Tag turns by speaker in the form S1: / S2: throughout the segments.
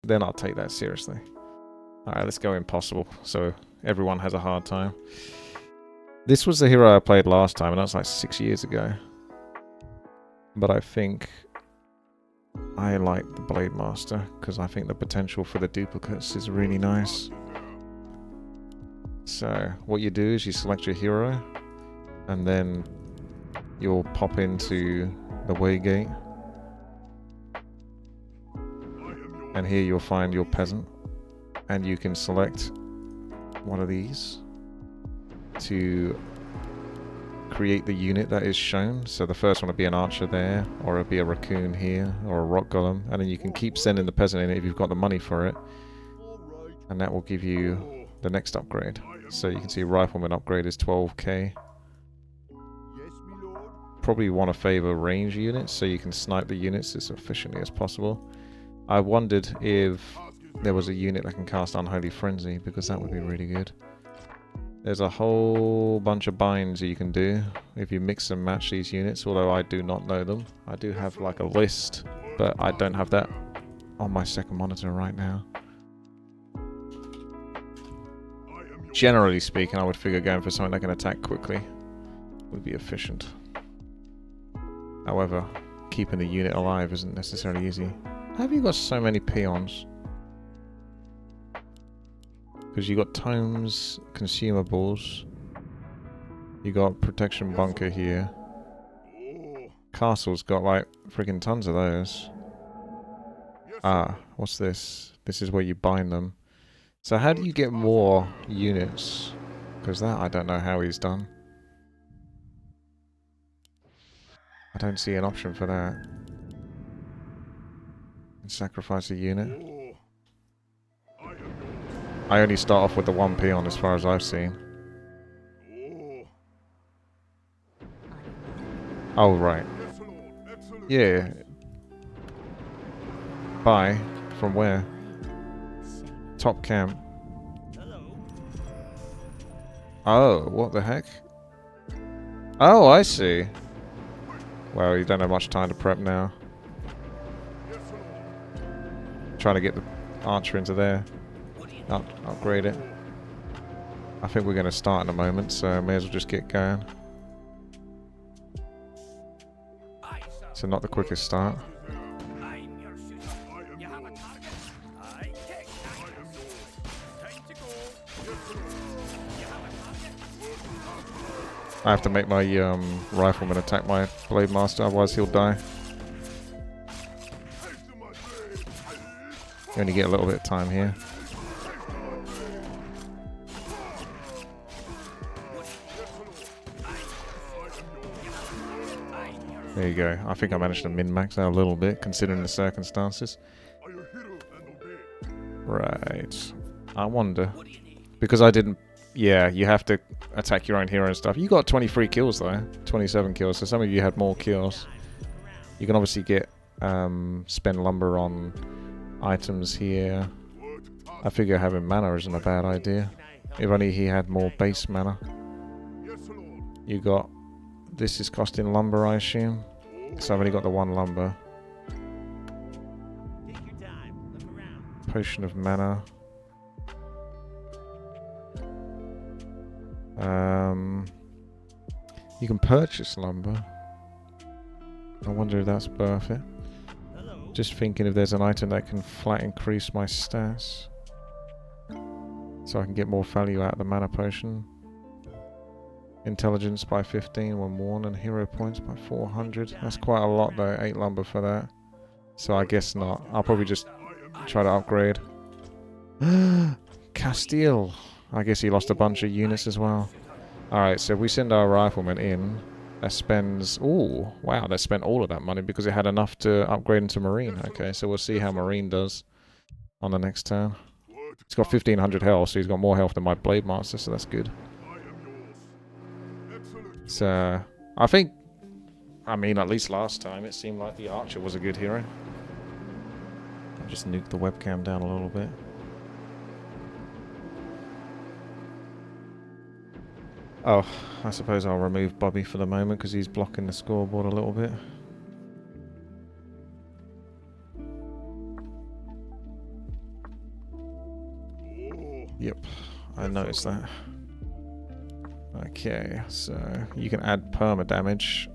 S1: then I'll take that seriously. Alright, let's go impossible, so everyone has a hard time. This was the hero I played last time, and that's like 6 years ago. But I think I like the Blade Master, because I think the potential for the duplicates is really nice. So, what you do is you select your hero, and then you'll pop into the Waygate. And here you'll find your peasant. And you can select one of these to create the unit that is shown. So the first one will be an archer there, or it'll be a raccoon here, or a rock golem. And then you can keep sending the peasant in if you've got the money for it. And that will give you the next upgrade. So you can see rifleman upgrade is 12k. Probably want to favor range units so you can snipe the units as efficiently as possible. I wondered if there was a unit that can cast Unholy Frenzy, because that would be really good. There's a whole bunch of binds you can do if you mix and match these units, although I do not know them. I do have like a list, but I don't have that on my second monitor right now. Generally speaking, I would figure going for something that can attack quickly would be efficient. However, keeping the unit alive isn't necessarily easy. How have you got so many peons? Because you got tomes, consumables. You got protection bunker here. Castle's got like freaking tons of those. Ah, what's this? This is where you bind them. So how do you get more units? Because that I don't know how he's done. I don't see an option for that. Sacrifice a unit. I only start off with the one peon as far as I've seen. Oh, right. Yeah. Buy. From where? Top camp. Oh, what the heck? Oh, I see. Well, you don't have much time to prep now. Trying to get the archer into there. Upgrade it. I think we're going to start in a moment, so may as well just get going. So not the quickest start. I have to make my rifleman attack my blade master, otherwise he'll die. You only get a little bit of time here. There you go. I think I managed to min-max out a little bit, considering the circumstances. Right. I wonder. Because I didn't... Yeah, you have to attack your own hero and stuff. You got 23 kills though. 27 kills, so some of you had more kills. You can obviously get... spend lumber on items here. I figure having mana isn't a bad idea. If only he had more base mana. You got... This is costing lumber, I assume. So I've only got the one lumber. Potion of mana. You can purchase lumber. I wonder if that's worth it. Just thinking if there's an item that can flat increase my stats. So I can get more value out of the mana potion. Intelligence by 15 when worn, and hero points by 400. That's quite a lot though, 8 lumber for that. So I guess not. I'll probably just try to upgrade. Castile. I guess he lost a bunch of units as well. Alright, so if we send our rifleman in, that spends... Ooh, wow, that spent all of that money because it had enough to upgrade into Marine. Okay, so we'll see how Marine does on the next turn. He's got 1500 health, so he's got more health than my Blade Master, so that's good. So, I think... I mean, at least last time, it seemed like the Archer was a good hero. I'll just nuke the webcam down a little bit. Oh, I suppose I'll remove Bobby for the moment because he's blocking the scoreboard a little bit. Yep, I noticed that. Okay, so you can add perma damage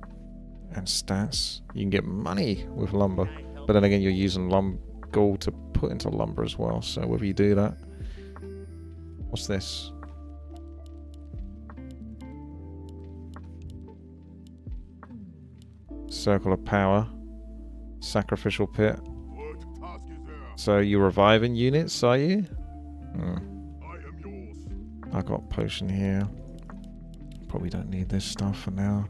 S1: and stats. You can get money with lumber, but then again, you're using gold to put into lumber as well. So whether you do that, what's this? Circle of power, sacrificial pit. So you're reviving units, are you? Hmm. I got potion here. Probably don't need this stuff for now.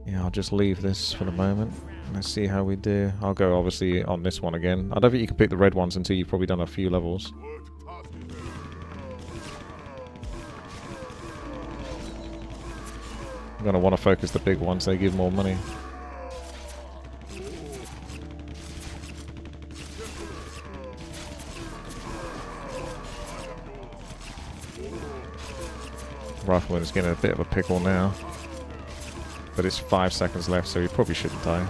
S1: Yeah, I'll just leave this for the moment. Let's see how we do. I'll go obviously on this one again. I don't think you can pick the red ones until you've probably done a few levels. I'm going to want to focus the big ones, they give more money. Rifleman is getting a bit of a pickle now. But it's 5 seconds left, so he probably shouldn't die.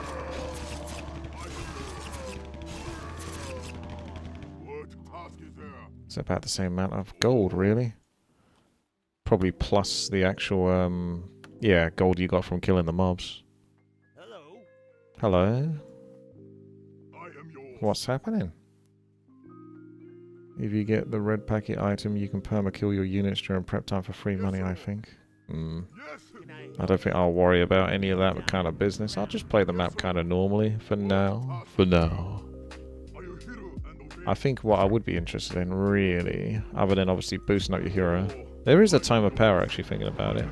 S1: It's about the same amount of gold, really. Probably plus the actual, yeah, gold you got from killing the mobs.
S2: Hello.
S1: Hello? What's happening? If you get the red packet item, you can perma-kill your units during prep time for free money, I think. I don't think I'll worry about any of that kind of business. I'll just play the map kind of normally for now. I think what I would be interested in, really, other than obviously boosting up your hero, there is a time of power, actually, thinking about it.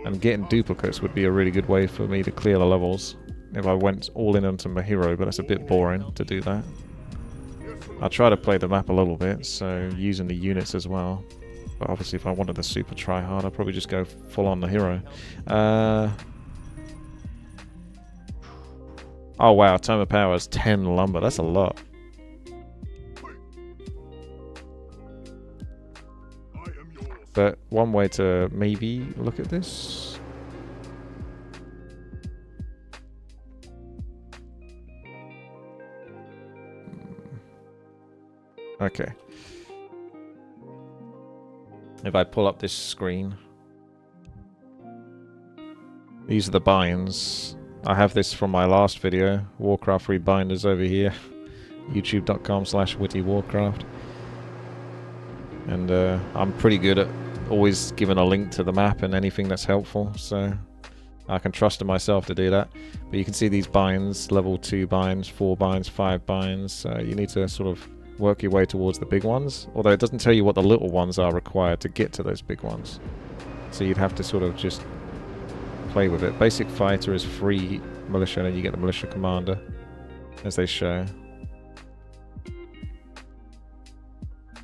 S1: And getting duplicates would be a really good way for me to clear the levels if I went all in onto my hero, but that's a bit boring to do that. I'll try to play the map a little bit, so using the units as well. But obviously if I wanted the super try hard, I'd probably just go full on the hero. Oh wow, time of power is 10 lumber, that's a lot. But one way to maybe look at this. Okay. If I pull up this screen, these are the binds. I have this from my last video, Warcraft rebinders over here, youtube.com/WTiiWarcraft. And I'm pretty good at always giving a link to the map and anything that's helpful, so I can trust in myself to do that. But you can see these binds, level 2 binds, 4 binds, 5 binds, so you need to sort of work your way towards the big ones, although it doesn't tell you what the little ones are required to get to those big ones. So you'd have to sort of just play with it. Basic fighter is free militia, and then you get the militia commander, as they show.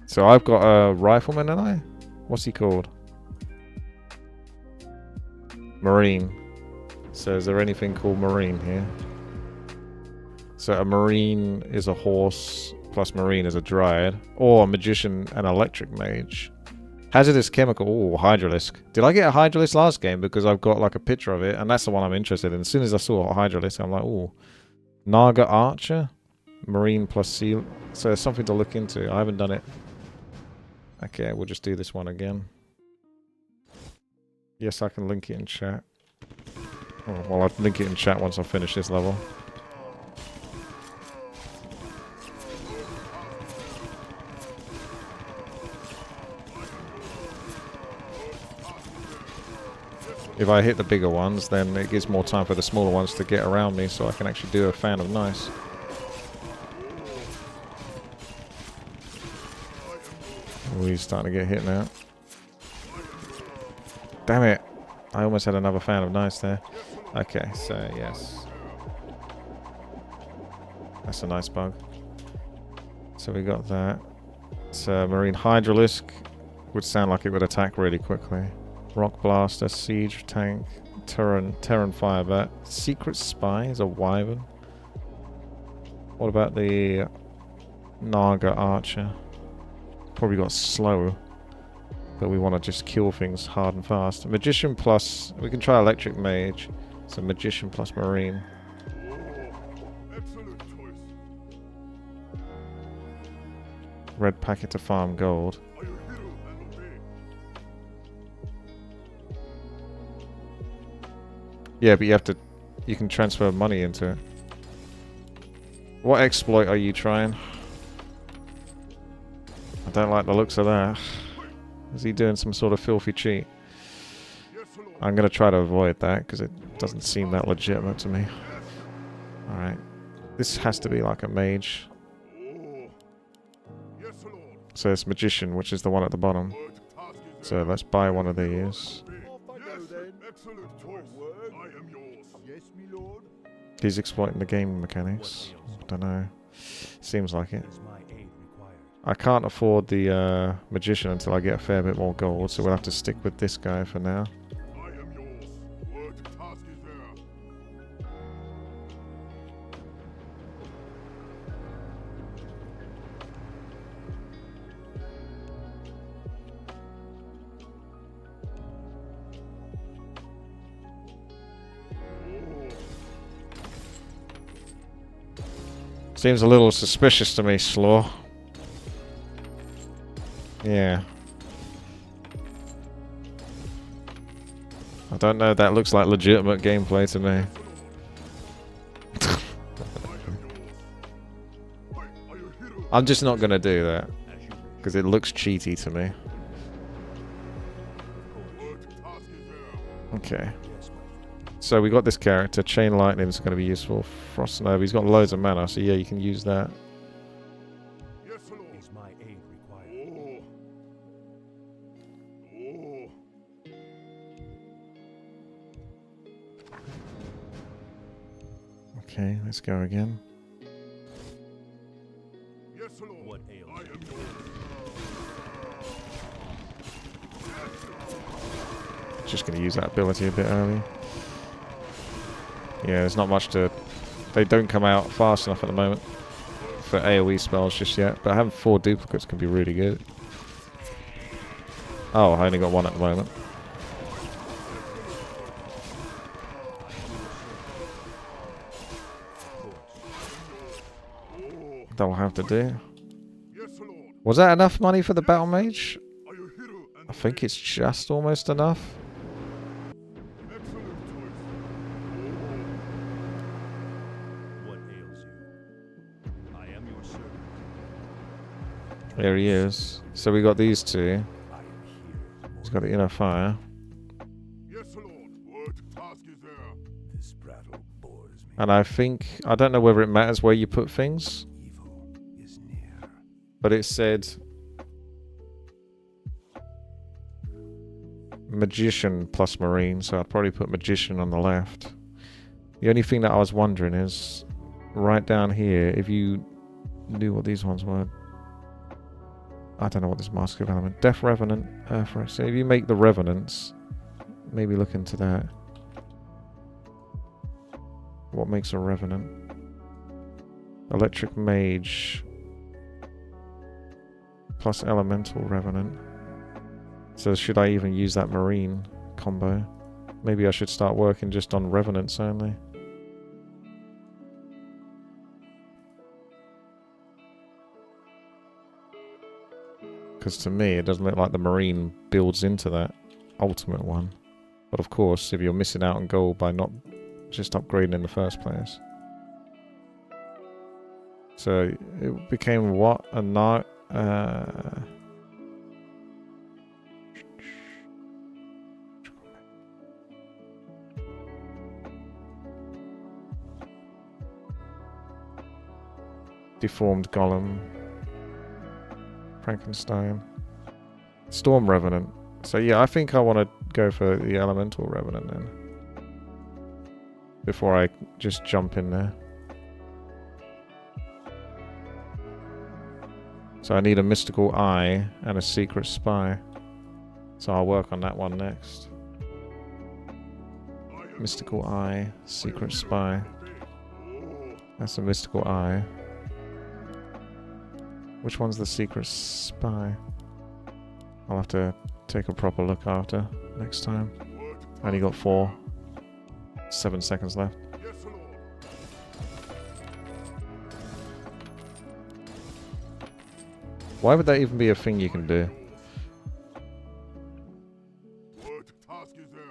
S1: So I've got a rifleman, and I? What's he called? Marine. So is there anything called Marine here? So a Marine is a horse, plus Marine is a Dryad, or a Magician and Electric Mage. Hazardous Chemical, ooh, Hydralisk. Did I get a Hydralisk last game? Because I've got like a picture of it, and that's the one I'm interested in. As soon as I saw a Hydralisk, I'm like, ooh. Naga Archer? Marine plus Seal. So there's something to look into. I haven't done it. Okay, we'll just do this one again. Yes, I can link it in chat. Oh, well, I'll link it in chat once I finish this level. If I hit the bigger ones, then it gives more time for the smaller ones to get around me, so I can actually do a fan of nice. Oh, he's starting to get hit now. Damn it! I almost had another fan of nice there. Okay, so yes. That's a nice bug. So we got that. So Marine Hydralisk would sound like it would attack really quickly. Rock Blaster, Siege Tank, Terran Firebat. Secret Spy is a Wyvern. What about the Naga Archer? Probably got slow, but we want to just kill things hard and fast. Magician plus, we can try Electric Mage. So Magician plus Marine. Red packet to farm gold. Yeah, but you have to... You can transfer money into it. What exploit are you trying? I don't like the looks of that. Is he doing some sort of filthy cheat? I'm going to try to avoid that because it doesn't seem that legitimate to me. Alright. This has to be like a mage. So it's magician, which is the one at the bottom. So let's buy one of these. He's exploiting the game mechanics. I don't know. Seems like it. I can't afford the magician until I get a fair bit more gold, so we'll have to stick with this guy for now. Seems a little suspicious to me, Slaw. Yeah. I don't know, that looks like legitimate gameplay to me. I'm just not gonna do that. Because it looks cheaty to me. Okay. So we got this character. Chain Lightning is going to be useful. Frost Nova. He's got loads of mana, so yeah, you can use that. Okay, let's go again. Just going to use that ability a bit early. Yeah, there's not much to... They don't come out fast enough at the moment for AoE spells just yet, but having 4 duplicates can be really good. Oh, I only got 1 at the moment. That'll have to do. Was that enough money for the Battle Mage? I think it's just almost enough. There he is. So we got these two. He's got the inner fire. And I think... I don't know whether it matters where you put things. But it said... Magician plus Marine, so I'd probably put Magician on the left. The only thing that I was wondering is... Right down here, if you knew what these ones were... I don't know what this Mask of Element... Death Revenant, Earthrise. So if you make the Revenants, maybe look into that. What makes a Revenant? Electric Mage... Plus Elemental Revenant. So should I even use that Marine combo? Maybe I should start working just on Revenants only. Because to me, it doesn't look like the Marine builds into that ultimate one. But of course, if you're missing out on gold by not just upgrading in the first place. So, it became what? A night... Deformed Golem. Frankenstein. Storm Revenant. So yeah, I think I want to go for the Elemental Revenant then. Before I just jump in there. So I need a Mystical Eye and a Secret Spy. So I'll work on that one next. Mystical Eye, Secret Spy. That's a Mystical Eye. Which one's the Secret Spy? I'll have to take a proper look after next time. I only got 7 seconds left. Why would that even be a thing you can do?
S2: What task is there?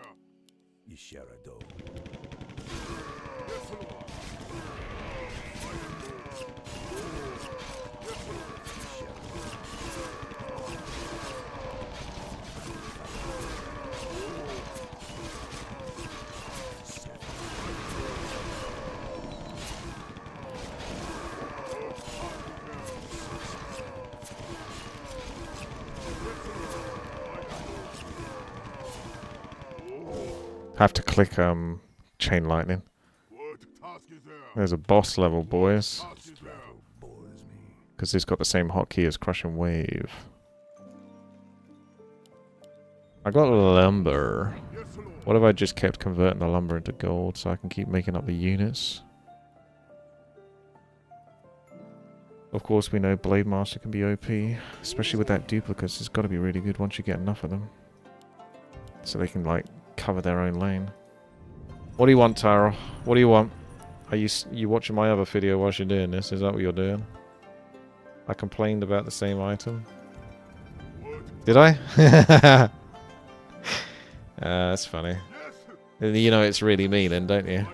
S1: Have to click chain lightning.
S2: What task is there?
S1: There's a boss level, boys.
S2: Task is there?
S1: Because it's got the same hotkey as crushing wave. I got lumber.
S2: Yes, Lord.
S1: What if I just kept converting the lumber into gold so I can keep making up the units? Of course, we know Blade Master can be OP, especially with that duplicates. It's got to be really good once you get enough of them, so they can like cover their own lane. What do you want, Taro? What do you want? Are you watching my other video whilst you're doing this? Is that what you're doing? I complained about the same item. Did I? That's funny. You know it's really me then, don't you?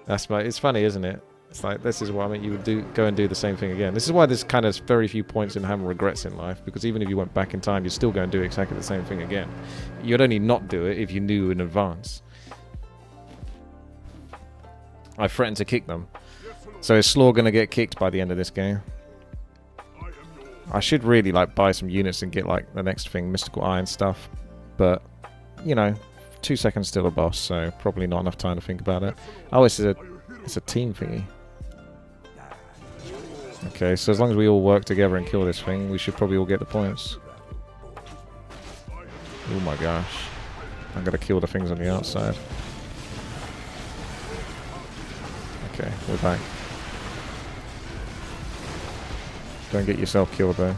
S1: It's funny, isn't it? It's like, this is what I mean, you would go and do the same thing again. This is why there's kind of very few points in having regrets in life, because even if you went back in time, you'd still go and do exactly the same thing again. You'd only not do it if you knew in advance. I threatened to kick them. So is Slaw going to get kicked by the end of this game? I should really like buy some units and get like the next thing, Mystical Eye and stuff. But, you know, 2 seconds still a boss, so probably not enough time to think about it. Oh, it's a team thingy. Okay, so as long as we all work together and kill this thing, we should probably all get the points. Oh my gosh. I'm gonna kill the things on the outside. Okay, we're back. Don't get yourself killed though.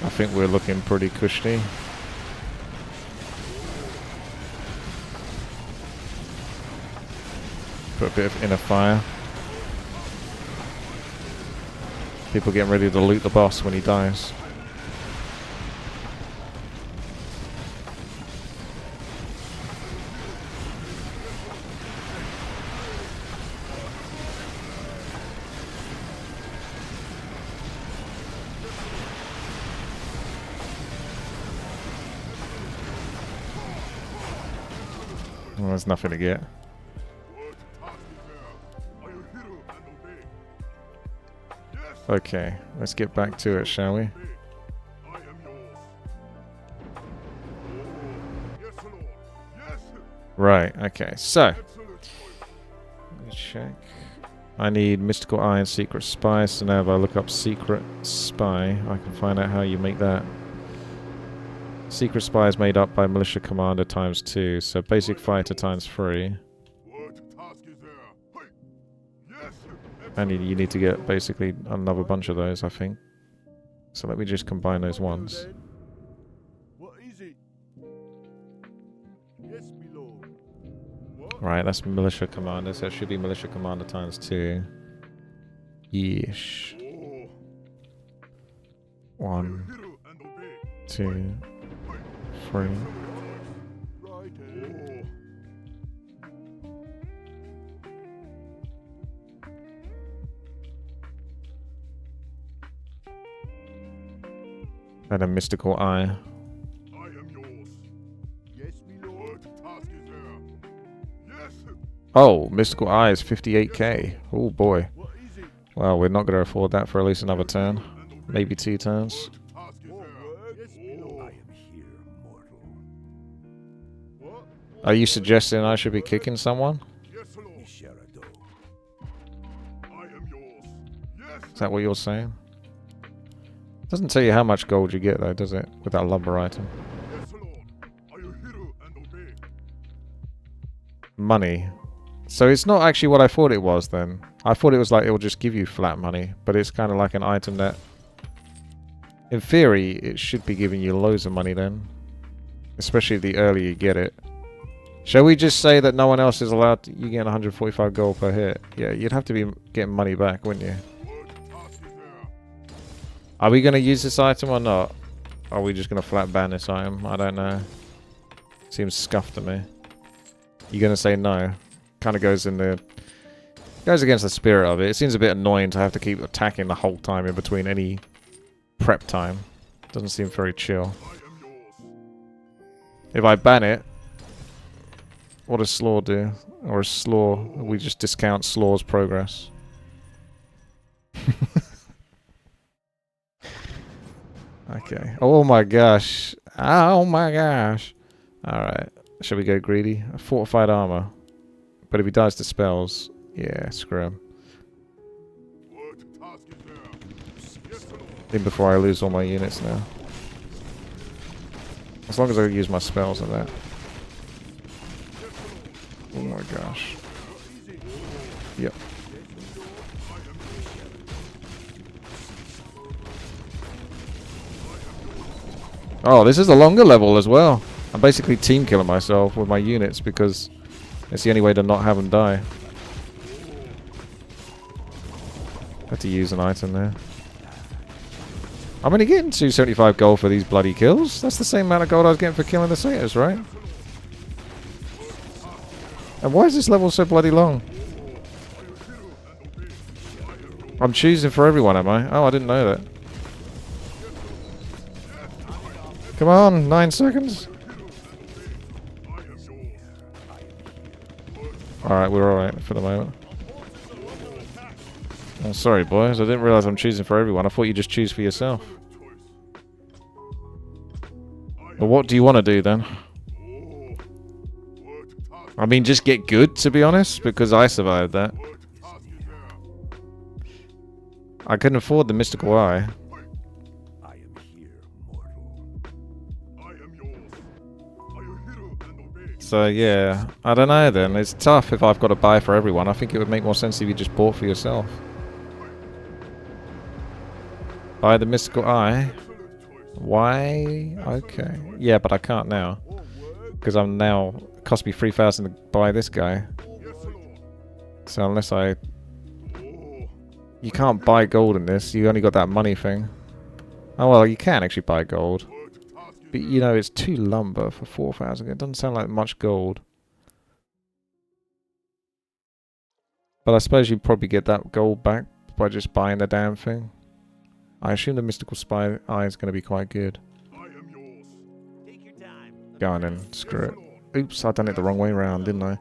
S1: I think we're looking pretty cushy. Put a bit of inner fire. People getting ready to loot the boss when he dies. Well, there's nothing to get. Okay, let's get back to it, shall we? Right, okay, so let me check. I need Mystical Eye and Secret Spy, so now if I look up Secret Spy, I can find out how you make that. Secret Spy is made up by Militia Commander times 2, so Basic Fighter times 3. And you need to get basically another bunch of those, I think. So let me just combine those ones. Right, that's Militia Commander, so it should be Militia Commander times 2. Yeesh. 1, 2, 3. And a Mystical Eye.
S2: I am yours. Yes, my lord. Task is there. Yes.
S1: Oh, Mystical Eye is 58k. Oh boy. Well, we're not going to afford that for at least another turn. Maybe 2 turns. Are you suggesting I should be kicking someone? Is that what you're saying? Doesn't tell you how much gold you get though, does it? With that lumber item. Money. So it's not actually what I thought it was then. I thought it was like it will just give you flat money, but it's kind of like an item that In theory, it should be giving you loads of money then. Especially the earlier you get it. Shall we just say that no one else is allowed to... You get 145 gold per hit. Yeah, you'd have to be getting money back, wouldn't you? Are we going to use this item or not? Or are we just going to flat ban this item? I don't know. Seems scuffed to me. You're going to say no. Kind of goes in the... Goes against the spirit of it. It seems a bit annoying to have to keep attacking the whole time in between any prep time. Doesn't seem very chill. If I ban it, what does Slaw do? Or is Slaw... We just discount Slaw's progress. Okay. Oh my gosh. Oh my gosh. Alright. Shall we go greedy? Fortified armor. But if he dies to spells... Yeah, screw him. Even before I lose all my units now. As long as I use my spells and that. Oh my gosh. Yep. Oh, this is a longer level as well. I'm basically team killing myself with my units because it's the only way to not have them die. Had to use an item there. I'm only getting 275 gold for these bloody kills. That's the same amount of gold I was getting for killing the satyrs, right? And why is this level so bloody long? I'm choosing for everyone, am I? Oh, I didn't know that. Come on, 9 seconds. Alright, we're alright for the moment. Oh, sorry, boys. I didn't realize I'm choosing for everyone. I thought you just choose for yourself. Well, what do you want to do then? I mean, just get good, to be honest, because I survived that. I couldn't afford the mystical eye. So, yeah. I don't know then. It's tough if I've got to buy for everyone. I think it would make more sense if you just bought for yourself. Buy the mystical eye. Why? Okay. Yeah, but I can't now. Because I'm now... It cost me 3,000 to buy this guy. So unless I... You can't buy gold in this. You only got that money thing. Oh, well, you can actually buy gold. But, you know, it's 2 lumber for 4,000. It doesn't sound like much gold. But I suppose you'd probably get that gold back by just buying the damn thing. I assume the mystical spy eye is going to be quite good. Go on then, screw it. Oops, I've done it the wrong way around, didn't I?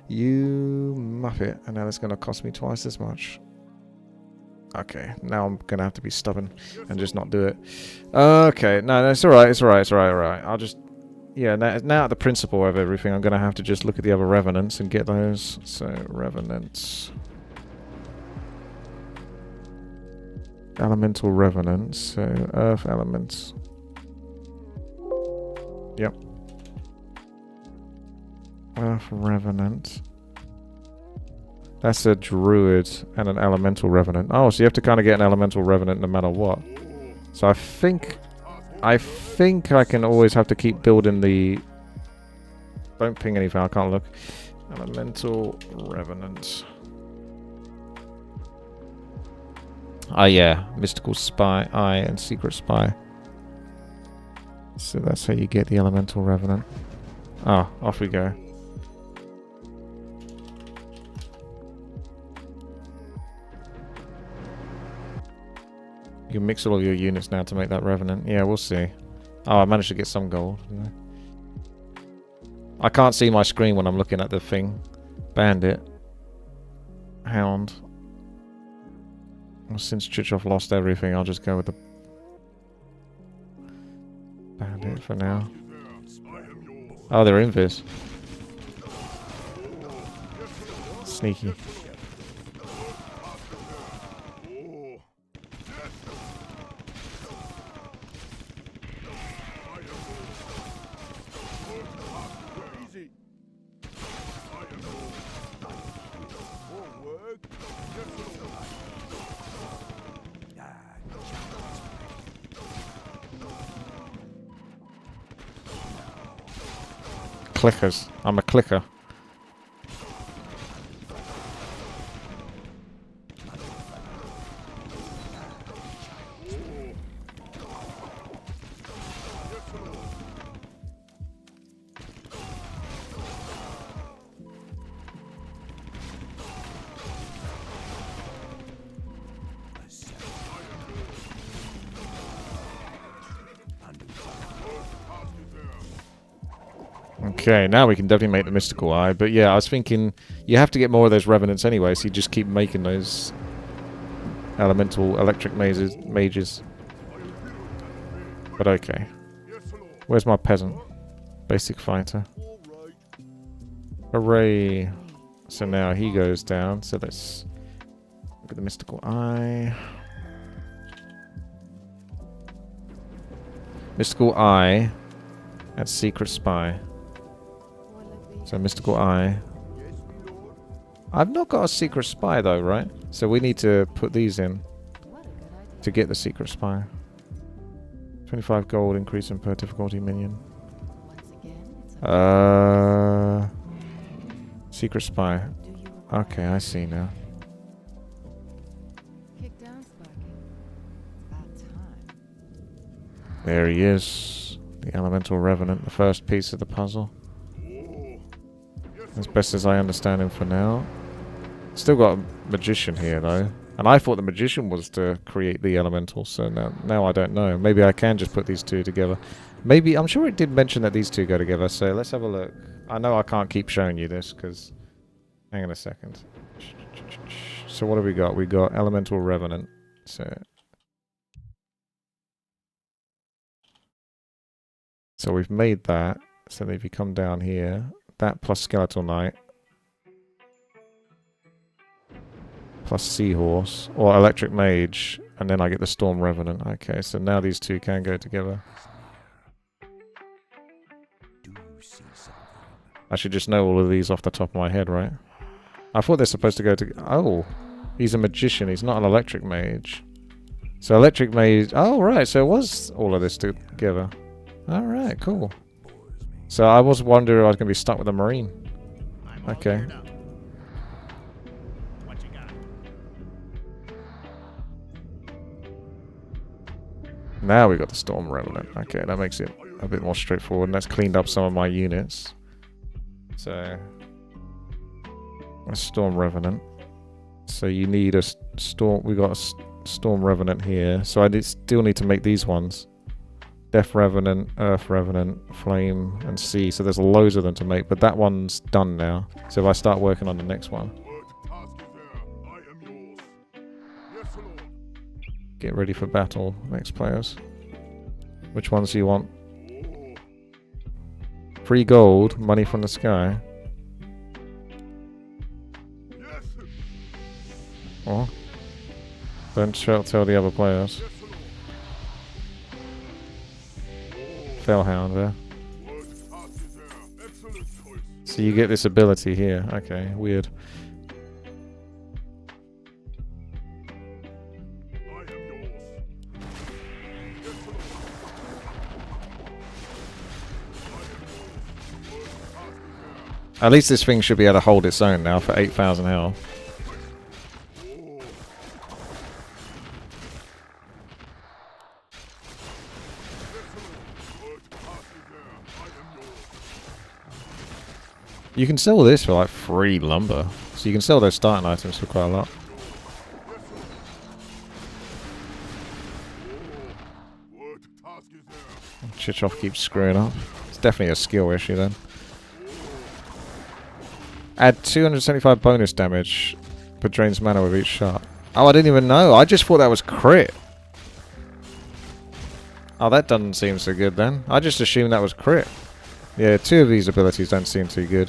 S1: You muppet, and now it's going to cost me twice as much. Okay, now I'm going to have to be stubborn and just not do it. Okay, no, it's alright, it's alright, it's alright. I'll just... Yeah, now at the principle of everything, I'm going to have to just look at the other revenants and get those. So, revenants... Elemental revenants, so earth elements. Yep. Earth revenant. That's a druid and an elemental revenant. Oh, so you have to kind of get an elemental revenant no matter what. So I think I can always have to keep building the... Don't ping anything, I can't look. Elemental revenant. Ah, yeah. Mystical spy eye and secret spy. So that's how you get the elemental revenant. Ah, off we go. You can mix all of your units now to make that revenant. Yeah, we'll see. Oh, I managed to get some gold. I can't see my screen when I'm looking at the thing. Bandit. Hound. Well, since Chichov lost everything, I'll just go with the Bandit for now. Oh, they're invis. Sneaky. clickers. I'm a clicker. Okay, now we can definitely make the mystical eye. But yeah, I was thinking you have to get more of those revenants anyway, so you just keep making those elemental electric mages. But okay. Where's my peasant? Basic fighter. Hooray. So now he goes down. So let's look at the mystical eye. Mystical eye. That's secret spy. So mystical eye. I've not got a secret spy though, right? So we need to put these in to get the secret spy. 25 gold increase in per difficulty minion. Secret spy. Okay, I see now. There he is. The elemental revenant, the first piece of the puzzle. As best as I understand him for now. Still got a magician here though. And I thought the magician was to create the elemental, so now I don't know. Maybe I can just put these two together. Maybe, I'm sure it did mention that these two go together, so let's have a look. I know I can't keep showing you this, because... Hang on a second. So what have we got? We got elemental revenant. So we've made that. So if you come down here, that plus skeletal knight. Plus seahorse. Or electric mage. And then I get the storm revenant. Okay, so now these two can go together. I should just know all of these off the top of my head, right? I thought they're supposed to go to... Oh! He's a magician. He's not an electric mage. So electric mage... Oh, right. So it was all of this together. Alright, cool. So I was wondering if I was going to be stuck with a marine. Okay. Now we got the storm revenant. Okay, that makes it a bit more straightforward. And that's cleaned up some of my units. So... a storm revenant. So you need a storm... We got a storm revenant here. So I still need to make these ones. Death Revenant, Earth Revenant, Flame, and Sea. So there's loads of them to make, but that one's done now. So if I start working on the next one. Get ready for battle, next players. Which ones do you want? Free gold, money from the sky. Oh. Don't tell the other players. Fellhound there. So you get this ability here. Okay, weird. At least this thing should be able to hold its own now for 8,000 health. You can sell this for like free lumber. So you can sell those starting items for quite a lot. Chichov keeps screwing up. It's definitely a skill issue then. Add 275 bonus damage per drains mana with each shot. Oh, I didn't even know. I just thought that was crit. Oh, that doesn't seem so good then. I just assumed that was crit. Yeah, two of these abilities don't seem too good.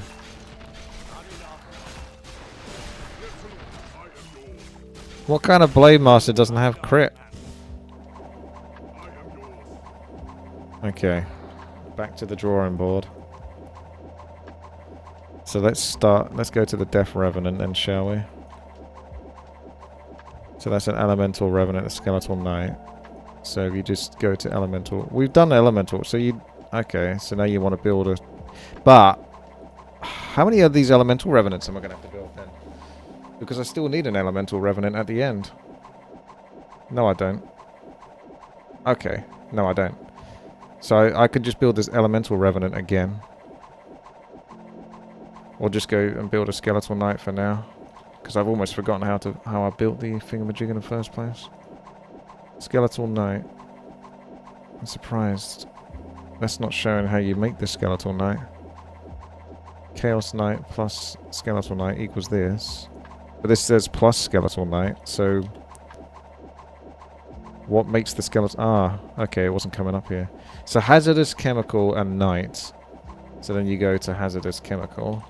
S1: What kind of Blade Master doesn't have crit? Okay. Back to the drawing board. So let's go to the Death Revenant then, shall we? So that's an Elemental Revenant, a Skeletal Knight. So if you just go to Elemental... We've done Elemental, so you... Okay, so now you want to build a... But how many of these elemental revenants am I going to have to build then? Because I still need an elemental revenant at the end. No, I don't. Okay. No, I don't. So I could just build this elemental revenant again. Or just go and build a skeletal knight for now. Because I've almost forgotten how I built the thingamajig in the first place. Skeletal knight. I'm surprised. That's not showing how you make the skeletal knight. Chaos knight plus skeletal knight equals this. But this says plus skeletal knight, so... What makes the skeleton... Ah, okay, it wasn't coming up here. So hazardous chemical and knight. So then you go to hazardous chemical.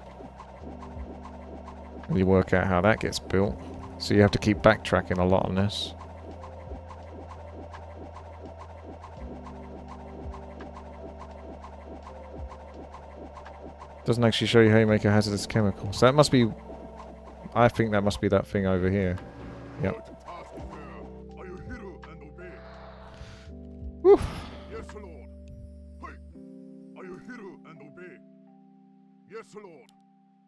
S1: And you work out how that gets built. So you have to keep backtracking a lot on this. Doesn't actually show you how you make a hazardous chemical. So that must be... I think that must be that thing over here. Yep. Whew.
S2: Yes, Lord. Hey, are you hero and obey? Yes, Lord.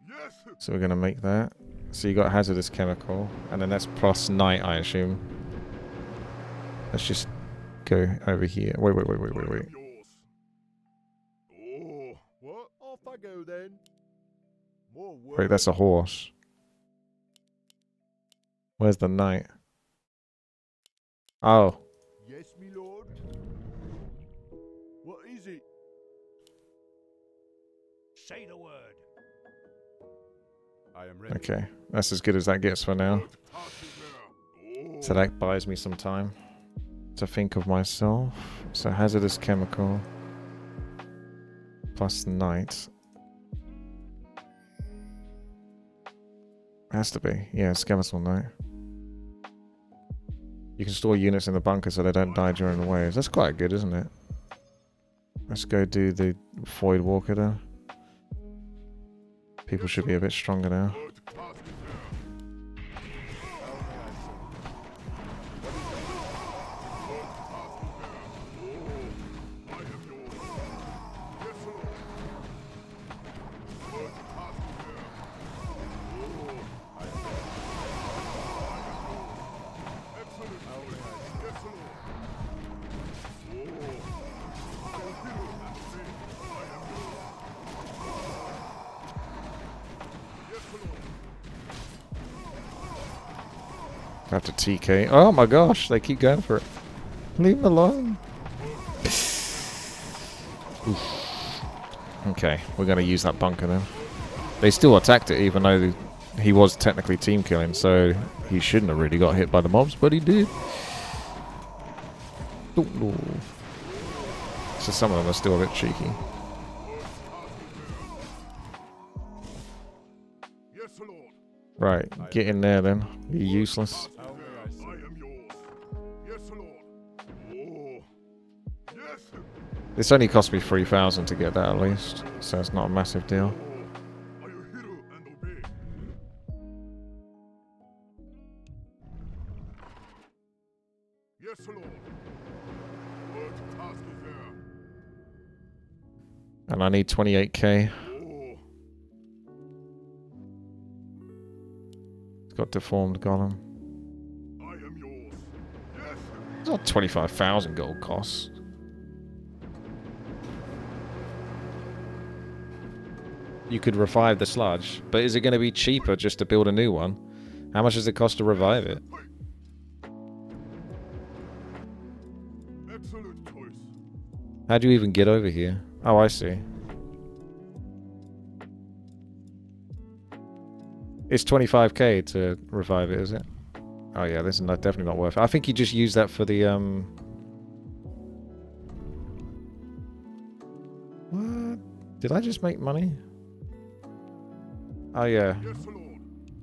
S2: Yes.
S1: So we're going to make that. So you got hazardous chemical. And then that's plus night, I assume. Let's just go over here. Wait.
S2: Yours. Oh, what? Off I go then. More work.
S1: Wait, that's a horse. Where's the knight? Oh.
S2: Yes, me lord. What is it?
S3: Say the word.
S2: I am ready.
S1: Okay. That's as good as that gets for now. So that buys me some time to think of myself. So hazardous chemical plus night. Has to be. Yeah, skeletal night. You can store units in the bunker so they don't die during the waves. That's quite good, isn't it? Let's go do the Void Walker there. People should be a bit stronger now. I have to TK. Oh my gosh, they keep going for it. Leave them alone. Okay, we're going to use that bunker then. They still attacked it even though he was technically team killing, so he shouldn't have really got hit by the mobs, but he did. Ooh. So some of them are still a bit cheeky. Right, get in there then. You're useless. This only cost me 3,000 to get that at least, so it's not a massive deal. And I need 28k. It's got deformed golem. It's not 25,000 gold costs. You could revive the sludge, but is it going to be cheaper just to build a new one? How much does it cost to revive it?
S2: Excellent choice.
S1: How do you even get over here? Oh, I see. It's 25k to revive it, is it? Oh yeah, this is definitely not worth it. I think you just use that for the What? Did I just make money? Oh yeah.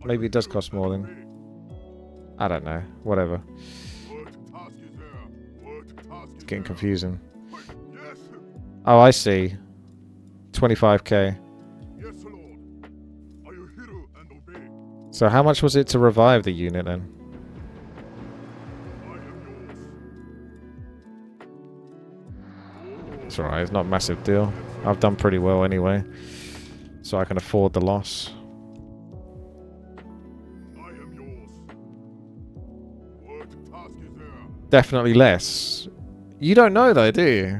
S1: Maybe it does cost more then. I don't know. Whatever. It's getting confusing. Oh, I see. 25k. So how much was it to revive the unit then? It's alright, it's not a massive deal. I've done pretty well anyway, so I can afford the loss.
S2: I am yours. What task is there?
S1: Definitely less. You don't know though, do you?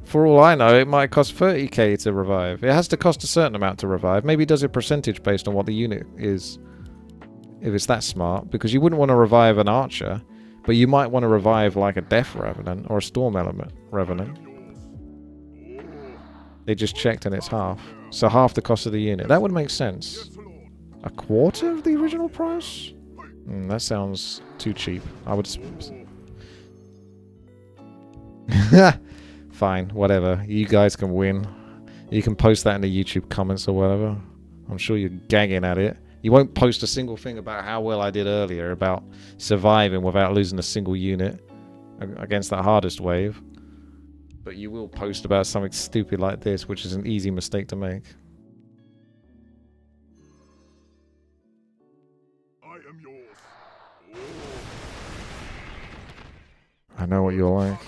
S1: For all I know, it might cost 30k to revive. It has to cost a certain amount to revive. Maybe it does a percentage based on what the unit is. If it's that smart. Because you wouldn't want to revive an archer. But you might want to revive like a death revenant or a storm element revenant. They just checked and it's half. So half the cost of the unit. That would make sense. A quarter of the original price? That sounds too cheap. I would... Fine, whatever. You guys can win. You can post that in the YouTube comments or whatever. I'm sure you're gagging at it. You won't post a single thing about how well I did earlier about surviving without losing a single unit against that hardest wave. But you will post about something stupid like this, which is an easy mistake to make.
S2: I am yours.
S1: I know what you're like.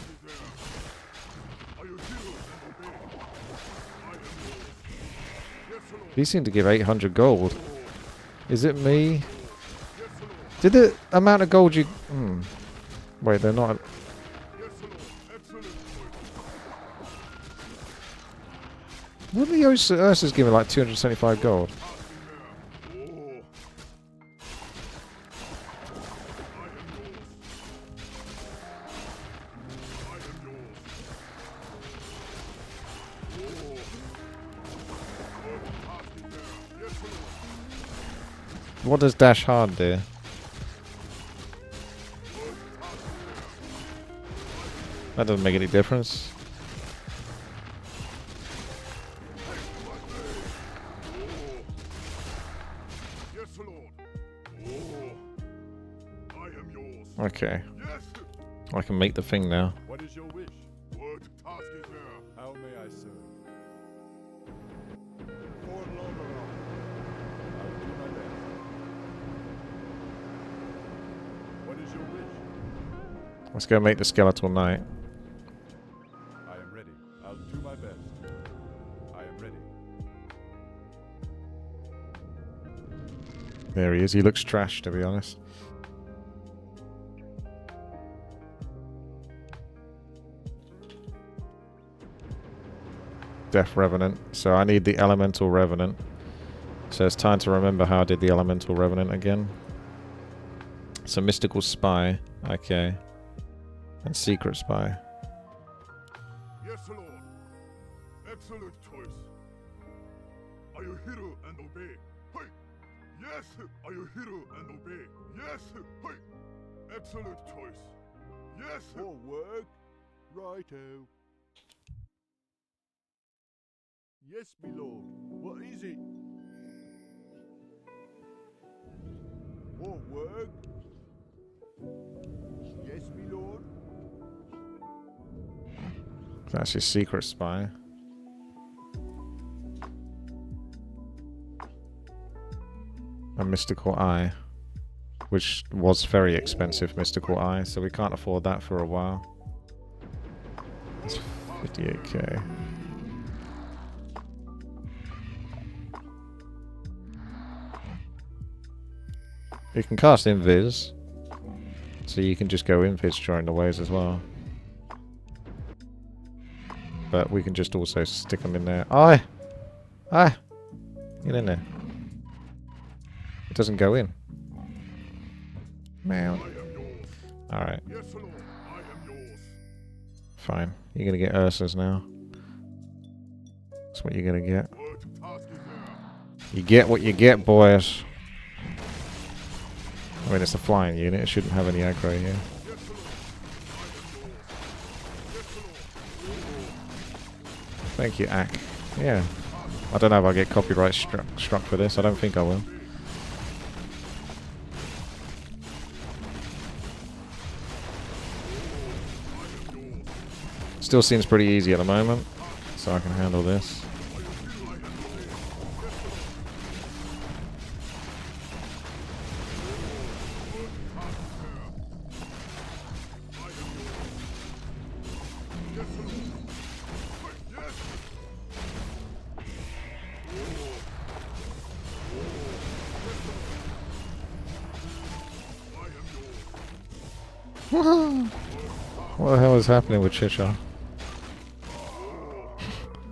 S1: He seemed to give 800 gold. Is it me? Did the amount of gold you... Wait, they're not... What are the Ursa's giving, like 275 gold? What does dash hard do? That doesn't make any difference. Okay. I can make the thing now.
S2: What is your wish? What task is there? How may I serve? For Lordaeron. I'll do my best. What is your wish?
S1: Let's go make the skeletal knight.
S2: I am ready. I'll do my best. I am ready.
S1: There he is. He looks trash, to be honest. Death Revenant. So I need the Elemental Revenant. So it's time to remember how I did the Elemental Revenant again. So Mystical Spy. Okay. And Secret Spy.
S2: Yes, Lord. Excellent choice. Are you hero and obey? Hey. Yes. Are you hero and obey? Yes. Hey. Excellent choice. Yes. For work. Righto. Yes, my lord. What is it? For work. Yes, my lord.
S1: That's your Secret Spy. A Mystical Eye. Which was very expensive, Mystical Eye, so we can't afford that for a while. It's 58k. You can cast Invis, so you can just go Invis during the waves as well. But we can just also stick them in there. Aye! Aye! Get in there. It doesn't go in. Man. Alright. Fine. You're gonna get Ursa's now. That's what you're gonna get. You get what you get, boys. I mean, it's a flying unit. It shouldn't have any aggro here. Thank you, Ack. Yeah. I don't know if I'll get copyright struck for this. I don't think I will. Still seems pretty easy at the moment, so I can handle this. What the hell is happening with Chicha?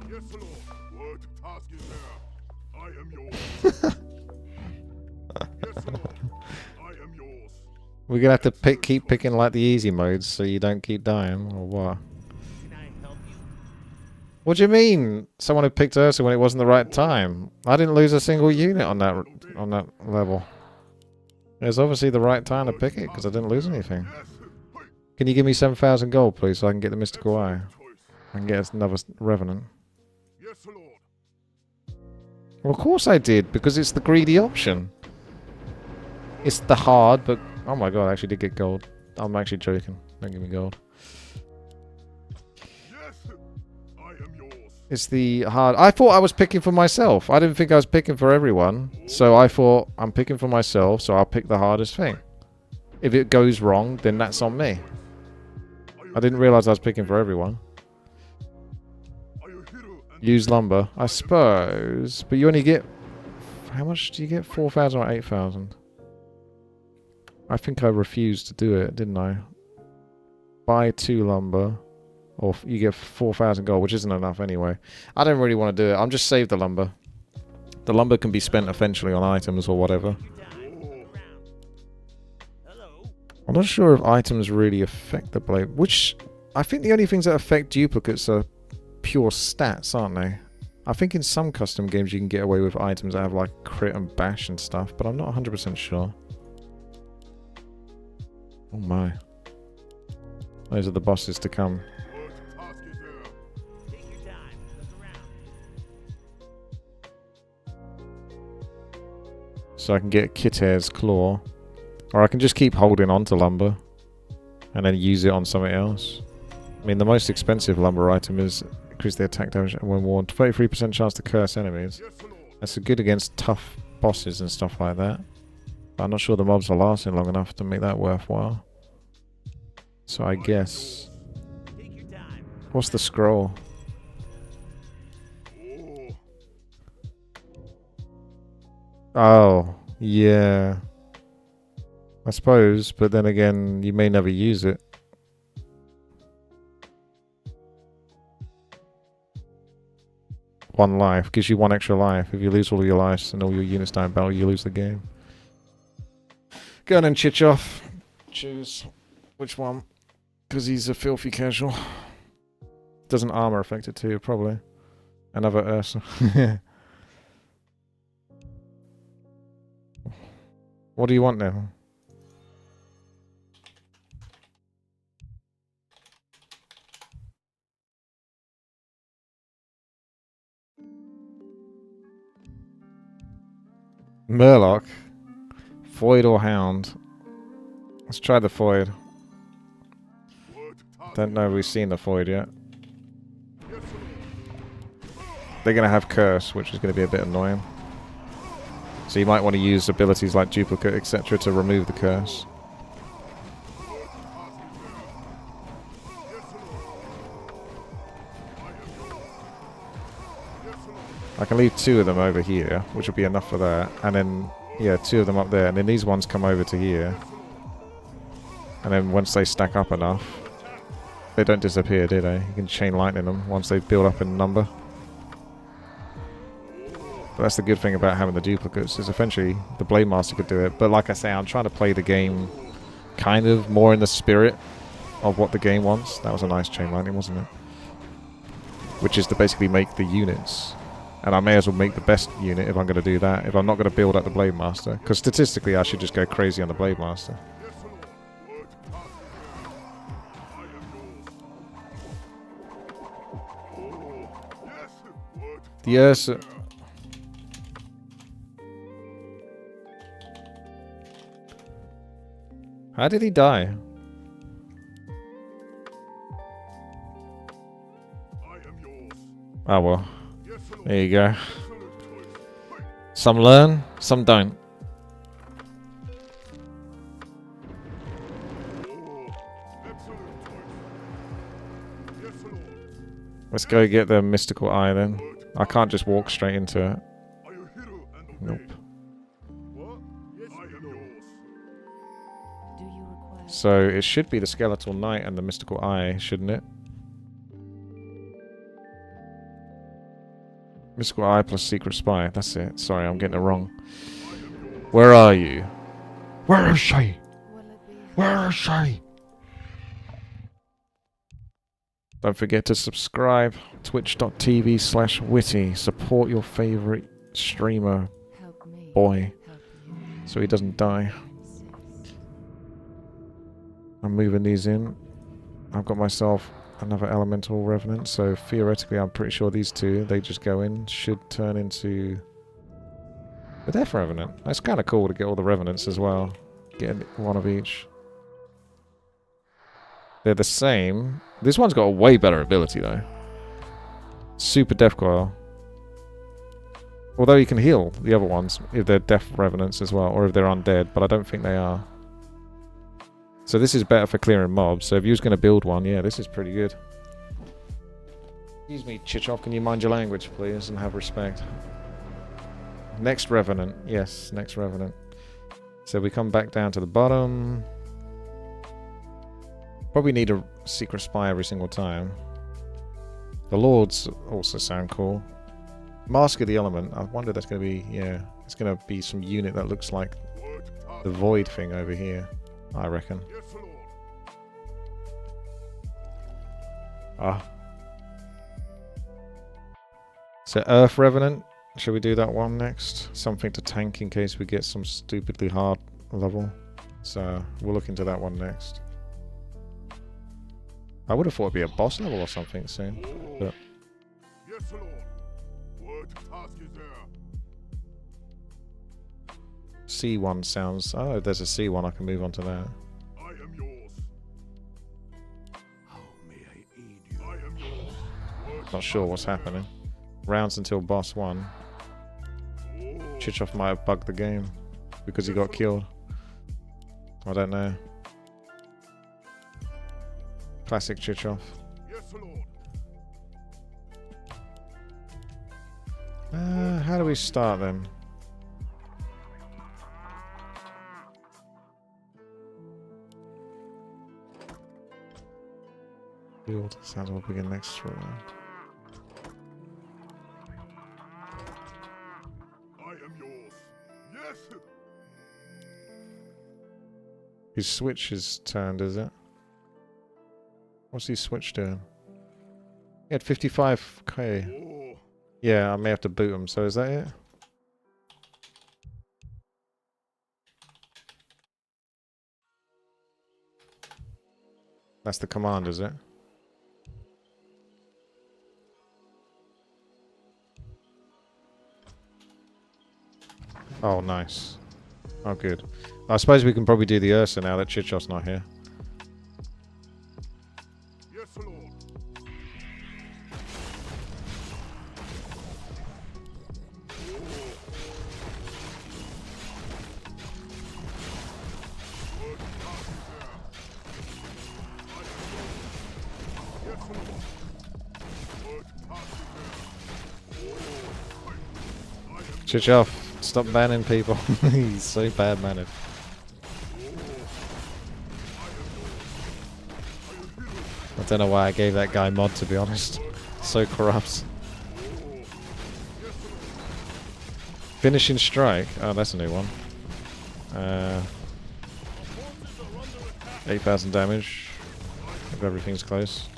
S2: Yes, Lord. What task is there? I am yours. Yes, Lord. I am yours.
S1: We're gonna have to keep picking like the easy modes so you don't keep dying, or what?
S3: Can I help you?
S1: What do you mean? Someone had picked Ursa when it wasn't the right time. I didn't lose a single unit on that level. It was obviously the right time to pick it because I didn't lose anything.
S2: Yes. Hey.
S1: Can you give me 7,000 gold, please, so I can get the mystical eye?
S2: Excellent choice.
S1: I can get another revenant.
S2: Yes, Lord.
S1: Well, of course I did, because it's the greedy option. It's the hard, but oh my god, I actually did get gold. I'm actually joking. Don't give me gold.
S2: Yes. I am yours.
S1: It's the hard. I thought I was picking for myself. I didn't think I was picking for everyone. So I thought I'm picking for myself, so I'll pick the hardest thing. If it goes wrong, then that's on me. I didn't realize I was picking for everyone. Use lumber, I suppose. But you only get... How much do you get? 4,000 or 8,000? I think I refused to do it, didn't I? Buy 2 lumber. Or you get 4,000 gold, which isn't enough anyway. I don't really want to do it. I'm just save the lumber. The lumber can be spent eventually on items or whatever. I'm not sure if items really affect the blade. Which, I think the only things that affect duplicates are pure stats, aren't they? I think in some custom games you can get away with items that have like crit and bash and stuff, but I'm not 100% sure. Oh my. Those are the bosses to come. So I can get Kitter's Claw. Or I can just keep holding on to lumber. And then use it on something else. I mean, the most expensive lumber item is increase the attack damage when worn. 33% chance to curse enemies. That's good against tough bosses and stuff like that. But I'm not sure the mobs are lasting long enough to make that worthwhile. So I guess... What's the scroll? Oh, yeah. I suppose, but then again, you may never use it. One life. Gives you 1 extra life. If you lose all your lives and all your units die in battle, you lose the game. Go on and chitch off. Choose which one. Because he's a filthy casual. Doesn't armor affect it too, probably. Another Ursa. What do you want then? Murloc? Void or Hound? Let's try the Void. Don't know if we've seen the Void yet. They're going to have Curse, which is going to be a bit annoying. So you might want to use abilities like Duplicate, etc. to remove the Curse. I can leave 2 of them over here, which will be enough for that. And then, yeah, 2 of them up there. And then these ones come over to here. And then once they stack up enough, they don't disappear, do they? You can chain lightning them once they build up in number. But that's the good thing about having the duplicates, is eventually the Blade Master could do it. But like I say, I'm trying to play the game kind of more in the spirit of what the game wants. That was a nice chain lightning, wasn't it? Which is to basically make the units. And I may as well make the best unit if I'm going to do that, if I'm not going to build up the Blade Master. Because statistically I should just go crazy on the Blade Master. The Ursa... How did he die? Oh well. There you go. Some learn, some don't. Let's go get the mystical eye then. I can't just walk straight into it. Nope. So it should be the Skeletal Knight and the Mystical Eye, shouldn't it? Mystical Eye plus Secret Spy. That's it. Sorry, I'm getting it wrong. Where are you? Where is she? Where is she? Don't forget to subscribe. Twitch.tv/Witty. Support your favorite streamer boy so he doesn't die. I'm moving these in. I've got myself another Elemental Revenant, so theoretically I'm pretty sure these two, they just go in, should turn into the Death Revenant. That's kind of cool to get all the Revenants as well. Get one of each. They're the same. This one's got a way better ability though. Super Death Coil. Although you can heal the other ones if they're Death Revenants as well, or if they're undead, but I don't think they are. So this is better for clearing mobs. So if you was going to build one, yeah, this is pretty good. Excuse me, Chichov, can you mind your language, please, and have respect? Next Revenant. Yes, next Revenant. So we come back down to the bottom. Probably need a Secret Spy every single time. The Lords also sound cool. Mask of the Element. I wonder that's going to be, yeah, it's going to be some unit that looks like the Void thing over here, I reckon. Ah. So Earth Revenant. Should we do that one next? Something to tank in case we get some stupidly hard level. So we'll look into that one next. I would have thought it'd be a boss level or something soon. But
S2: Yes, Lord. What task is there?
S1: C1 sounds... Oh, there's a C1. I can move on to that.
S2: I am yours. How may I aid you? I am yours. What
S1: Not sure what's happening. Rounds until boss 1. Chichov might have bugged the game because he got killed. I don't know. Classic Chichov.
S2: Yes, Lord.
S1: How do we start then? Build. Sounds like we'll begin next round.
S2: I am yours. Yes.
S1: His switch is turned, is it? What's his switch doing? He had 55k.
S2: Oh,
S1: Yeah, I may have to boot him, so is that it? That's the command, is it? Oh, nice. Oh, good. I suppose we can probably do the Ursa now that Chichov's not here.
S2: yes, Lord.
S1: Chichov, stop banning people. He's so bad-mannered. I don't know why I gave that guy mod, to be honest. So corrupt. Finishing strike. Oh, that's a new one. 8,000 damage. If everything's close.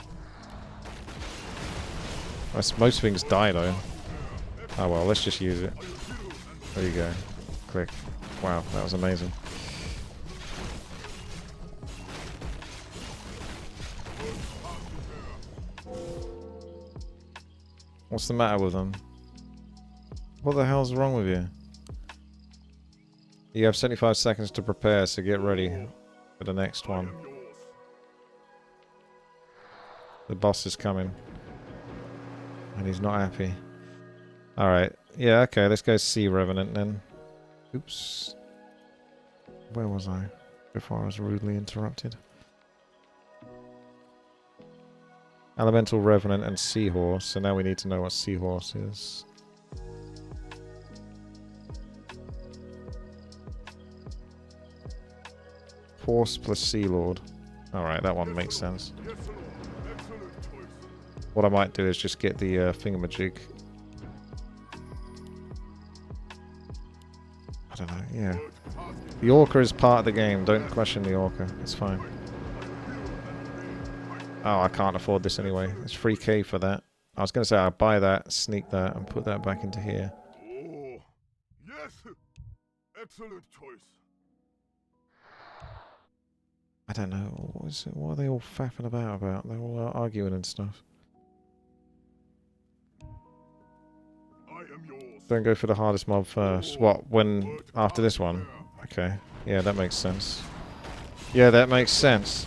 S1: Most things die though. Oh well, let's just use it. There you go. Click. Wow, that was amazing. What's the matter with them? What the hell's wrong with you? You have 75 seconds to prepare, so get ready for the next one. The boss is coming. And he's not happy. Alright. Yeah, okay, let's go see Revenant then. Oops. Where was I? Before I was rudely interrupted. Elemental Revenant and Seahorse. So now we need to know what Seahorse is. Horse plus Sea Lord. Alright, that one makes sense.
S2: Yes, Lord. Excellent choice.
S1: What I might do is just get the thingamajig. I don't know, yeah. The Orca is part of the game. Don't question the Orca. It's fine. Oh, I can't afford this anyway. It's 3k for that. I was going to say I'll buy that, sneak that, and put that back into here.
S2: Oh, yes. Excellent choice.
S1: I don't know. What is it? What are they all faffing about? They're all arguing and stuff.
S2: I am yours.
S1: Don't go for the hardest mob first. What? When? After this one? Okay. Yeah, that makes sense. Yeah, that makes sense.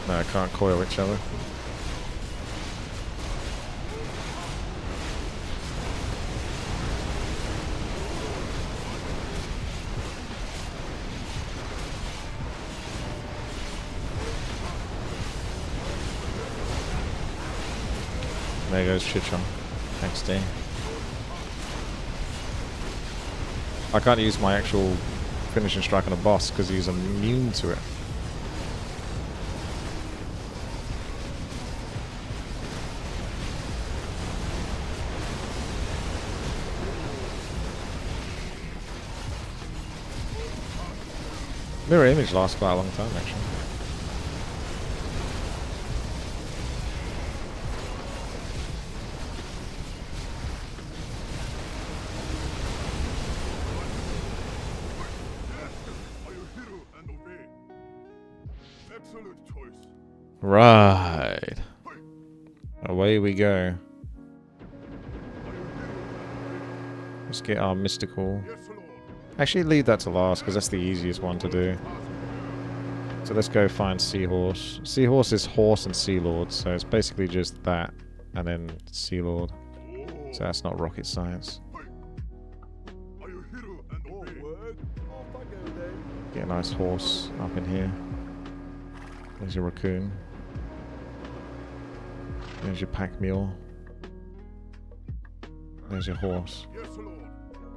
S1: No, I can't coil each other. There goes Chichon. Thanks, D. I can't use my actual finishing strike on a boss because he's immune to it. Mirror image lasts quite a long time, actually.
S2: Excellent choice.
S1: Right. Away we go. Let's get our mystical.
S2: Yes, Lord.
S1: Actually, leave that to last because that's the easiest one to do. So let's go find Seahorse. Seahorse is horse and Sea Lord, so it's basically just that and then Sea Lord. So that's not rocket science.
S2: Are you hero and obey?
S1: Get a nice horse up in here. There's your raccoon. There's your pack mule. There's your horse.
S2: Yes, Lord.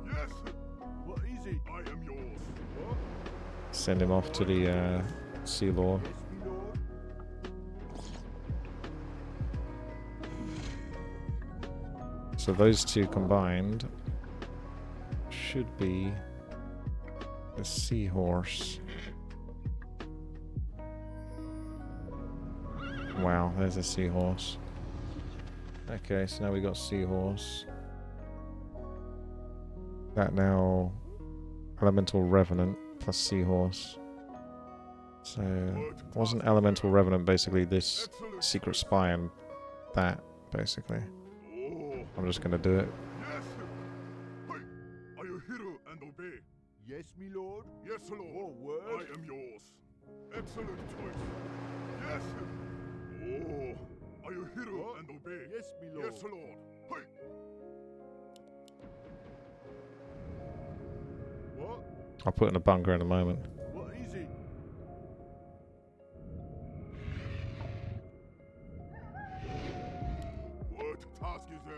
S2: Yes. What is it? I am yours. What?
S1: Send him off to the Sea Lord.
S2: Yes, my lord.
S1: So those two combined should be the Seahorse. Wow, there's a Seahorse. Okay, so now we got Seahorse. That now Elemental Revenant plus Seahorse. So wasn't Elemental Revenant basically this secret spy and that basically?
S2: Oh,
S1: I'm just gonna do it.
S2: yes. Hey, are you hero and obey? Yes, my lord. Yes, Lord. Oh, word. I am yours. Excellent choice. Yes. Oh, are you hero and obey? Yes, my lord. Yes, Lord. Hey. What?
S1: I'll put in a bunker in a moment.
S2: What is it? What task is there?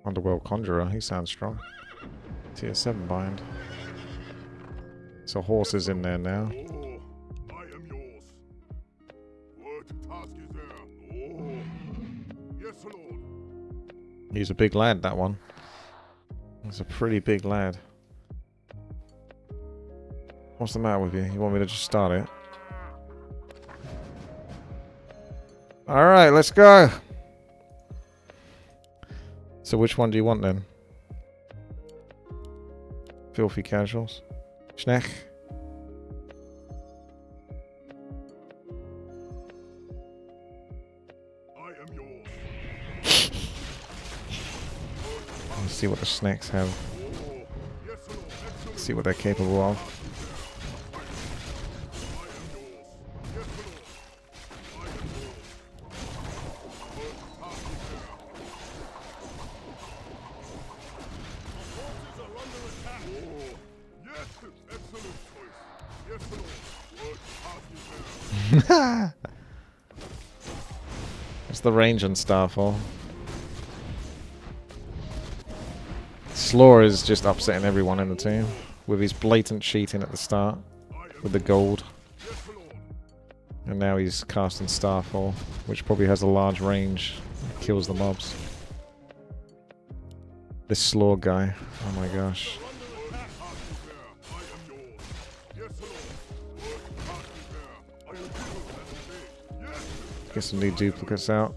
S1: Underworld Conjurer, he sounds strong. Tier 7 bind. So horse is in there now.
S2: Oh, I am yours. What task is there? Oh, yes, Lord.
S1: He's a big lad, that one. He's a pretty big lad. What's the matter with you? You want me to just start it? Alright, let's go! So which one do you want then? Filthy casuals? Schneck?
S2: I am yours.
S1: Let's see what the snacks have.
S2: Oh, yes, Lord. Excellent.
S1: See what they're capable of.
S2: I am yours. Yes, Lord. I am yours. What task is there?
S1: It's the range on Starfall. Slaw is just upsetting everyone in the team with his blatant cheating at the start with the gold. And now he's casting Starfall, which probably has a large range. Kills the mobs. This Slaw guy. Oh my gosh. Get some new duplicates out.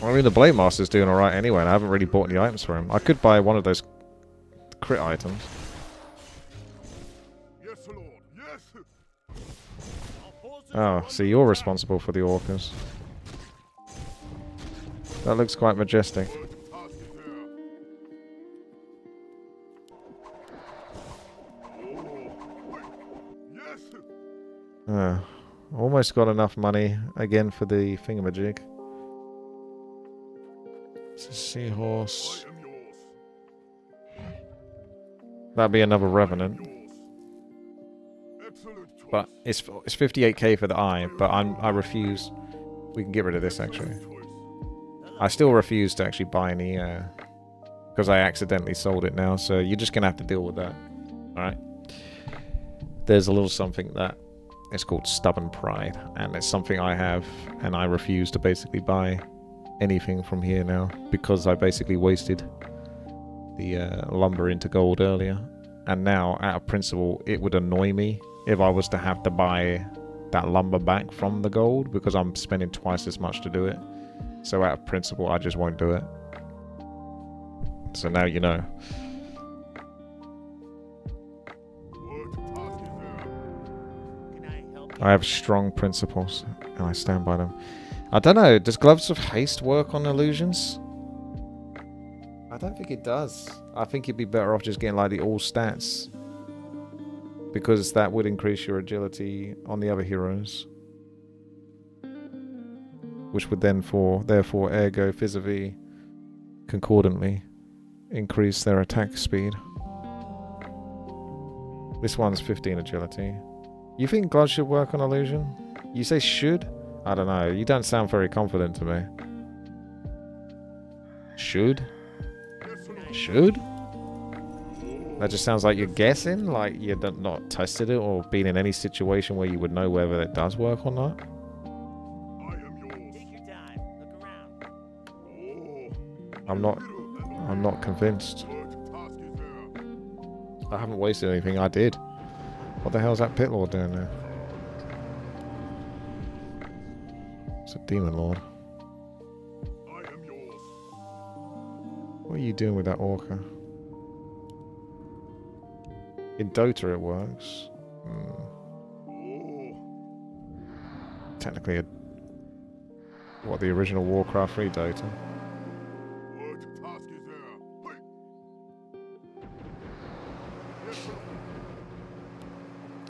S1: I mean, the Blade Master's doing alright anyway, and I haven't really bought any items for him. I could buy one of those crit items. Oh, so you're responsible for the orcas. That looks quite majestic. Almost got enough money again for the thingamajig. It's a seahorse. That'd be another revenant. But it's 58k for the eye, but I refuse. We can get rid of this actually. I still refuse to actually buy any because I accidentally sold it now, so you're just gonna have to deal with that. Alright. There's a little something that it's called stubborn pride, and it's something I have, and I refuse to basically buy anything from here now because I basically wasted the lumber into gold earlier, and now out of principle it would annoy me if I was to have to buy that lumber back from the gold because I'm spending twice as much to do it. So out of principle I just won't do it. So now you know. I have strong principles, and I stand by them. I don't know, does Gloves of Haste work on illusions? I don't think it does. I think you'd be better off just getting like the all stats, because that would increase your agility on the other heroes. Which would then, therefore, ergo, vis-a-vis, concordantly, increase their attack speed. This one's 15 agility. You think gloves should work on illusion? You say should? I don't know. You don't sound very confident to me. Should? Should? That just sounds like you're guessing, like you've not tested it or been in any situation where you would know whether it does work or not. I'm not convinced. I haven't wasted anything. I did. What the hell's that pit lord doing there? It's a demon lord. What are you doing with that orca? In Dota it works. Technically the original Warcraft 3 Dota.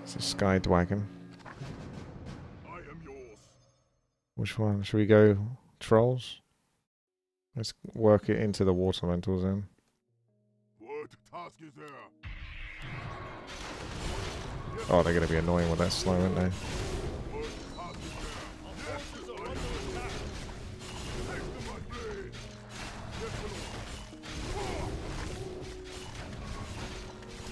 S1: It's a Sky Dragon. Which one? Should we go trolls? Let's work it into the water elementals then. Oh, they're going to be annoying with that slow, aren't they?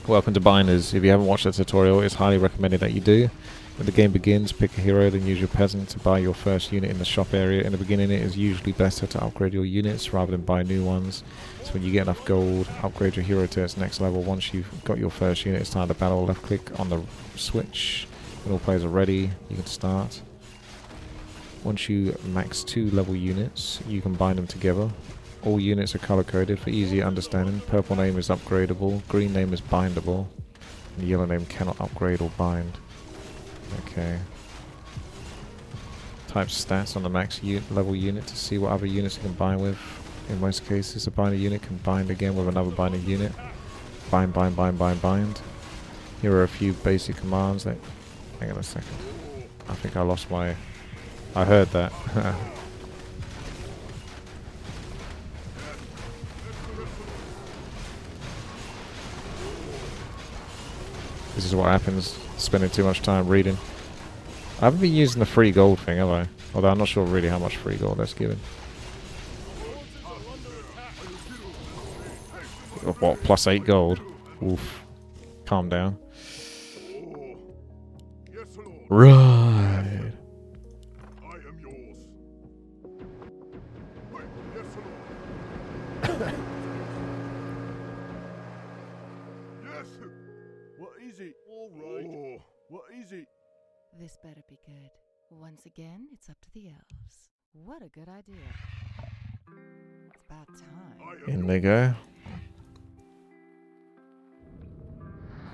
S1: Welcome to Binders. If you haven't watched the tutorial, it's highly recommended that you do. When the game begins, pick a hero, then use your peasant to buy your first unit in the shop area. In the beginning, it is usually better to upgrade your units rather than buy new ones. So when you get enough gold, upgrade your hero to its next level. Once you've got your first unit, it's time to battle. Left click on the switch. When all players are ready, you can start. Once you max 2 level units, you can bind them together. All units are color coded for easier understanding. Purple name is upgradable, green name is bindable, and yellow name cannot upgrade or bind. Okay. Type stats on the max level unit to see what other units you can bind with. In most cases, a binder unit can bind again with another binding unit. Bind, bind, bind, bind, bind. Here are a few basic commands that... Hang on a second. I think I lost my... I heard that. is what happens spending too much time reading. I haven't been using the free gold thing, have I? Although I'm not sure really how much free gold that's given. Oh, what, plus 8 gold? Oof. Calm down. Right.
S2: I am yours. Yes. What is it? All right. What is it?
S3: This better be good. Once again, it's up to the elves. What a good idea. It's about time.
S1: In they go.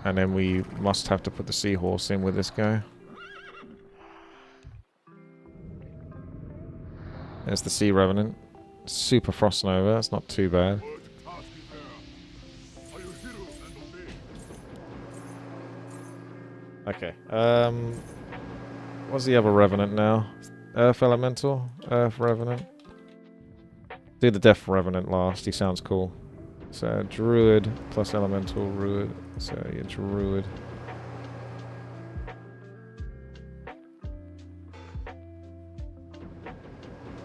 S1: And then we must have to put the seahorse in with this guy. There's the Sea Revenant. Super Frost Nova, that's not too bad. Okay, what's the other Revenant now? Earth Elemental? Earth Revenant? Do the Death Revenant last, he sounds cool. So, Druid plus Elemental, Druid. So, yeah, Druid.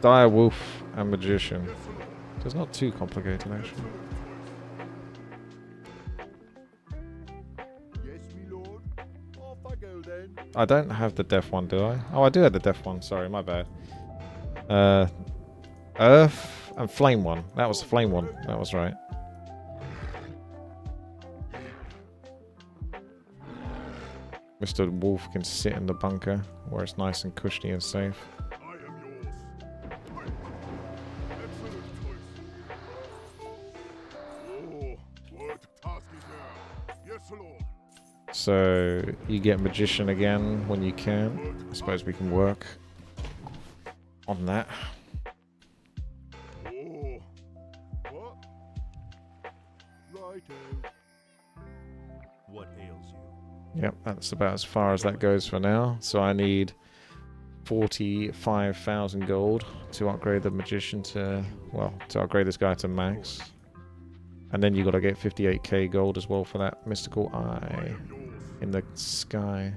S1: Dire Wolf and Magician. So it's not too complicated, actually.
S2: Yes, me lord. Off I go then.
S1: I don't have the Death one, do I? Oh, I do have the Death one. Sorry, my bad. Earth and Flame one. That was the Flame one. That was right. Mr. Wolf can sit in the bunker where it's nice and cushy and safe.
S2: I am yours. Excellent choice. What task is there? Yes, lord.
S1: So you get Magician again when you can. I suppose we can work on that.
S2: What? Righto. What ails you?
S1: Yep, that's about as far as that goes for now. So I need 45,000 gold to upgrade the Magician to, well, to upgrade this guy to max. And then you got to get 58k gold as well for that mystical eye in the sky.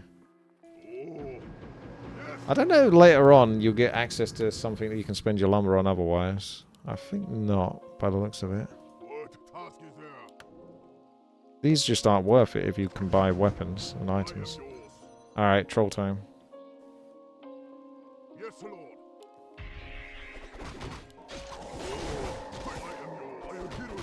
S1: I don't know, later on you'll get access to something that you can spend your lumber on otherwise. I think not, by the looks of it.
S2: What task is there?
S1: These just aren't worth it if you can buy weapons and items. Alright, troll time.
S2: Yes, lord. I am hero and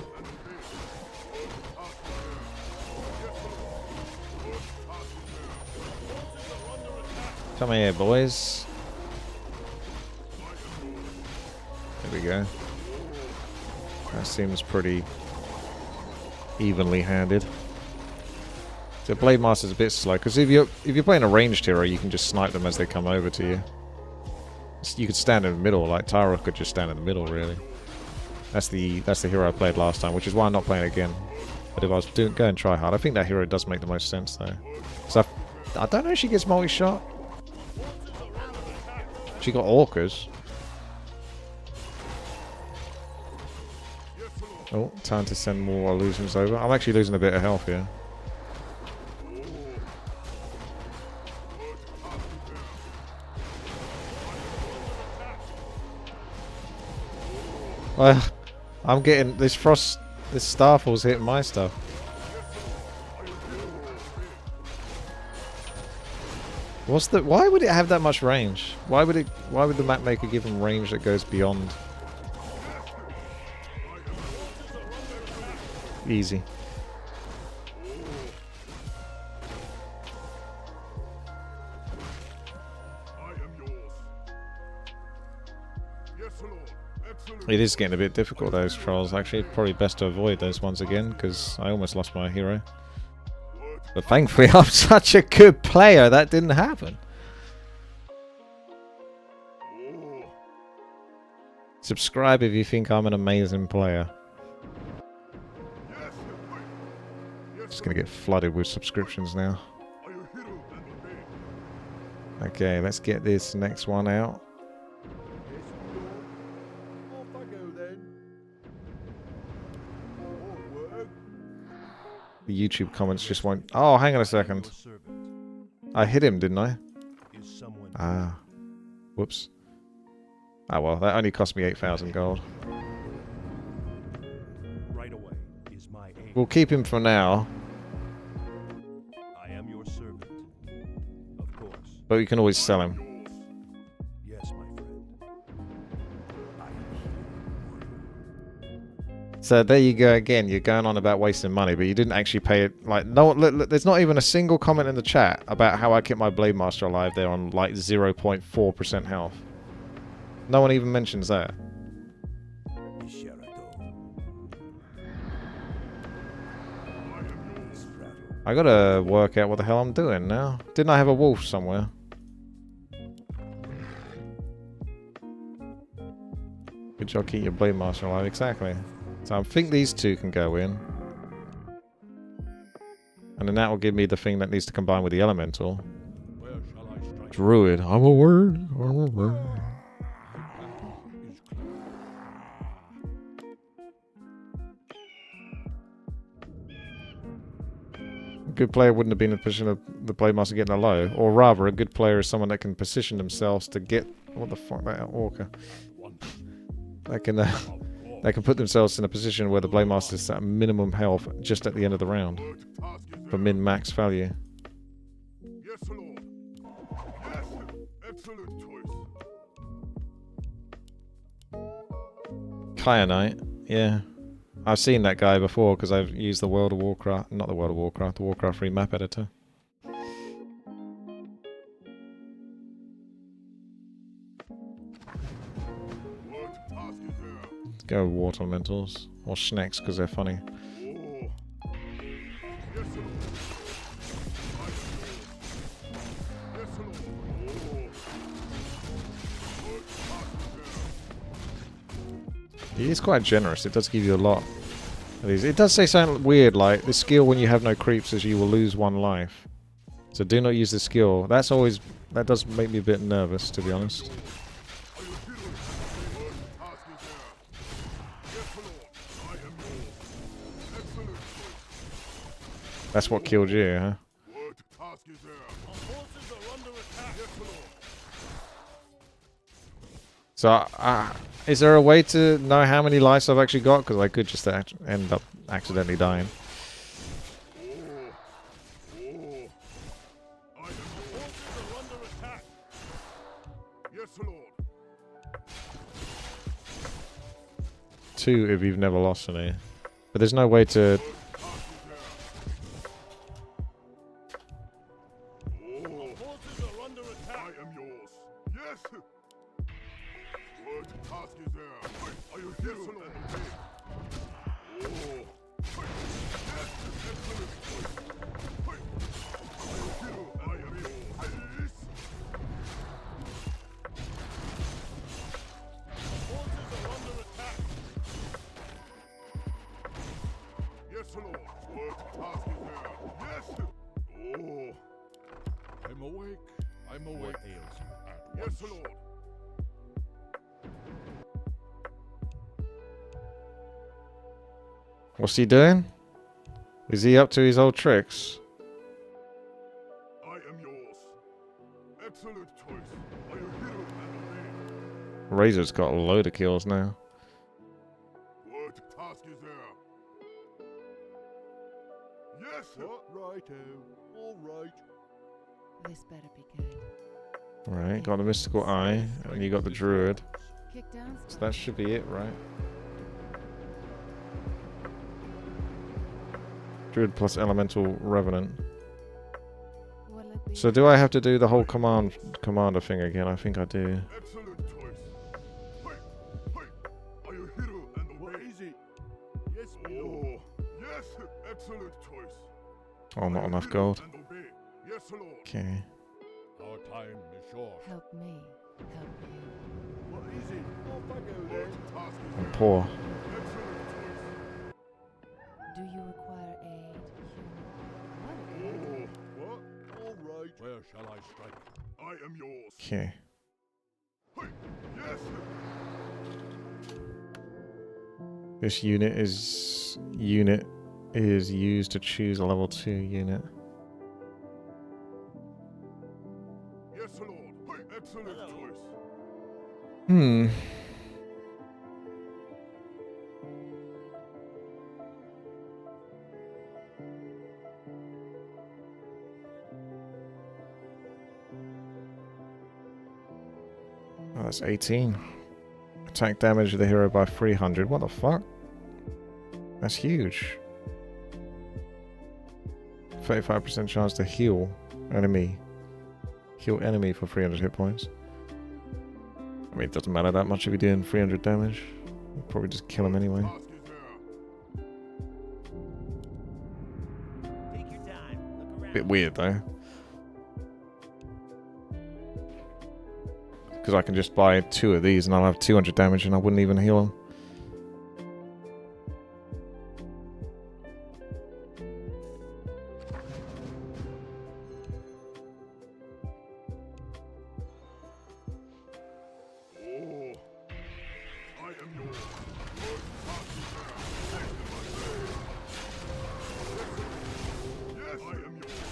S1: Come here, boys. There we go. That seems pretty evenly handed. So Blade Master's a bit slow, because if you're playing a ranged hero, you can just snipe them as they come over to you. You could stand in the middle, like Tara could just stand in the middle, really. That's the hero I played last time, which is why I'm not playing again. But if I was going try hard, I think that hero does make the most sense though. So I don't know if she gets multi-shot. She got Orcas. Oh, time to send more illusions over. I'm actually losing a bit of health here. Well, I'm getting this frost. This Starfall's hitting my stuff. What's the? Why would it have that much range? Why would it? Why would the map maker give him range that goes beyond? Easy. It is getting a bit difficult, those trolls. Actually, probably best to avoid those ones again, because I almost lost my hero. But thankfully, I'm such a good player, that didn't happen. Subscribe if you think I'm an amazing player. Just gonna get flooded with subscriptions now. Okay, let's get this next one out. The YouTube comments just won't... Oh, hang on a second. I hit him, didn't I? Ah. Whoops. Ah, well, that only cost me 8,000 gold.
S4: Right away is my aim.
S1: We'll keep him for now,
S4: I am your servant. Of course.
S1: but we can always sell him.
S4: Yes, my friend.
S1: So there you go again. You're going on about wasting money, but you didn't actually pay it. Like, no, look, there's not even a single comment in the chat about how I kept my Blade Master alive there on like 0.4% health. No one even mentions that. I gotta work out what the hell I'm doing now. Didn't I have a wolf somewhere? Good job keeping your Blade Master alive, exactly. So I think these two can go in. And then that will give me the thing that needs to combine with the Elemental. Druid. I'm a word. I'm a word. A good player wouldn't have been in the position of the Blade Master getting a low. Or rather, a good player is someone that can position themselves to get... What the fuck, that Orca? That can put themselves in a position where the Blade Master is at minimum health just at the end of the round. For min-max value.
S2: Yes, Lord. Yes, excellent choice.
S1: Kyanite, yeah. I've seen that guy before because I've used the World of Warcraft, not the World of Warcraft, the Warcraft 3 map editor. Let's go with water elementals or snakes because they're funny. He is quite generous. It does give you a lot of these. It does say something weird like the skill when you have no creeps is you will lose 1 life. So do not use the skill. That's always... That does make me a bit nervous, to be honest. That's what killed you, huh? So, is there a way to know how many lives I've actually got? Because I could just end up accidentally dying. Two if you've never lost any. But there's no way to... What's he doing? Is he up to his old tricks?
S2: I am yours. Excellent choice. Are you hero and
S1: Razor's got a load of kills now.
S2: what task is there? Yes, sir. Righto. All right.
S3: This better be good.
S1: Right, got the mystical eye, and you got the druid.
S3: Kick down.
S1: So that should be it, right? Druid plus elemental revenant.
S3: What'll it be?
S1: So do I have to do the whole commander thing again? I think I do.
S2: Excellent choice. Hey, hey. Are you hero and obey? What is it? Yes, oh, yes, excellent choice.
S1: Oh, not enough gold.
S2: And obey. Yes, Lord.
S1: Okay.
S2: Our time is short.
S3: Help me. Help you.
S2: What is it? Off I go then. Task is
S1: I'm poor.
S2: excellent choice.
S3: Do you require aid, human? What a good idea.
S2: What? All right. Where shall I strike? I am yours.
S1: Okay.
S2: Hey, yes.
S1: This unit is unit is used to choose a level 2 unit.
S2: Yes, Lord. Excellent choice.
S1: Hmm. Oh, that's 18. Attack damage of the hero by 300. What the fuck? That's huge. 35% chance to heal enemy. Heal enemy for 300 hit points. I mean, it doesn't matter that much if you're doing 300 damage. You'll probably just kill him anyway.
S2: Task is there.
S5: Take your time. Look around.
S1: Bit weird though. Because I can just buy 2 of these and I'll have 200 damage and I wouldn't even heal them.
S2: Oh, I am yours. Yes, I am yours.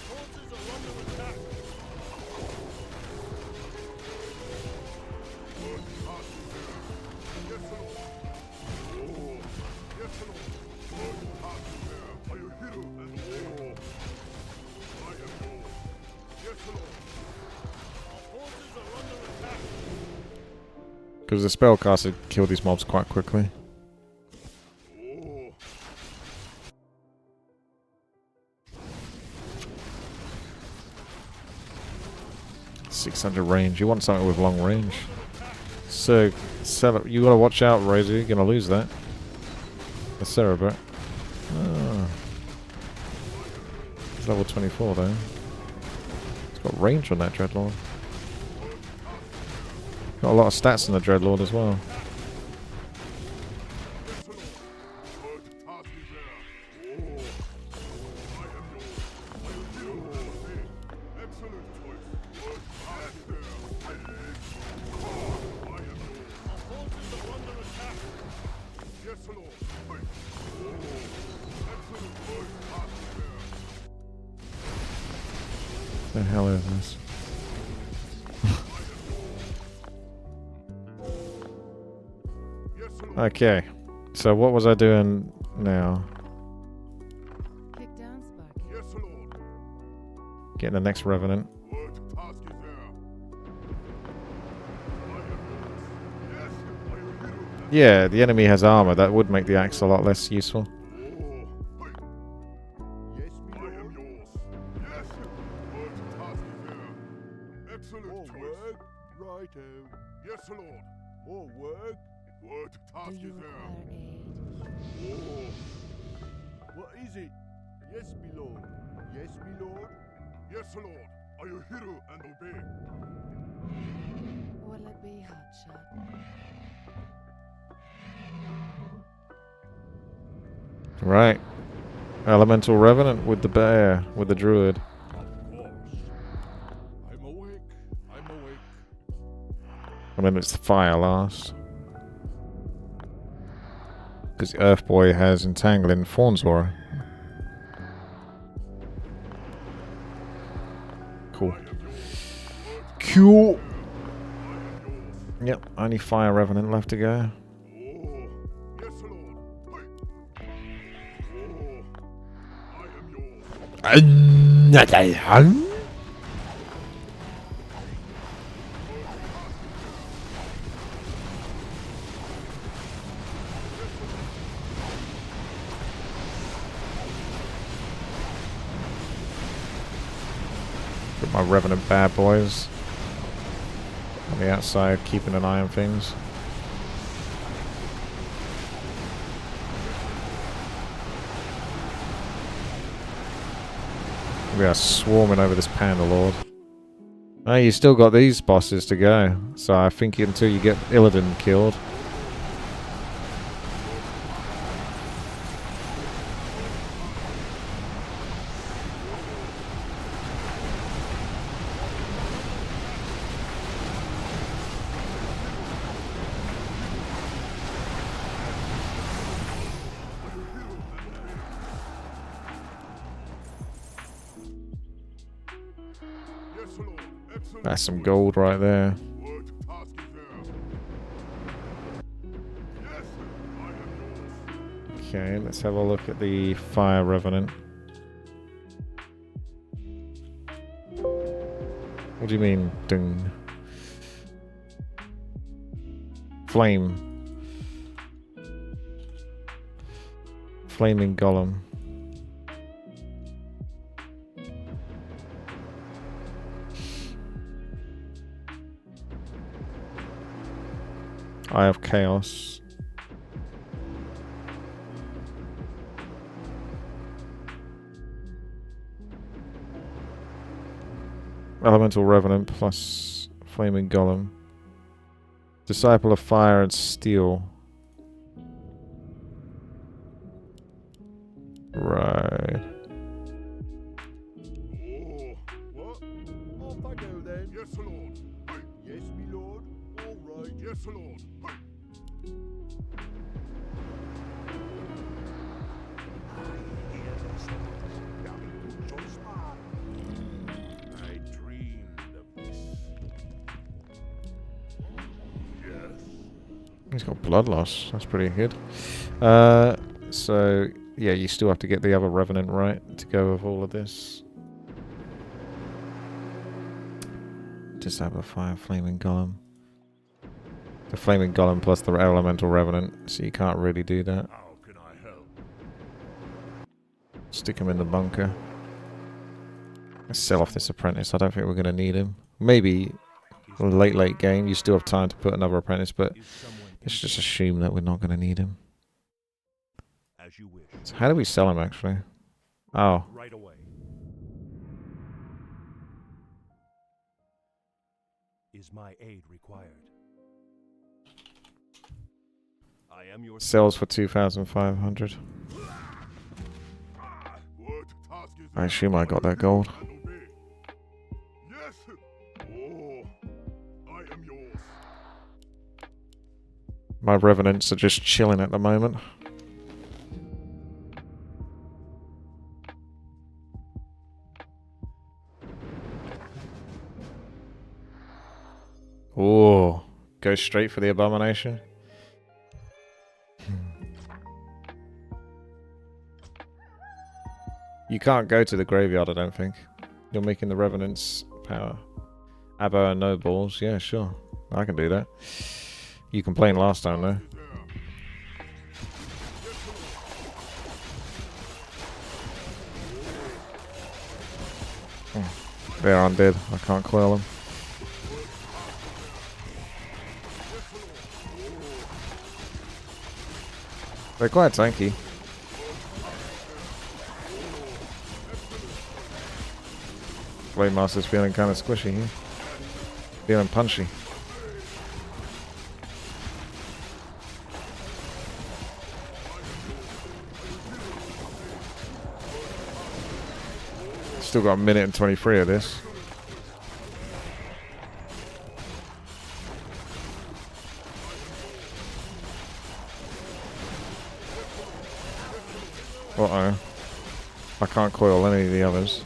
S5: Forces are under attack.
S2: Yes, Lord. Oh, yes, Lord. Task is there. Are you hero and oh, I am yours. Yes, Lord.
S5: Our forces are under attack.
S1: Because the spellcaster kill these mobs quite quickly.
S2: Oh,
S1: 600 range. You want something with long range. So, you gotta watch out, Razor. You're gonna lose that. The Cerebot. Oh. It's level 24 though. It's got range on that Dreadlord. Got a lot of stats on the Dreadlord as well.
S2: yes, Lord. Task is there. Oh, I am yours. Are you hero? Excellent choice. Task is there. I am yours.
S5: Our forces are under attack.
S2: Yes, Lord. Oh, excellent choice. Task is there.
S1: The hell is this?
S2: Yes, Lord.
S1: Okay. So what was I doing now?
S3: Pick down Sparky.
S2: Yes, Lord.
S1: Getting the next Revenant.
S2: Task is there. I am yours. Yes, are you hero?
S1: Yeah, the enemy has armor. That would make the axe a lot less useful.
S2: Oh,
S4: Yes,
S2: I
S4: me
S2: am yours. Yes, task is there. Excellent
S4: More
S2: choice.
S4: work. Righto.
S2: Yes, Lord.
S4: More work.
S3: Do
S2: Task
S3: you
S2: is
S3: require
S2: there.
S3: aid?
S2: Oh,
S4: What is it? Yes, me lord. Yes, me lord.
S2: yes, Lord. Are you hero and obey?
S3: What'll it be, hotshot?
S1: Right. Elemental Revenant with the bear, with the druid.
S4: Of course. I'm awake. I'm awake.
S1: I mean, it's the fire last. Because Earth Boy has Entangling Fawn's Aura. Cool. Cool. Yep, only Fire Revenant left to go.
S2: Oh, yes, Lord. Oh, I am yours.
S1: Got my Revenant bad boys on the outside, keeping an eye on things. We are swarming over this Panda Lord. Oh, you still got these bosses to go, so I think until you get Illidan killed.
S2: Lord. Excellent.
S1: That's some gold right there.
S2: What task is there? Yes, I am yours.
S1: Okay, let's have a look at the Fire Revenant. What do you mean, dung? Flame. Flaming Golem. Eye of Chaos. Elemental Revenant plus Flaming Golem. Disciple of Fire and Steel. Right.
S2: Oh, what?
S4: Off I go then.
S2: Yes, Lord. Hey.
S4: Yes, me lord. All right.
S2: Yes, Lord. Hey. I dreamed of this. Yes.
S1: He's got blood loss. That's pretty good. So yeah, you still have to get the other Revenant right to go with all of this. Disciple of Fire, Flaming Golem. The Flaming Golem plus the Elemental Revenant, so you can't really do that.
S2: How can I help?
S1: Stick him in the bunker. Let's sell off this apprentice. I don't think we're going to need him. Maybe late game, you still have time to put another apprentice, but let's just assume that we're not going to need him.
S5: As you wish.
S1: So how do we sell him, actually? Oh,
S5: Right away. Is my aid required? I am your
S1: sells for 2,500.
S2: What task is
S1: I assume I got that gold.
S2: and obey? Yes. Oh, I am yours.
S1: My Revenants are just chilling at the moment. Oh, go straight for the Abomination. You can't go to the graveyard, I don't think. You're making the Revenants power. Abba and no balls. Yeah, sure. I can do that. You complained last time, though. They're undead. I can't coil them. They're quite tanky. Blade Master's feeling kind of squishy here. Feeling punchy. Still got a minute and 23 of this. Uh-oh. I can't coil any of the others.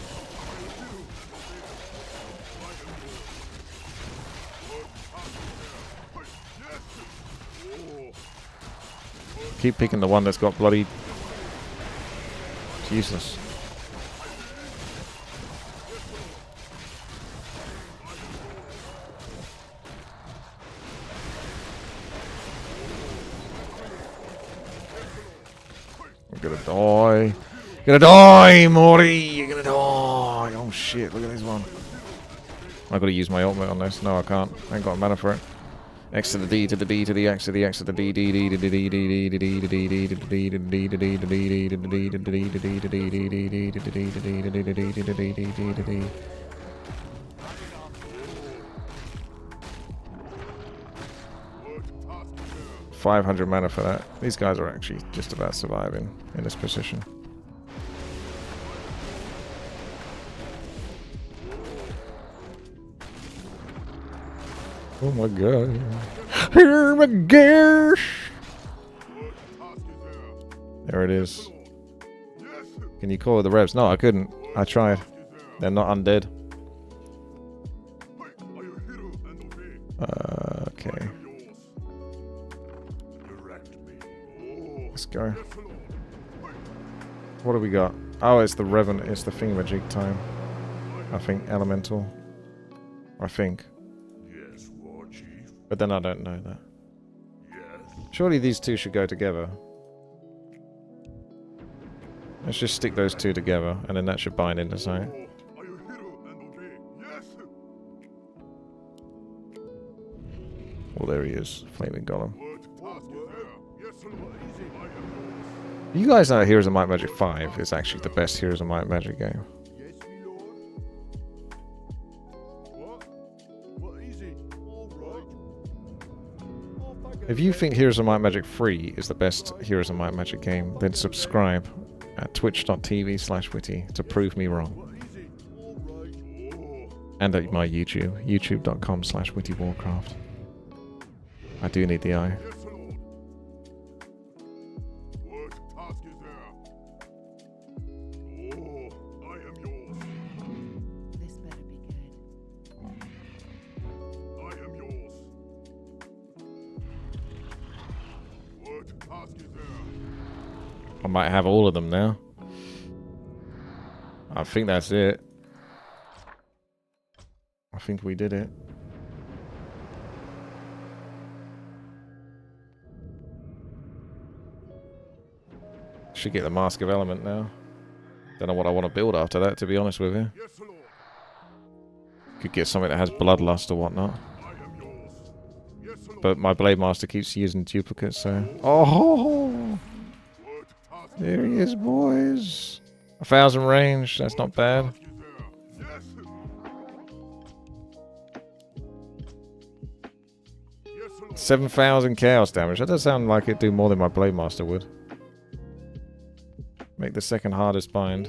S1: Keep picking the one that's got bloody... It's useless. You're gonna die. You're gonna die, Mori! You're gonna die! Oh shit, look at this one. I've got to use my ultimate on this. No, I can't. I ain't got mana for it. X to the D to the D to the X to the X to the D D D to the D D D to the D to the D to the D to the D to the D to the D to the D to the D to the D to the D to the D to the D to the D to the D to the D to the D. 500 mana for that. These guys are actually just about surviving in this position. Oh my god. Oh my gosh! There it is. Can you call the revs? No, I couldn't. I tried. They're not undead. Let's go. What do we got? Oh, it's the Revenant. It's the thingamajig time. I think elemental. I think.
S2: Yes, War Chief.
S1: But then I don't know that.
S2: Yes.
S1: Surely these two should go together. Let's just stick those two together, and then that should bind into something.
S2: Oh, are you hero and obey? Yes.
S1: Well, there he is. Flaming Golem.
S2: What task is there? Yes, Lord. Easy. I am yours.
S1: You guys know Heroes of Might and Magic 5 is actually the best Heroes of Might and Magic game.
S4: Yes, me lord. What? What is it? All right. Oh, thank
S1: If you think Heroes of Might and Magic 3 is the best Heroes of Might and Magic game, then subscribe at twitch.tv/witty to prove me wrong.
S4: What is it? All right.
S2: Oh,
S1: And at my YouTube, youtube.com/WTiiWarcraft. I do need the eye.
S2: yes, Lord. What task is there? Oh, I am yours.
S3: This better be good.
S2: I am yours. What task is there?
S1: I might have all of them now. I think that's it. I think we did it. Should get the Mask of Element now. Don't know what I want to build after that, to be honest with you.
S2: Yes, Lord.
S1: Could get something that has Bloodlust or whatnot.
S2: I am yours. Yes, Lord.
S1: But my Blade Master keeps using duplicates, so... Oh!
S2: What task
S1: There he is, boys. 1,000 range, that's not bad.
S2: is there? Yes. Yes, Lord.
S1: 7,000 chaos damage. That does sound like it'd do more than my Blade Master would. Make the second hardest bind.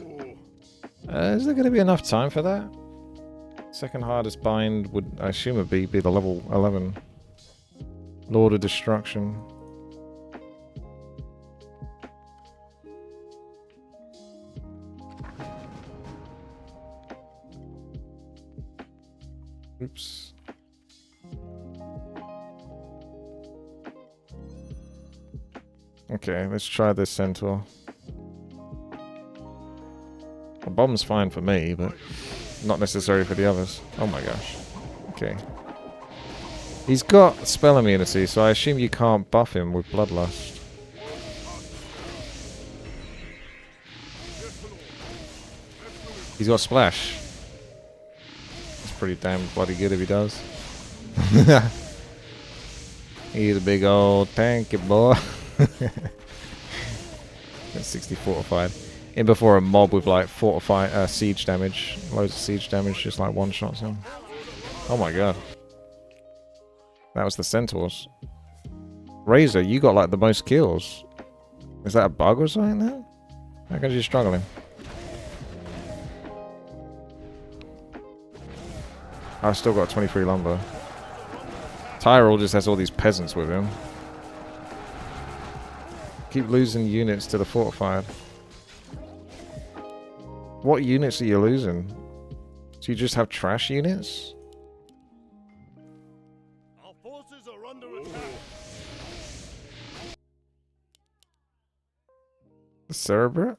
S2: Oh,
S1: Is there going to be enough time for that? Second hardest bind would, I assume, would be the level 11. Lord of Destruction. Oops. Okay, let's try this Centaur. A bomb's fine for me, but not necessary for the others. Oh my gosh. Okay. He's got spell immunity, so I assume you can't buff him with Bloodlust. He's got Splash. That's pretty damn bloody good if he does. He's a big old tanky boy. That's 60 fortified. In before a mob with like siege damage. Loads of siege damage, just like one shots him. Oh my god. That was the Centaurs. Razor, you got like the most kills. Is that a bug or something there? How come you're struggling? I've still got 23 lumber. Tyrell just has all these peasants with him. Keep losing units to the fortified. What units are you losing? Do you just have trash units?
S5: Our forces are under attack.
S1: The Cerebra?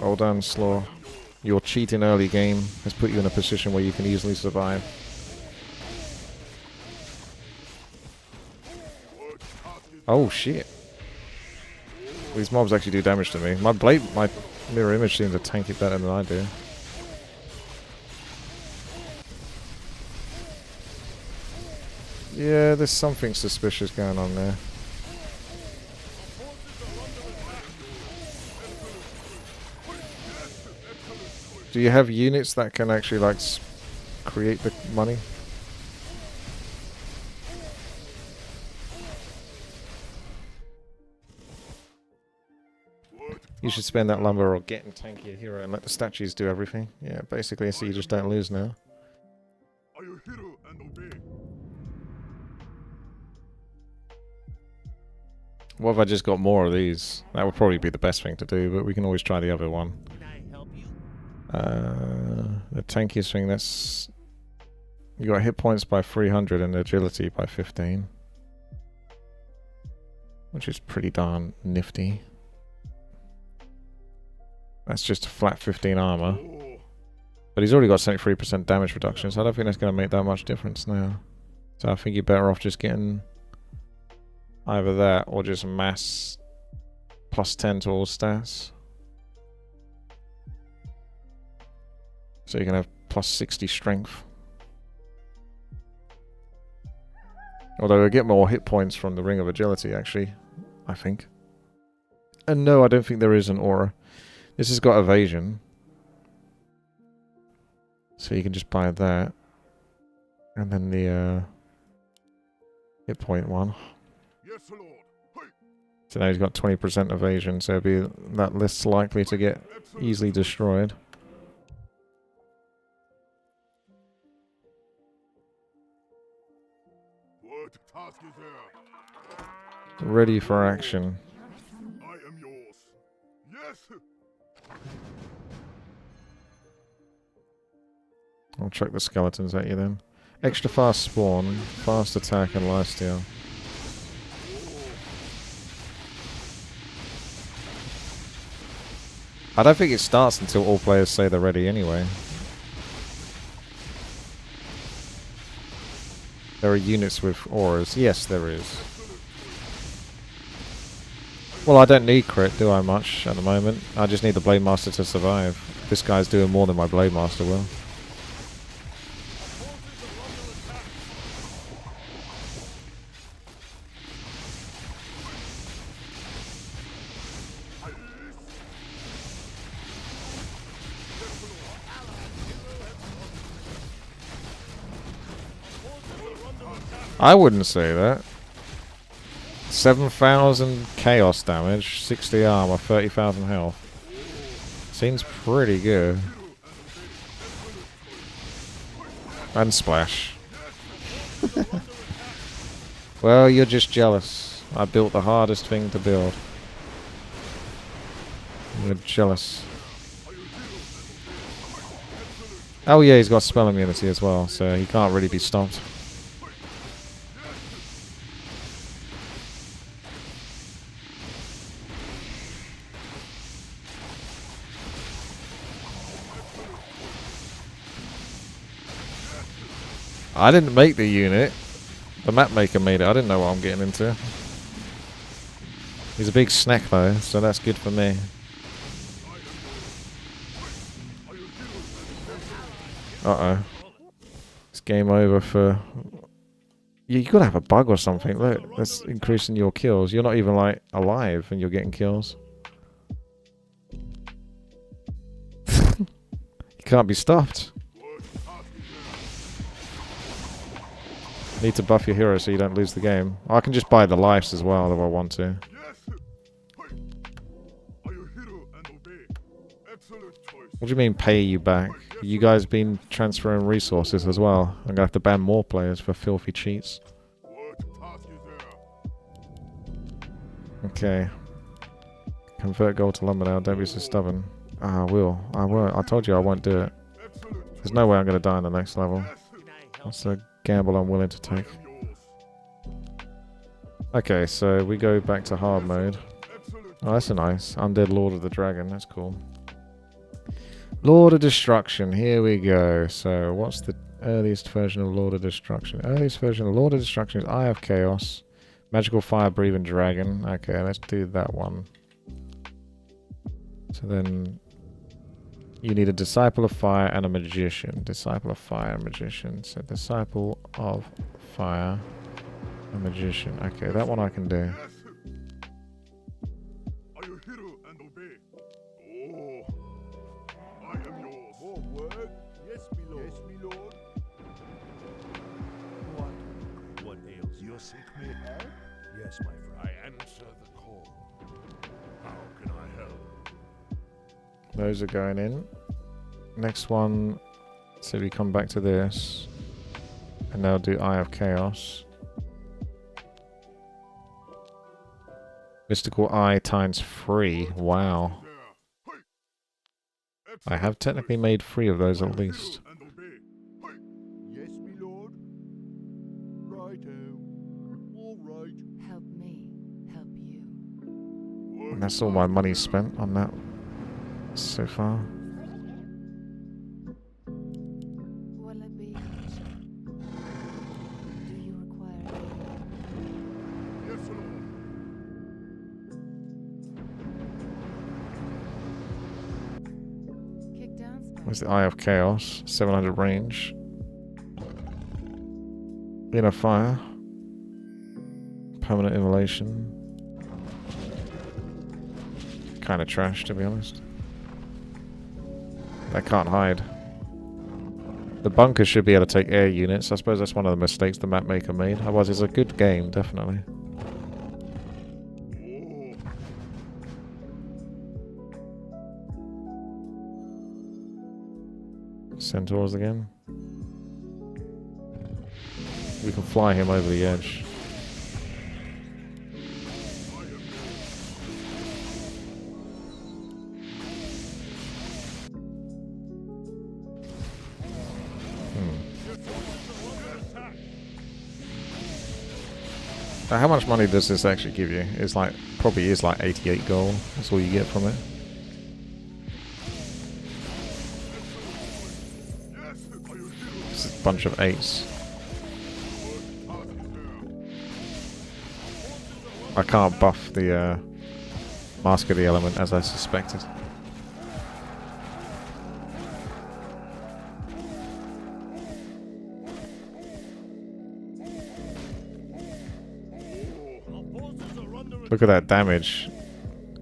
S1: Well done, Slaw. Your cheating early game has put you in a position where you can easily survive. Oh shit. These mobs actually do damage to me. My mirror image seems to tank it better than I do. Yeah, there's something suspicious going on there. Do you have units that can actually like create the money? You should spend that lumber or get in tankier hero and let the statues do everything. Yeah, basically so you just don't lose now.
S2: Are you hero and obey?
S1: What if I just got more of these? That would probably be the best thing to do, but we can always try the other one.
S5: Can I help you?
S1: The tankiest thing, that's... You got hit points by 300 and agility by 15. Which is pretty darn nifty. That's just a flat 15 armor. But he's already got 73% damage reduction, so I don't think that's going to make that much difference now. So I think you're better off just getting either that or just mass plus 10 to all stats. So you can have plus 60 strength. Although I get more hit points from the Ring of Agility, actually, I think. And no, I don't think there is an aura. This has got evasion. So you can just buy that. And then the hit point one.
S2: Yes, Lord. Hey.
S1: So now he's got 20% evasion, so it'll be that less likely to get easily destroyed.
S2: What task is there?
S1: Ready for action.
S2: I am yours. Yes.
S1: I'll chuck the skeletons at you then. Extra fast spawn, fast attack and lifesteal. I don't think it starts until all players say they're ready anyway. There are units with auras. Yes, there is. Well, I don't need crit, do I, much at the moment? I just need the Blade Master to survive. This guy's doing more than my Blade Master will. I wouldn't say that. 7,000 chaos damage, 60 armor, 30,000 health. Seems pretty good. And splash. Well, you're just jealous. I built the hardest thing to build. You're jealous. Oh yeah, he's got spell immunity as well, so he can't really be stopped. I didn't make the unit. The map maker made it. I didn't know what I'm getting into. He's a big snack though, so that's good for me. Uh-oh. It's game over for... You gotta have a bug or something. Look, that's increasing your kills. You're not even, like, alive and you're getting kills. You can't be stopped. Need to buff your hero so you don't lose the game. I can just buy the lives as well if I want to. What do you mean pay you back? You guys been transferring resources as well. I'm gonna have to ban more players for filthy cheats. Okay. Convert gold to lumber now. Don't be so stubborn. I will. I won't. I told you I won't do it. There's no way I'm gonna die in the next level. That's a gamble I'm willing to take. Okay, so we go back to hard mode. Oh, that's a nice Undead Lord of the Dragon. That's cool. Lord of Destruction. Here we go. So, what's the earliest version of Lord of Destruction? Earliest version of Lord of Destruction is Eye of Chaos. Magical Fire Breathing Dragon. Okay, let's do that one. So then... You need a Disciple of Fire and a Magician. Disciple of Fire and Magician. So Disciple of Fire and Magician. Okay, that one I can do.
S5: What ails you? You're sick, mate? Yes, my friend. I answer the call. How can I help?
S1: Those are going in. Next one, so we come back to this. And now do Eye of Chaos. Mystical Eye times 3. Wow. I have technically made 3 of those at least.
S2: And obey.
S4: Yes, me lord. Righto. All right.
S3: Help me, help you.
S1: And that's all my money spent on that so far.
S3: Will it be hot? Do you require aid?
S2: Yes, Lord.
S3: Kick down spell.
S1: Where's the Eye of Chaos? 700 range. Inner Fire. Permanent Immolation. Kind of trash, to be honest. That can't hide. The bunker should be able to take air units. I suppose that's one of the mistakes the map maker made. Otherwise, it's a good game, definitely. Centaurs again. We can fly him over the edge. How much money does this actually give you? It's like, probably is like 88 gold. That's all you get from it. It's a bunch of 8s. I can't buff the Mask of the Element as I suspected. Look at that damage.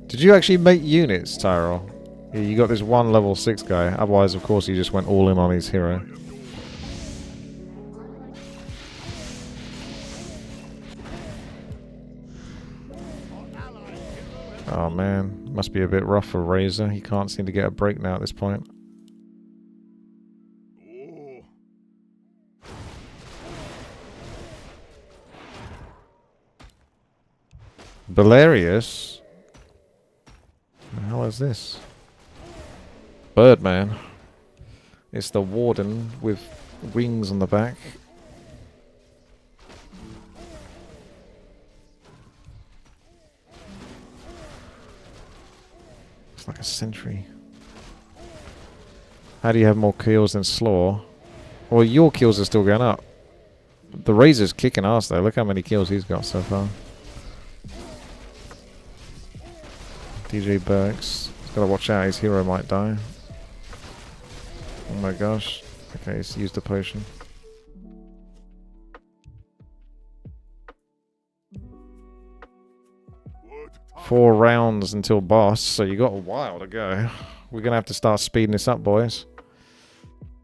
S1: Did you actually make units, Tyrell? Yeah, you got this one level 6 guy. Otherwise, of course, you just went all in on his hero. Oh man, must be a bit rough for Razor. He can't seem to get a break now at this point. Belarius? What the hell is this? Birdman. It's the Warden with wings on the back. It's like a sentry. How do you have more kills than Slaw? Well, your kills are still going up. The Razor's kicking ass though. Look how many kills he's got so far. DJ Burks. He's got to watch out, his hero might die. Oh my gosh. Okay, he's used a potion. 4 rounds until boss, so you got a while to go. We're going to have to start speeding this up, boys.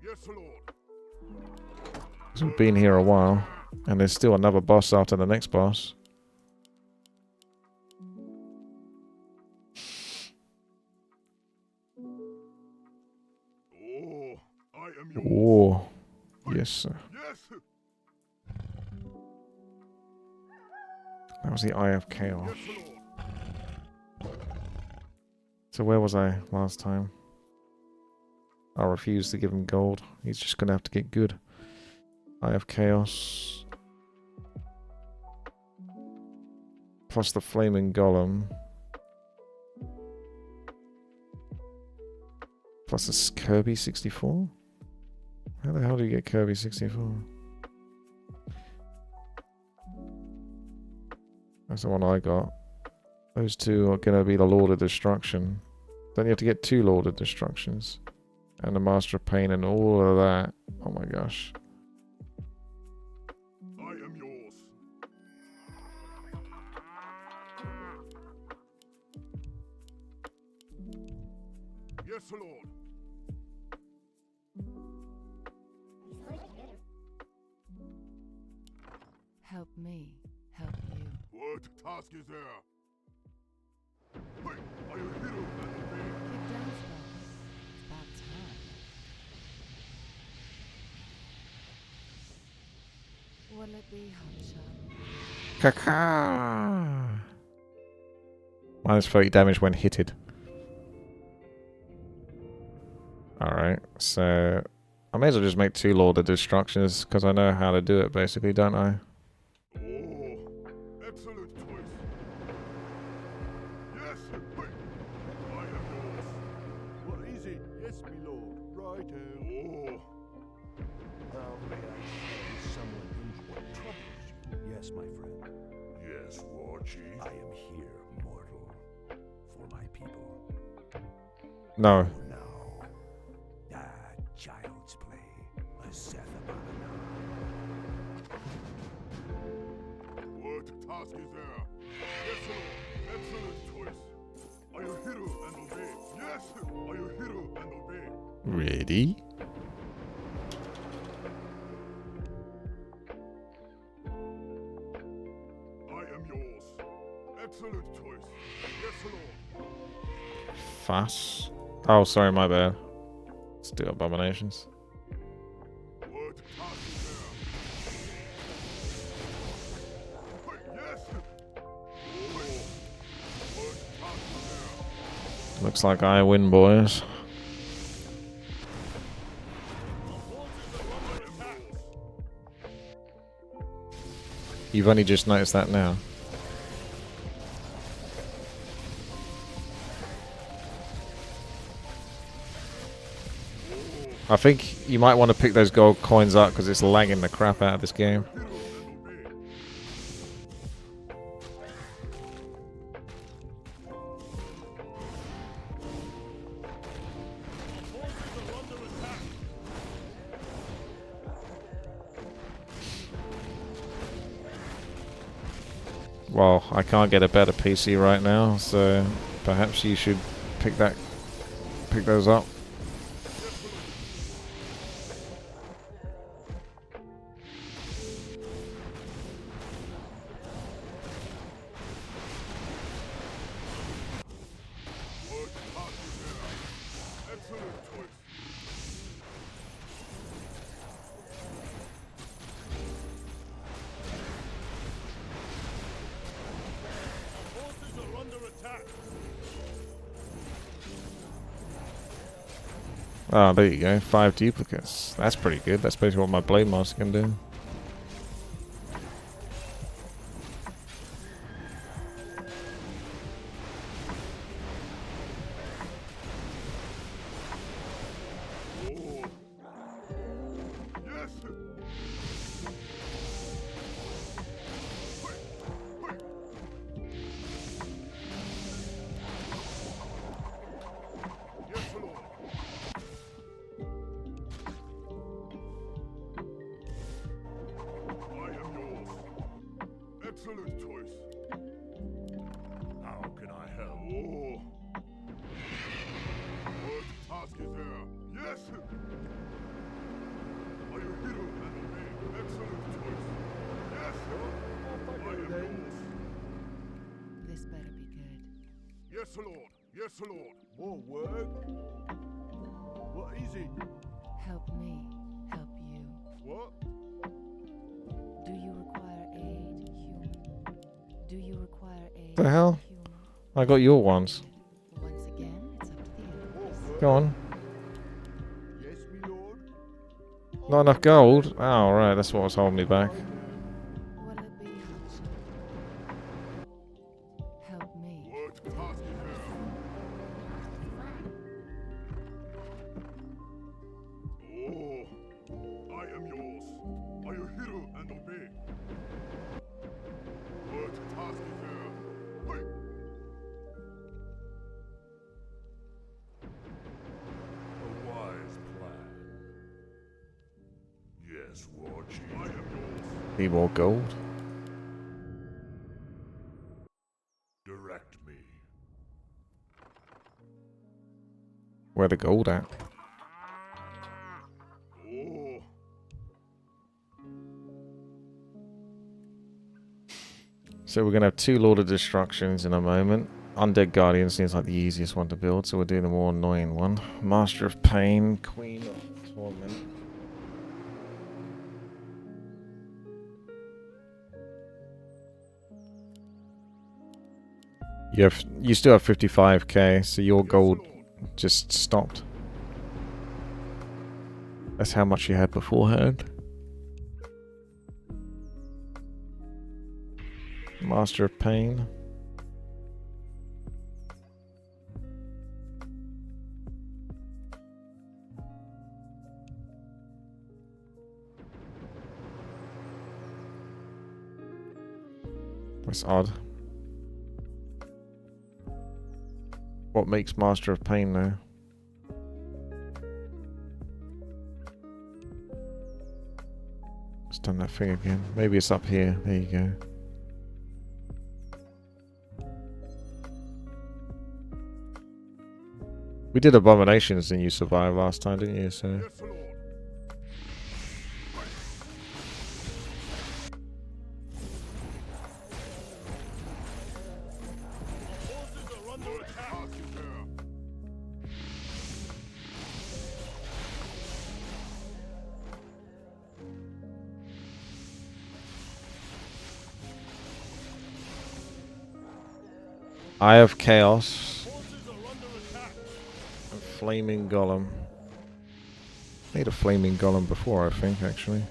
S2: Yes, Lord.
S1: 'Cause we've been here a while, and there's still another boss after the next boss. Oh, yes, sir.
S2: Yes.
S1: That was the Eye of Chaos.
S2: Yes, Lord.
S1: So where was I last time? I refused to give him gold. He's just going to have to get good. Eye of Chaos. Plus the Flaming Golem. Plus this Kirby 64? How the hell do you get Kirby 64? That's the one I got. Those two are going to be the Lord of Destruction. Then you have to get 2 Lord of Destructions. And the Master of Pain and all of that. Oh my gosh.
S2: I am yours. Yes, Lord.
S3: Help me, help you.
S2: What task is there? Hey, are you hero and obey?
S3: Kick down spell. It's about time. Will it be hot shot?
S1: Kaka! Minus 30 damage when hitted. So I may as well just make 2 Lord of Destructions because I know how to do it basically, don't I?
S2: Oh, excellent choice. Yes, hey, I am yours.
S4: What is it? Yes, my lord. Righto.
S2: Oh,
S5: How may I serve someone whose what troubles you? Yes, my friend. Yes, War Chief. I am here, mortal, for my people.
S1: No.
S5: No. Child's play. A Seth abomination.
S2: what task is there? Yes, sir. Excellent choice. Are you hero and obey? Yes, are you hero and obey?
S1: Ready?
S2: I am yours. Excellent choice. Yes, Lord.
S1: Fuss. Oh, sorry, my bad. Let's do abominations.
S2: What task is there? Hey, yes. Oh, what task is there?
S1: Looks like I win, boys. You've only just noticed that now. I think you might want to pick those gold coins up because it's lagging the crap out of this game. Well, I can't get a better PC right now, so perhaps you should pick those up.
S2: What task is there? Excellent choice.
S4: Forces are under attack.
S1: Ah, there you go. 5 duplicates. That's pretty good. That's basically what my Blade Master can do.
S2: Oh, yes. Yes, Lord. I am yours. Excellent choice.
S5: How can I help?
S2: Oh. What task is there? Yes. Are you hero and obey? Excellent choice. Yes. I am yours.
S3: This better be good.
S2: Yes, Lord. Yes, Lord.
S4: More work? What is it?
S3: Help me, help you.
S2: What?
S3: Do you require aid, human? Do you require aid,
S1: The hell?
S3: human?
S1: I got your ones.
S3: Once again, it's up to the elves.
S1: Go on.
S4: Yes, my lord.
S1: Not enough gold? Oh, right. That's what was holding me back.
S3: What'll it be, Hunter? Help me.
S2: What task is there? Oh, I am yours. Are you hero and obey? What task is there? Hey!
S5: A wise plan. Yes, War Chief.
S2: I am yours.
S1: Need more gold?
S5: Direct me.
S1: Where the gold at?
S2: Oh,
S1: So we're going to have 2 Lord of Destructions in a moment. Undead Guardian seems like the easiest one to build, so we'll do the more annoying one. Master of Pain, Queen of Torment. You still have 55k, so your gold just stopped. That's how much you had beforehand. Master of Pain. That's odd. What makes Master of Pain now? It's done that thing again. Maybe it's up here. There you go. We did Abominations and you survived last time, didn't you? So.
S2: Yes, Lord. Forces are under attack.
S1: Eye of Chaos.
S2: Forces are under attack.
S1: And Flaming Golem. Made a Flaming Golem before, I think, actually.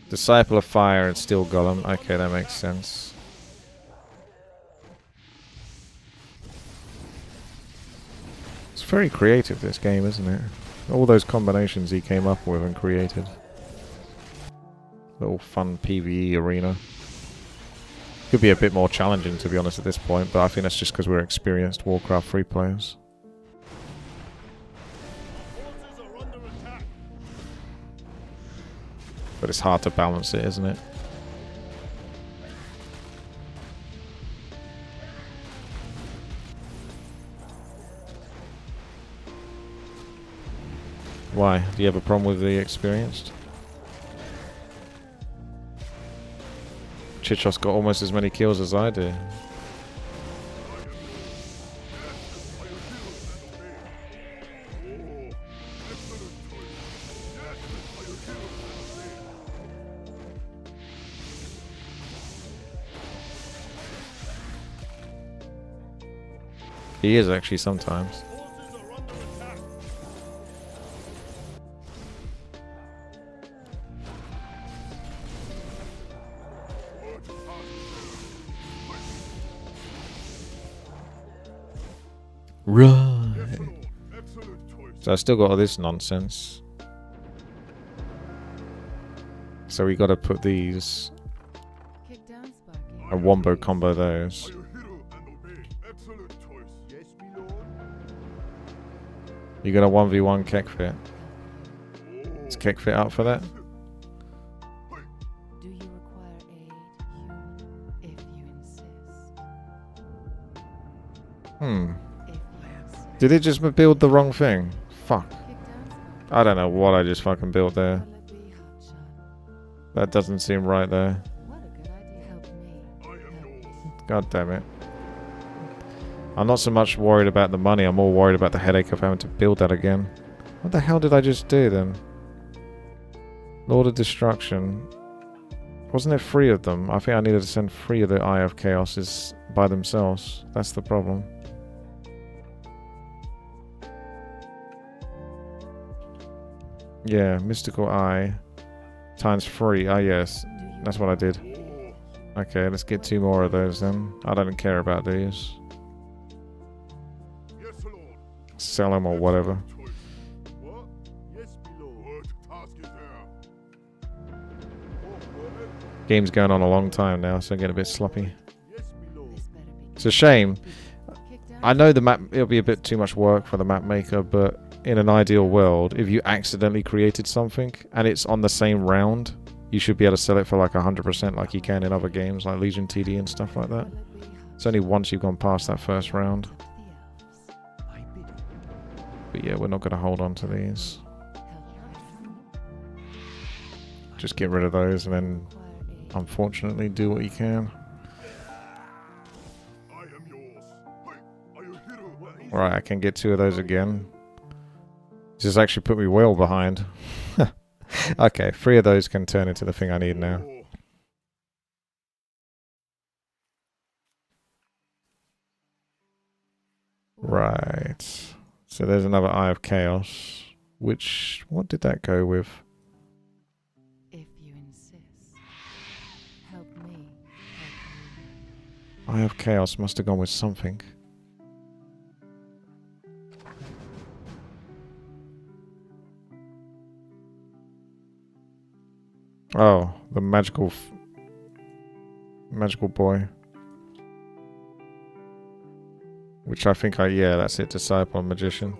S1: Disciple of Fire and Steel Golem. Okay, that makes sense. It's very creative, this game, isn't it? All those combinations he came up with and created. Little fun PvE arena. Could be a bit more challenging, to be honest, at this point, but I think that's just because we're experienced Warcraft 3 players.
S2: Forces are under attack.
S1: But it's hard to balance it, isn't it? Why? Do you have a problem with the experienced? Chichos got almost as many kills as I do. He is actually sometimes.
S2: Forces are under attack.
S1: Right.
S2: Yes, Lord. Excellent choice.
S1: So I still got all this nonsense. So we got to put these
S3: Kick down, Sparky.
S1: and wombo combo those.
S2: Are you hero and obey? Excellent choice.
S4: Yes, me lord.
S1: You got a 1v1 Keck Fit. Is Keck Fit up for that?
S3: Do you require aid, human? If you insist.
S1: Hmm.
S3: If you insist.
S1: Did it just build the wrong thing? Fuck.
S3: Kick down, Sparky.
S1: I don't know what I just fucking built there.
S3: Will it be hotshot?
S1: That doesn't seem right there.
S3: What a good idea. Help me.
S2: I am yours.
S1: God damn it. I'm not so much worried about the money, I'm more worried about the headache of having to build that again. What the hell did I just do then? Lord of Destruction. Wasn't there 3 of them? I think I needed to send 3 of the Eye of Chaoses by themselves. That's the problem. Yeah, Mystical Eye times 3. Ah, yes.
S3: Do you
S1: That's what I did.
S2: Oh,
S1: Okay, let's get 2 more of those then. I don't care about these.
S2: yes, Lord.
S1: Sell them or whatever.
S2: Choice.
S4: What? Yes, me lord.
S2: What task is there?
S4: Oh, word.
S1: Game's going on a long time now, so I get a bit sloppy.
S4: Yes, me lord.
S3: This better be
S1: It's a shame.
S3: kick down.
S1: I know the map, it'll be a bit too much work for the map maker, but in an ideal world, if you accidentally created something and it's on the same round, you should be able to sell it for like 100% like you can in other games like Legion TD and stuff like that.
S3: Will it be
S1: It's only once you've gone past that first round.
S3: hotshot? The elves.
S5: My bidding.
S1: But yeah, we're not going to hold on to these. Just get rid of those and then, unfortunately, do what you can.
S2: I am yours. Hey, are you hero? What is
S1: Right, I can get 2 of those again. This has actually put me well behind. Okay, 3 of those can turn into the thing I need now.
S2: Oh,
S1: Right. So there's another Eye of Chaos. Which, what did that go with?
S3: If you insist. Help me.
S1: Eye of Chaos must have gone with something. Oh, the magical boy. Which I think yeah, that's it, Disciple and Magician.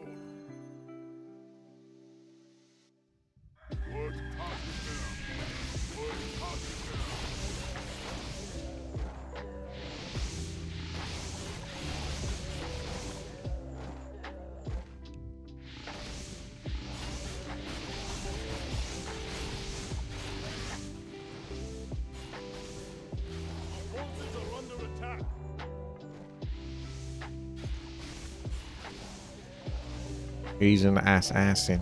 S4: Forces are under attack.
S1: He's an assassin.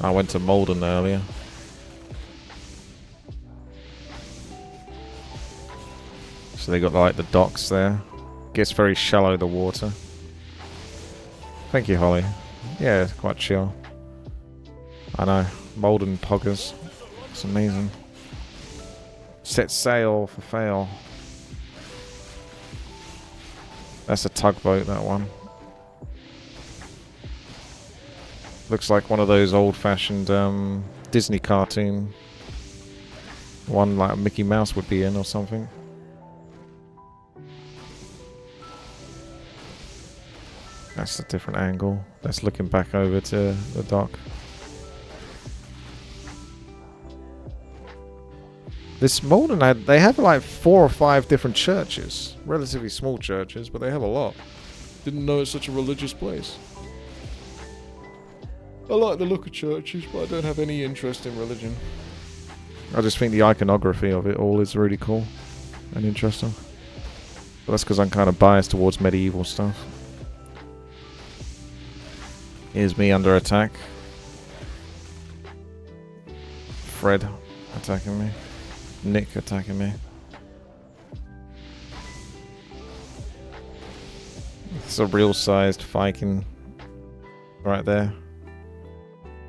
S1: I went to Malden earlier. So they got like the docks there. Gets very shallow, the water. Thank you, Holly. Yeah, it's quite chill. I know. Malden poggers. It's amazing. Set sail for fail. That's a tugboat, that one. Looks like one of those old-fashioned Disney cartoon. One like Mickey Mouse would be in or something. That's a different angle. That's looking back over to the dock. This Malden, they have like 4 or 5 different churches. Relatively small churches, but they have a lot. Didn't know it's such a religious place. I like the look of churches, but I don't have any interest in religion. I just think the iconography of it all is really cool and interesting. But that's because I'm kind of biased towards medieval stuff. Here's me under attack. Fred attacking me. Nick attacking me. It's a real sized Viking right there.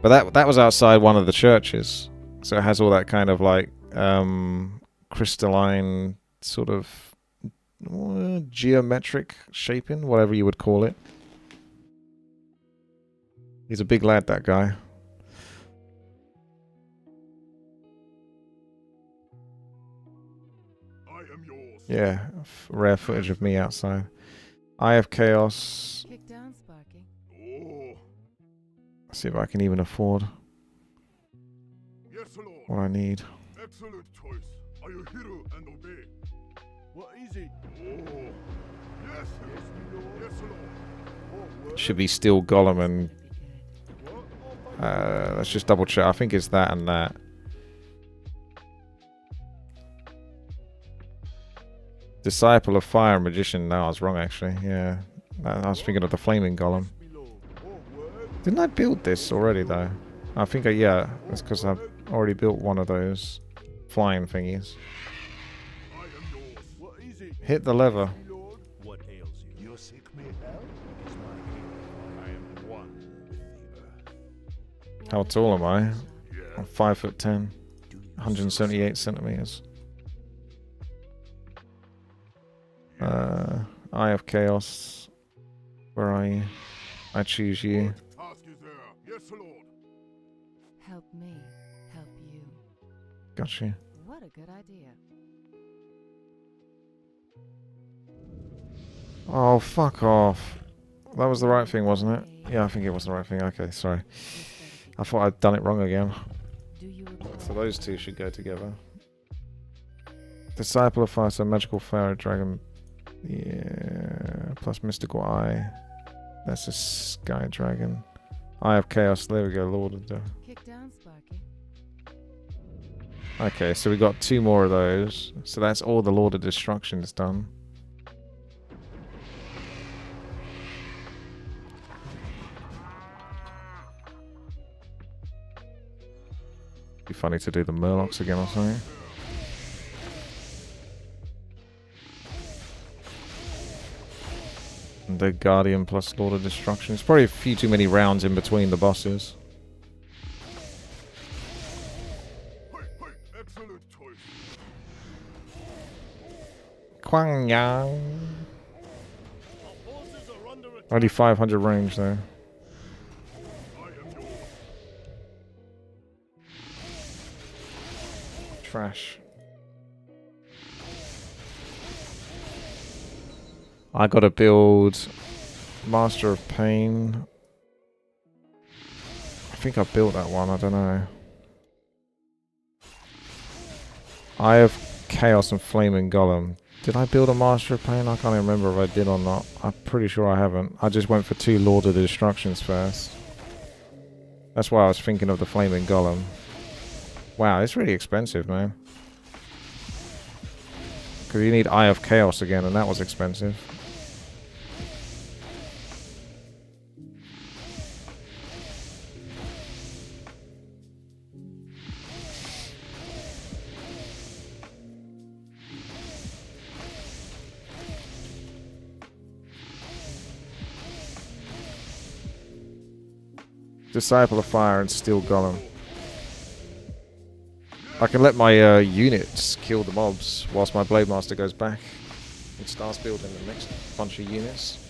S1: But that was outside one of the churches. So it has all that kind of like crystalline sort of geometric shaping, whatever you would call it. He's a big lad, that guy. Yeah, rare footage of me outside. Eye of Chaos.
S3: Kick down, Sparky.
S2: Oh,
S1: See if I can even afford
S2: yes, Lord.
S1: what I need.
S2: Excellent choice. Are you hero and obey?
S4: What is it?
S2: Oh, yes, yes, Lord.
S4: Oh, word.
S1: Should be Steel Golem and
S4: What?
S1: let's just double check. I think it's that and that. Disciple of Fire and Magician. No, I was wrong actually. Yeah, I was thinking of the Flaming Golem.
S4: Below. Oh, word.
S1: Didn't I build this already though? I think yeah, that's because I've already built one of those flying thingies.
S2: I am yours.
S4: What is it?
S1: Hit the lever.
S4: Lord?
S5: What ails you? You sick me hell? Is my hero. I am one with the earth.
S1: How tall am I?
S2: Yeah.
S1: I'm 5'10",
S5: Do you
S1: 178 centimeters. Eye of Chaos. Where are you? I choose you.
S2: What task is there? Yes, Lord.
S3: Help me. Help you.
S1: Got you.
S3: What a good idea.
S1: Oh, fuck off. That was the right thing, wasn't it? Yeah, I think it was the right thing. Okay, sorry. I thought I'd done it wrong again.
S3: Do you agree?
S1: So those two should go together. Disciple of Fire, so Magical Pharaoh Dragon. Yeah, plus Mystical Eye. That's a Sky Dragon. Eye of Chaos. There we go, Lord of the...
S3: Kick down, Sparky.
S1: Okay, so we got 2 more of those. So that's all the Lord of Destruction's done. Be funny to do the Murlocs again or something. The Guardian plus Lord of Destruction. It's probably a few too many rounds in between the bosses.
S2: Excellent choice.
S1: Kwang Yang.
S4: Our forces are under attack.
S1: Only 500 range though.
S2: I am yours.
S1: Trash. I gotta build Master of Pain. I think I built that one, I don't know. I have Chaos and Flaming Golem. Did I build a Master of Pain? I can't even remember if I did or not. I'm pretty sure I haven't. I just went for 2 Lord of the Destructions first. That's why I was thinking of the Flaming Golem. Wow, it's really expensive, man. Because you need Eye of Chaos again, and that was expensive. Disciple of Fire and Steel Golem. I can let my units kill the mobs whilst my Blade Master goes back and starts building the next bunch of units.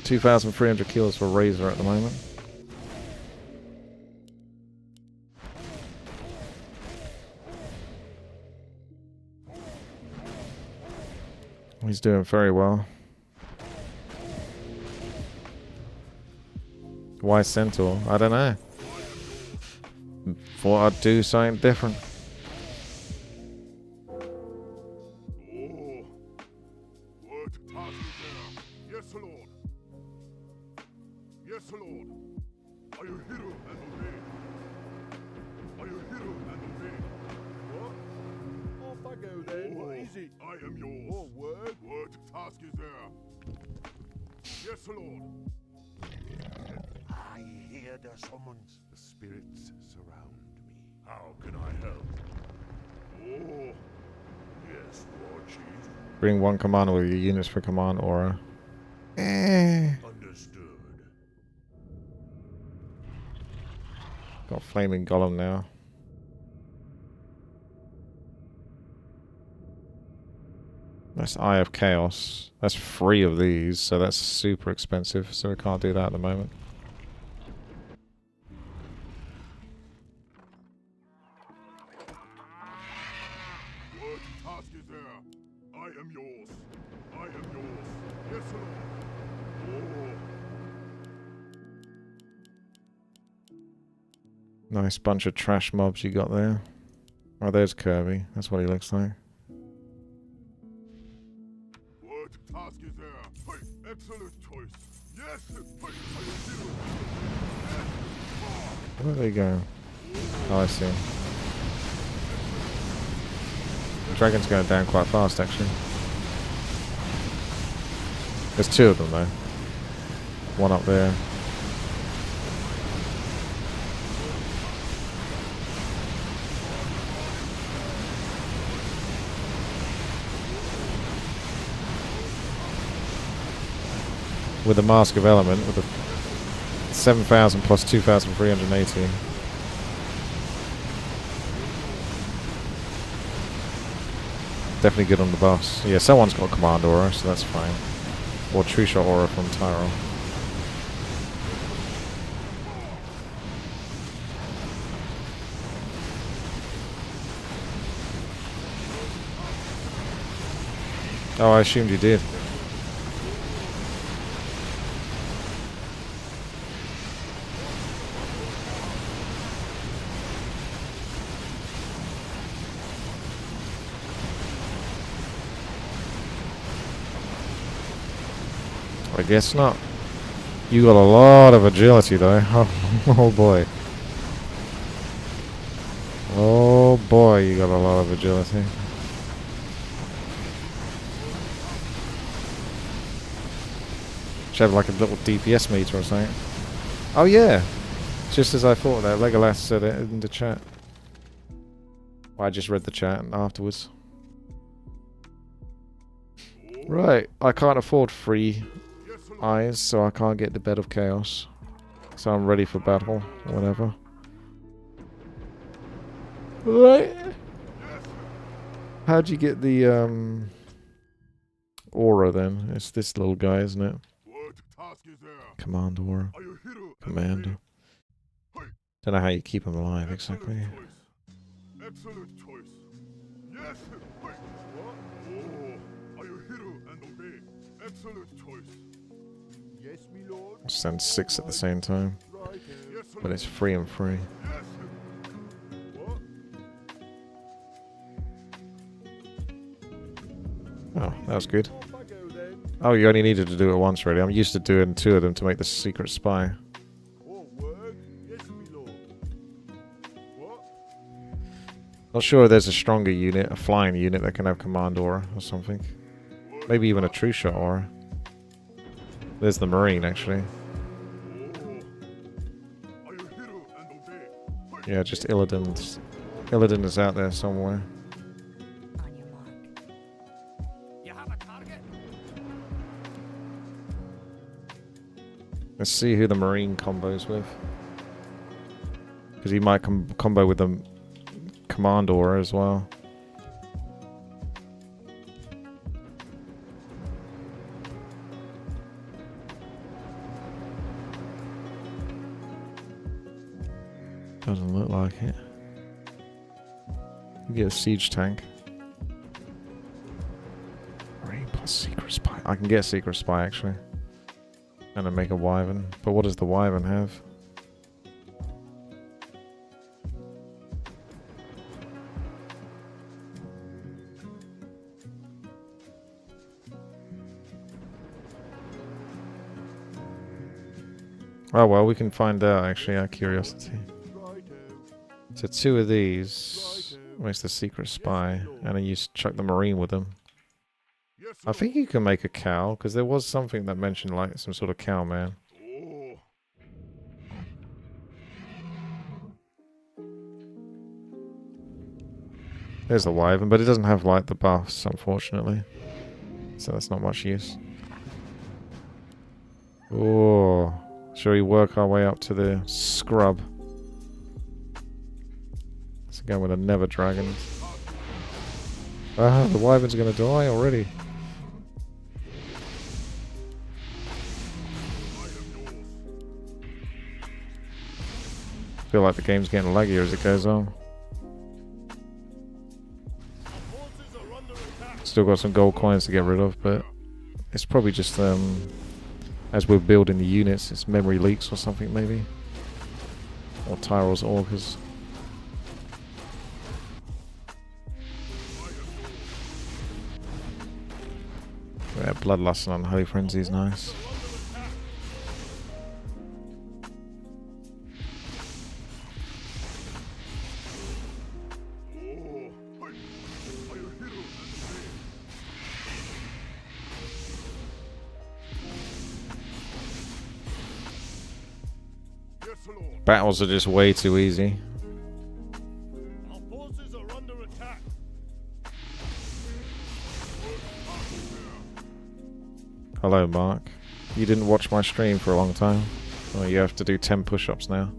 S1: 2,300 kills for Razor at the moment. He's doing very well. Why Centaur? I don't know. Thought I'd do something different.
S2: Oh, what task is there? Yes, Lord. Yes, Lord. Are you hero and obey? Are you hero and obey?
S4: What? Off I go then. What is it?
S2: I am yours.
S4: Oh, word?
S2: What task is there? Yes, Lord.
S5: I hear the summons. The spirits surround me.
S2: How can I help? Oh, yes, War Chief.
S1: Bring 1 commander with your units for command aura. Eh.
S2: Understood.
S1: Got Flaming Golem now. That's Eye of Chaos. That's 3 of these, so that's super expensive, so we can't do that at the moment.
S2: What task is there? I am yours. I am yours. Yes, Lord. Oh,
S1: Nice bunch of trash mobs you got there. Oh, there's Kirby. That's what he looks like.
S2: what task is there? Hey, excellent choice. Yes. Hey, I am hero.
S1: Where do they go? Oh, I see. The dragon's going down quite fast, actually. There's 2 of them, though. One up there. With the Mask of Element, with the 7,000 plus 2,380. Definitely good on the boss. Yeah, someone's got Command Aura, so that's fine. Or True Shot Aura from Tyrell. Oh, I assumed you did. I guess not. You got a lot of agility though. Oh boy. Oh boy, you got a lot of agility. Should have like a little DPS meter or something. Oh yeah. Just as I thought that. Legolas said it in the chat. Well, I just read the chat afterwards. Right, I can't afford free eyes, so I can't get the Bed of Chaos. So I'm ready for battle, or whatever. Right. How'd you get the aura then? It's this little guy, isn't it?
S2: What task is there?
S1: Command aura.
S2: Are you hero and
S1: Commander.
S2: obey?
S1: Don't know how you keep him alive
S2: Excellent
S1: exactly.
S2: choice. Excellent choice. Yes. Hey. What? Oh, are you hero and obey? Excellent choice.
S4: Yes, me lord.
S1: I'll send 6 at the same time,
S4: Right.
S2: Yes, sir.
S1: but it's free and free.
S2: Yes.
S4: What?
S1: Oh, that was good.
S4: Off I go then.
S1: Oh, you only needed to do it once, really. I'm used to doing 2 of them to make the secret spy.
S4: Oh, word. Yes, me lord. What?
S1: Not sure if there's a stronger unit, a flying unit that can have command aura or something. Maybe even a true shot aura. There's the marine, actually.
S2: Oh. Are you hero and obey? Hey.
S1: Yeah, just Illidan is out there somewhere.
S3: On your mark.
S5: You have a target?
S1: Let's see who the marine combos with. Because he might combo with the command aura as well. Doesn't look like it. You get a siege tank. Marine plus secret spy. I can get a secret spy actually. And then make a wyvern. But what does the wyvern have? Oh well, we can find out actually, out of curiosity.
S4: Righto.
S1: So 2 of these makes the secret spy, and then you chuck the marine with them.
S2: Yes,
S1: I
S2: sir.
S1: think you can make a cow, because there was something that mentioned like some sort of cow man.
S2: Oh.
S1: There's the wyvern, but it doesn't have like the buffs, unfortunately. So that's not much use. Oh, shall we work our way up to the scrub? Let's go with a Never Dragon. Ah, the wyvern's gonna die already. Feel like the game's getting laggier as it goes on. Still got some gold coins to get rid of, but it's probably just as we're building the units, it's memory leaks or something maybe. Or Tyrell's augurs. Yeah, Bloodlust and Unholy Frenzy is nice. Battles are just way too easy.
S4: Our forces are under attack.
S1: Hello, Mark. You didn't watch my stream for a long time. Oh, you have to do 10 push-ups now.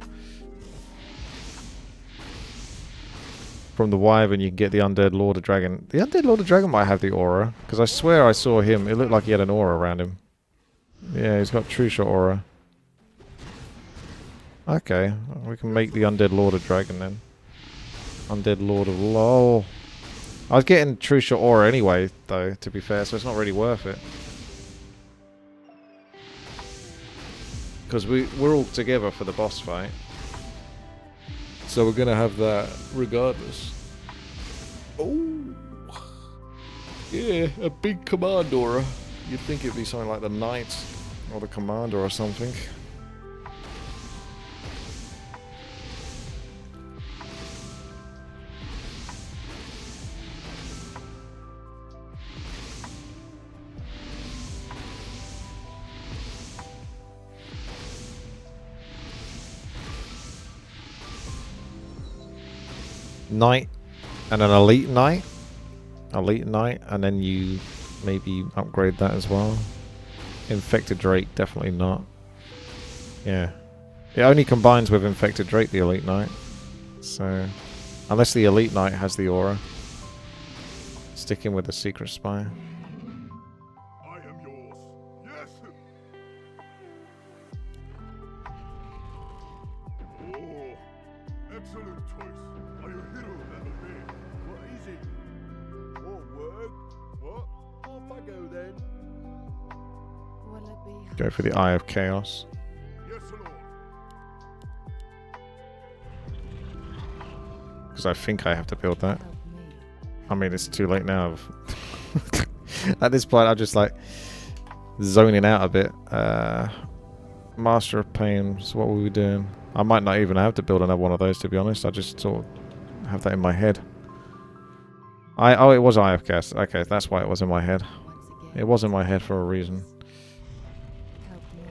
S1: From the wyvern, you can get the Undead Lord of Dragon. The Undead Lord of Dragon might have the aura, because I swear I saw him. It looked like he had an aura around him. Yeah, he's got True Shot aura. Okay, we can make the Undead Lord of Dragon then. Undead Lord of LOL. I was getting True Shot aura anyway, though, to be fair, so it's not really worth it. Because we're all together for the boss fight. So we're going to have that regardless. Oh! Yeah, a big command aura. You'd think it'd be something like the Knight or the Commander or something. Knight and an elite knight, and then you maybe upgrade that as well. Infected Drake, definitely not. Yeah. It only combines with Infected Drake, the Elite Knight. So, unless the Elite Knight has the aura. Sticking with the Secret Spy.
S2: I am yours. Yes. Oh, excellent choice. Are you hero and obey?
S4: What is it? More work? What? Off I go then.
S3: Will it be
S1: Go for the Eye of Chaos.
S2: Yes, Lord.
S1: Because I think I have to build that.
S3: help me?
S1: I mean, it's too late now. At this point, I'm just like zoning out a bit. Master of Pain. So what were we doing? I might not even have to build another one of those, to be honest. I just sort of have that in my head. Oh, it was Eye of Chaos. Okay, that's why it was in my head.
S3: Once again,
S1: It was in my head for a reason.
S3: help me,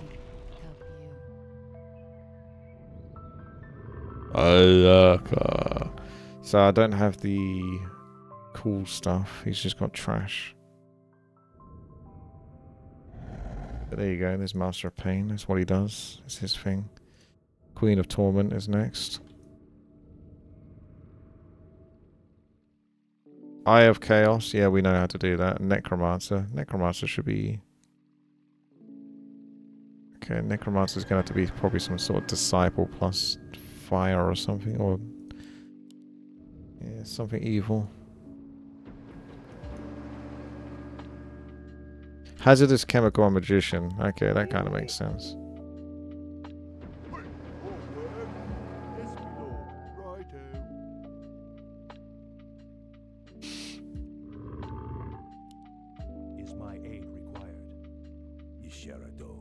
S3: help you.
S1: So I don't have the cool stuff. He's just got trash. But there you go. There's Master of Pain. That's what he does. It's his thing. Queen of Torment is next. Eye of Chaos. Yeah, we know how to do that. Necromancer. Necromancer should be... Okay, Necromancer's going to have to be probably some sort of Disciple plus fire or something. Or... yeah, something evil. Hazardous Chemical and Magician. Okay, that kind of makes sense.
S4: More work? Yes, my lord. Righto.
S5: Is my aid required? Yisharado.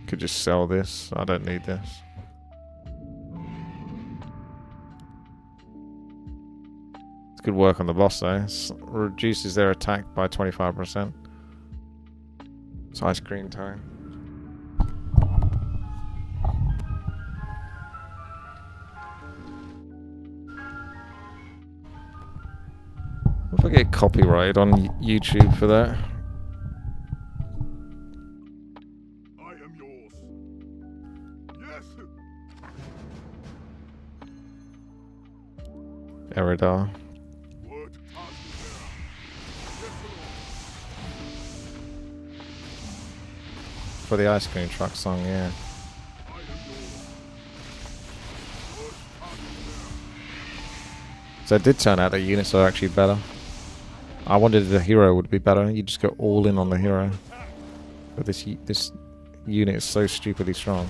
S1: Could just sell this. I don't need this. It's good work on the boss though. Reduces their attack by 25%. It's ice cream time. What if I get copyrighted on YouTube for that?
S2: I am yours. Yes.
S1: Eridar.
S2: Word task bearer. Yes, Lord.
S1: For the ice cream truck song, yeah.
S2: I am yours. Word task bearer.
S1: So it did turn out that units are actually better. I wondered if the hero would be better. You just go all in on the hero. But this unit is so stupidly strong.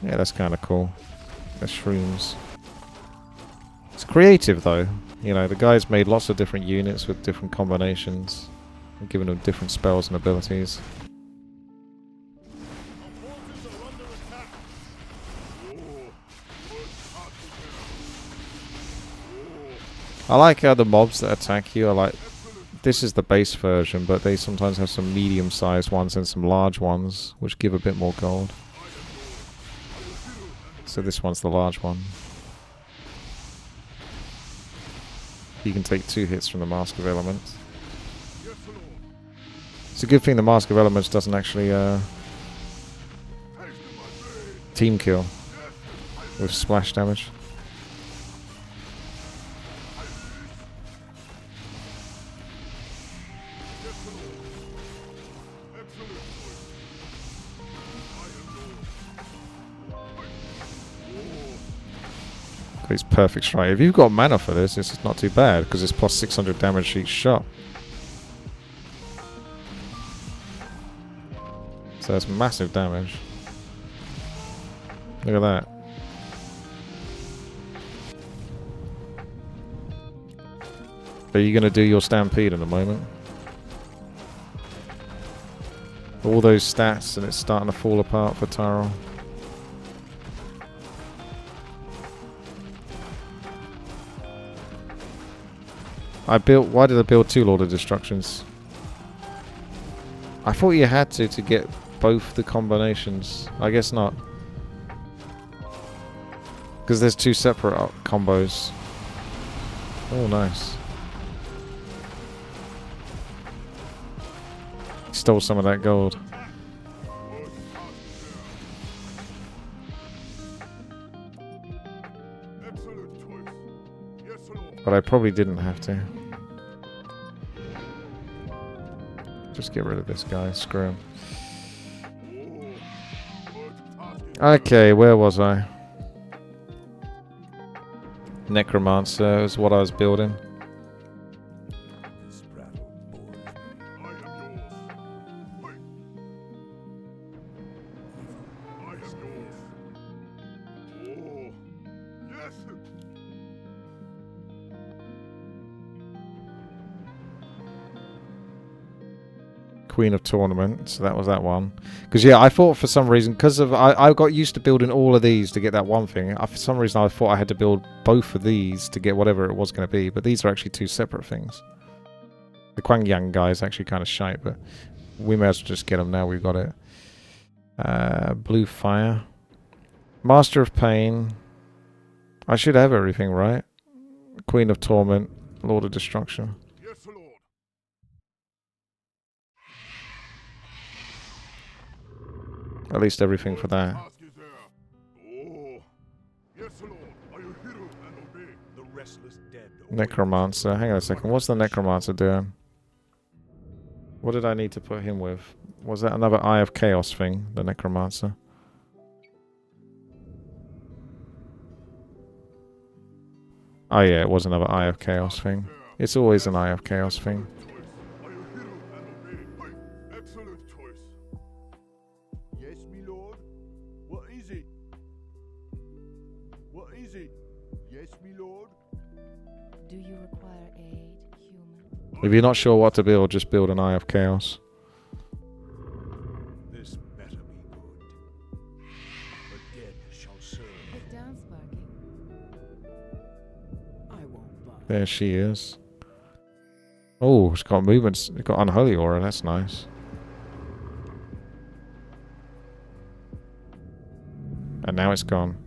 S1: Yeah, that's kind of cool. The shrooms. It's creative though. You know, the guy's made lots of different units with different combinations. And given them different spells and abilities. I like how the mobs that attack you are like... This is the base version, but they sometimes have some medium-sized ones and some large ones, which give a bit more gold. So this one's the large one. You can take 2 hits from the Mask of Elements. It's a good thing the Mask of Elements doesn't actually team kill with splash damage. It's perfect strike. If you've got mana for this, it's not too bad because it's plus 600 damage each shot. So that's massive damage. Look at that. Are you going to do your Stampede in a moment? All those stats and it's starting to fall apart for Tyrell. Why did I build 2 Lord of Destructions? I thought you had to get both the combinations? I guess not. Because there's two separate combos. Oh, nice. Stole some of that gold.
S2: Excellent choice. Yes, Lord.
S1: But I probably didn't have to. Just get rid of this guy. Screw him. Okay, where was I? Necromancer is what I was building.
S5: This prattle bores me.
S2: I am yours. I am yours. Oh, yes.
S1: Queen of Tournament, so that was that one. Because yeah, I thought for some reason, because of I got used to building all of these to get that one thing. For some reason, I thought I had to build both of these to get whatever it was going to be. But these are actually two separate things. The Kwang Yang guy is actually kind of shite, but we may as well just get him now. We've got it. Blue Fire, Master of Pain. I should have everything right. Queen of Torment, Lord of Destruction.
S2: Yes, Lord.
S1: At least everything for that.
S2: Task is there. Oh, yes, Lord. I will hear and obey.
S5: The restless dead.
S1: Necromancer. Hang on a second. What's the Necromancer doing? What did I need to put him with? Was that another Eye of Chaos thing? The Necromancer. Oh yeah, it was another Eye of Chaos thing. It's always an Eye of Chaos thing.
S2: I will hear and obey. Excellent choice.
S4: Yes, me lord. What is it? What is it? Yes, me lord.
S3: Do you require aid, human?
S1: If you're not sure what to build, just build an Eye of Chaos.
S5: This better be good. The dead shall serve.
S3: Put down, Sparky. I won't bother.
S1: There she is. Oh, it's got movements. It's got Unholy Aura. That's nice. And now it's gone.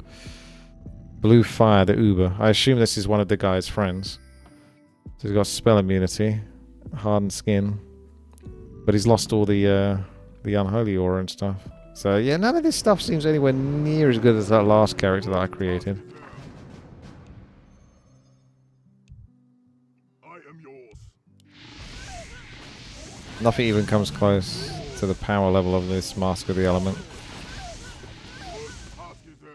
S1: Blue Fire, the Uber. I assume this is one of the guy's friends. So he's got spell immunity, hardened skin, but he's lost all the Unholy Aura and stuff. So yeah, none of this stuff seems anywhere near as good as that last character that I created.
S2: I am yours.
S1: Nothing even comes close to the power level of this Mask of the Element.
S2: Task is there.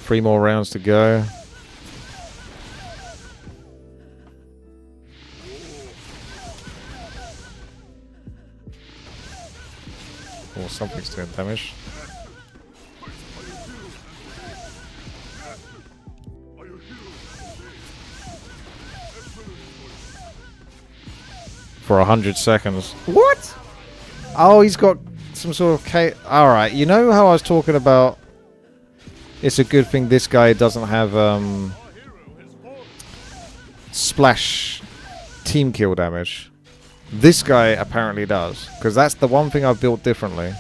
S1: 3 more rounds to go. Oh, something's doing damage. For 100 seconds. What? Oh, he's got some sort of Alright, you know how I was talking about it's a good thing this guy doesn't have splash team kill damage. This guy apparently does, because that's the one thing I've built differently.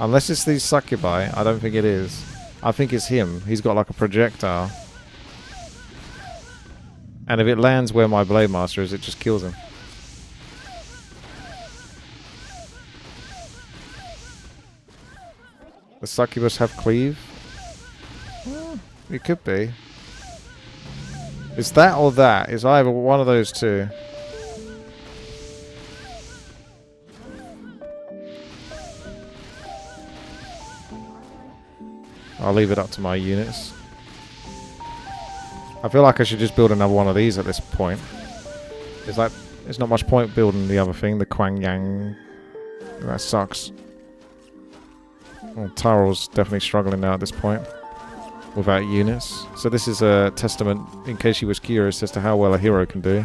S1: Unless it's these succubi, I don't think it is. I think it's him. He's got like a projectile. And if it lands where my Blade Master is, it just kills him. The succubus have cleave? Well, it could be. It's that or that. It's either one of those two. I'll leave it up to my units. I feel like I should just build another one of these at this point. It's like, there's not much point building the other thing, the Kwang Yang. That sucks. Well, Tyrell's definitely struggling now at this point. Without units. So this is a testament, in case you was curious, as to how well a hero can do.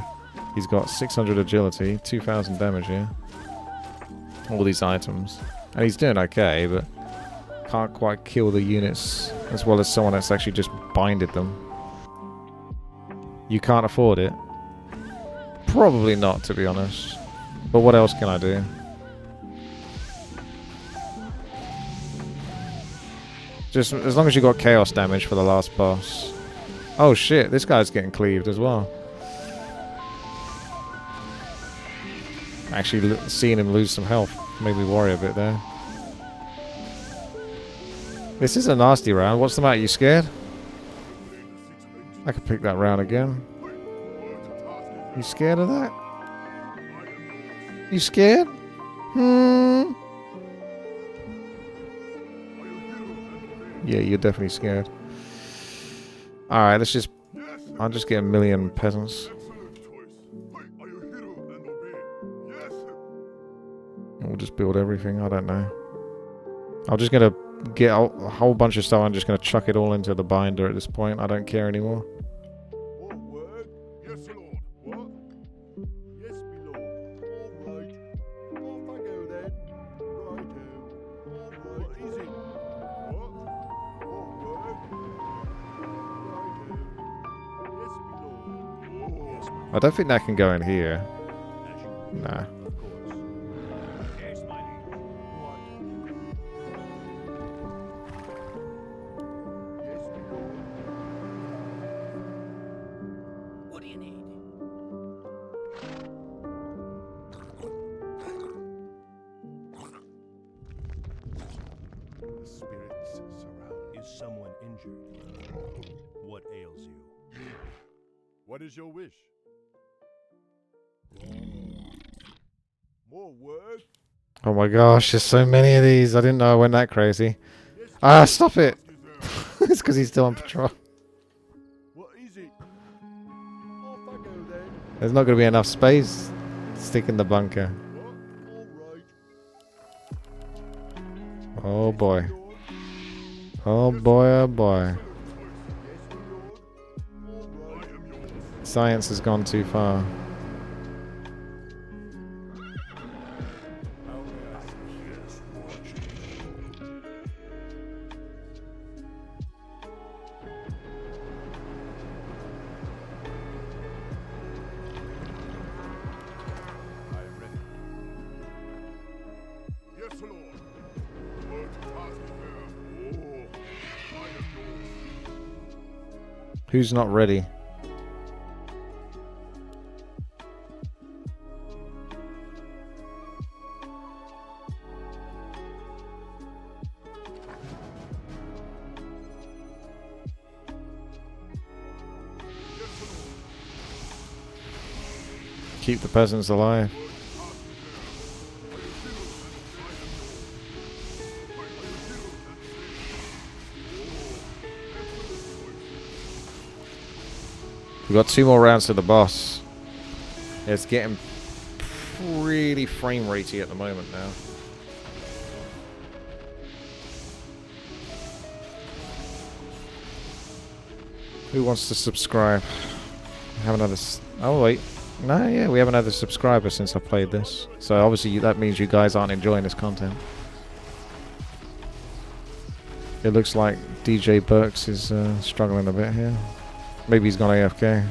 S1: He's got 600 agility, 2000 damage here. All these items. And he's doing okay, but can't quite kill the units as well as someone that's actually just binded them. You can't afford it. Probably not, to be honest. But what else can I do? Just as long as you got chaos damage for the last boss. Oh shit, this guy's getting cleaved as well. Actually, seeing him lose some health made me worry a bit there. This is a nasty round. What's the matter? You scared? I could pick that round again. You scared of that? You scared? Yeah, you're definitely scared. Alright, let's just... I'll just get a million peasants. We'll just build everything. I don't know. I'm just gonna get a whole bunch of stuff. I'm just gonna chuck it all into the binder at this point. I don't care anymore.
S4: What word? Yes, Lord. What? Yes, my lord. All right. Off I go then. Righto. All right. What is it? What? What word? Righto. Yes, my lord.
S5: Yes, my
S1: I don't think that can go in here. Nah.
S5: of course. Yes, my liege. What?
S4: Yes, my lord.
S6: What do you need?
S5: The spirits surround. Is someone injured? What ails you?
S4: What is your wish? More word?
S1: Oh my gosh, there's so many of these. I didn't know I went that crazy. Ah, stop it! It's because he's still on patrol.
S4: What is it? Off I go then.
S1: There's not going to be enough space to stick in the bunker.
S4: What? All right.
S1: Oh boy.
S4: Lord.
S1: Oh boy, oh boy.
S4: Yes, my lord. All right.
S1: Science has gone too far.
S5: Yes, watch.
S4: I am ready.
S2: Yes, Lord. What task is there? Oh, I am yours.
S1: Who's not ready? Keep the peasants alive. We've got 2 more rounds to the boss. It's getting pretty frame ratey at the moment now. Who wants to subscribe? I haven't had a... Oh wait. No, yeah, we haven't had a subscriber since I played this. So obviously that means you guys aren't enjoying this content. It looks like DJ Burks is struggling a bit here. Maybe he's gone AFK.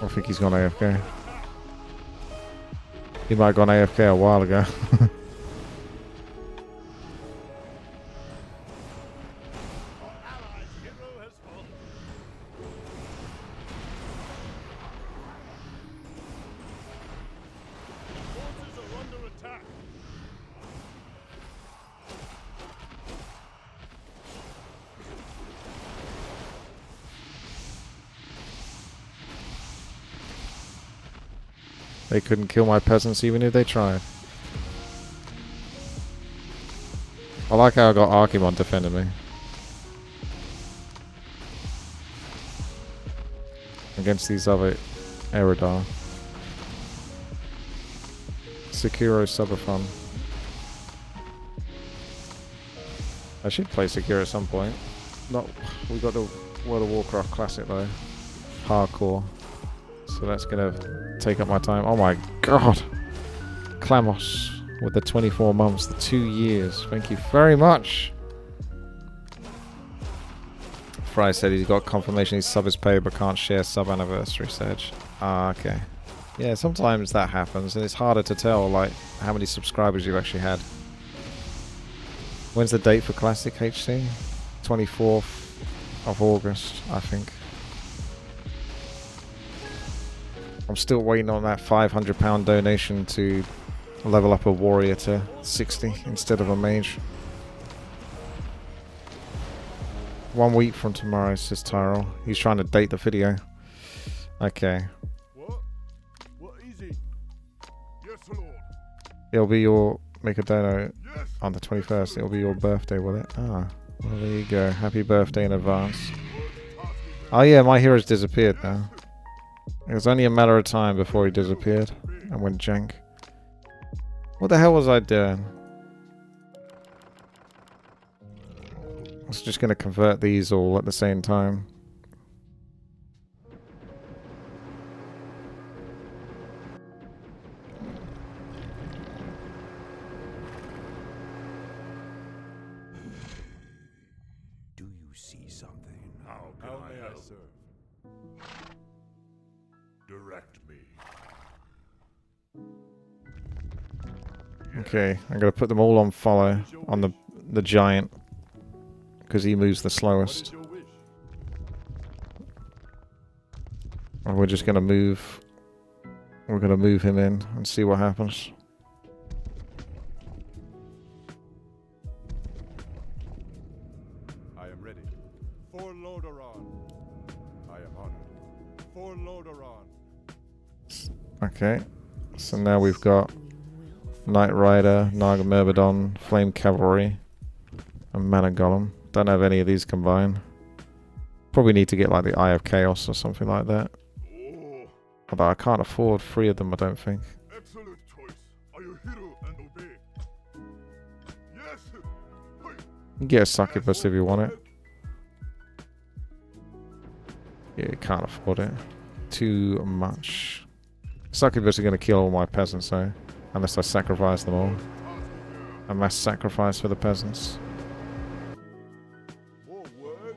S1: I think he's gone AFK. He might have gone AFK a while ago.
S4: Allied hero has fallen. Forces are under attack.
S1: They couldn't kill my peasants even if they tried. I like how I got Archimon defending me. Against these other Eridar. Sekiro Subathon. I should play Sekiro at some point. Not, we got the World of Warcraft Classic though. Hardcore. So that's gonna take up my time. Oh my god! Klamos with the 24 months, the 2 years. Thank you very much. Fry said he's got confirmation his sub is paid but can't share sub anniversary Sedge. Ah, okay. Yeah, sometimes that happens and it's harder to tell like how many subscribers you've actually had. When's the date for Classic HC? 24th of August, I think. I'm still waiting on that £500 donation to level up a warrior to 60 instead of a mage. 1 week from tomorrow, says Tyrell. He's trying to date the video. Okay.
S4: What? What is it?
S2: Yes, Lord.
S1: It'll be your... Make a dono
S2: Yes.
S1: on the 21st. It'll be your birthday, will it? Ah. Well, there you go. Happy birthday in advance. Oh yeah, my hero's disappeared now. It was only a matter of time before he disappeared and went jank. What the hell was I doing? I was just going to convert these all at the same time.
S5: Do you see something?
S2: How can
S4: How
S2: I
S4: may I
S2: help?
S4: serve?
S2: Direct me.
S1: Okay, I'm going to put them all on follow on the giant because he moves the
S4: What
S1: slowest.
S4: is your wish?
S1: And we're just going to move. We're going to move him in and see what happens.
S4: I am ready. For Lordaeron. I am honored. For Lordaeron.
S1: Okay, so now we've got Knight Rider, Naga Myrmidon, Flame Cavalry, and Mana Golem. Don't have any of these combined. Probably need to get like the Eye of Chaos or something like that.
S2: Oh,
S1: Although I can't afford 3 of them, I don't think.
S2: excellent choice. I hear and obey. Yes. Hey.
S1: You can get a Succubus if you want it. Yeah, you can't afford it. Too much. Succubus are going to kill all my peasants though. Unless I sacrifice them all. A mass sacrifice for the peasants.
S4: More word?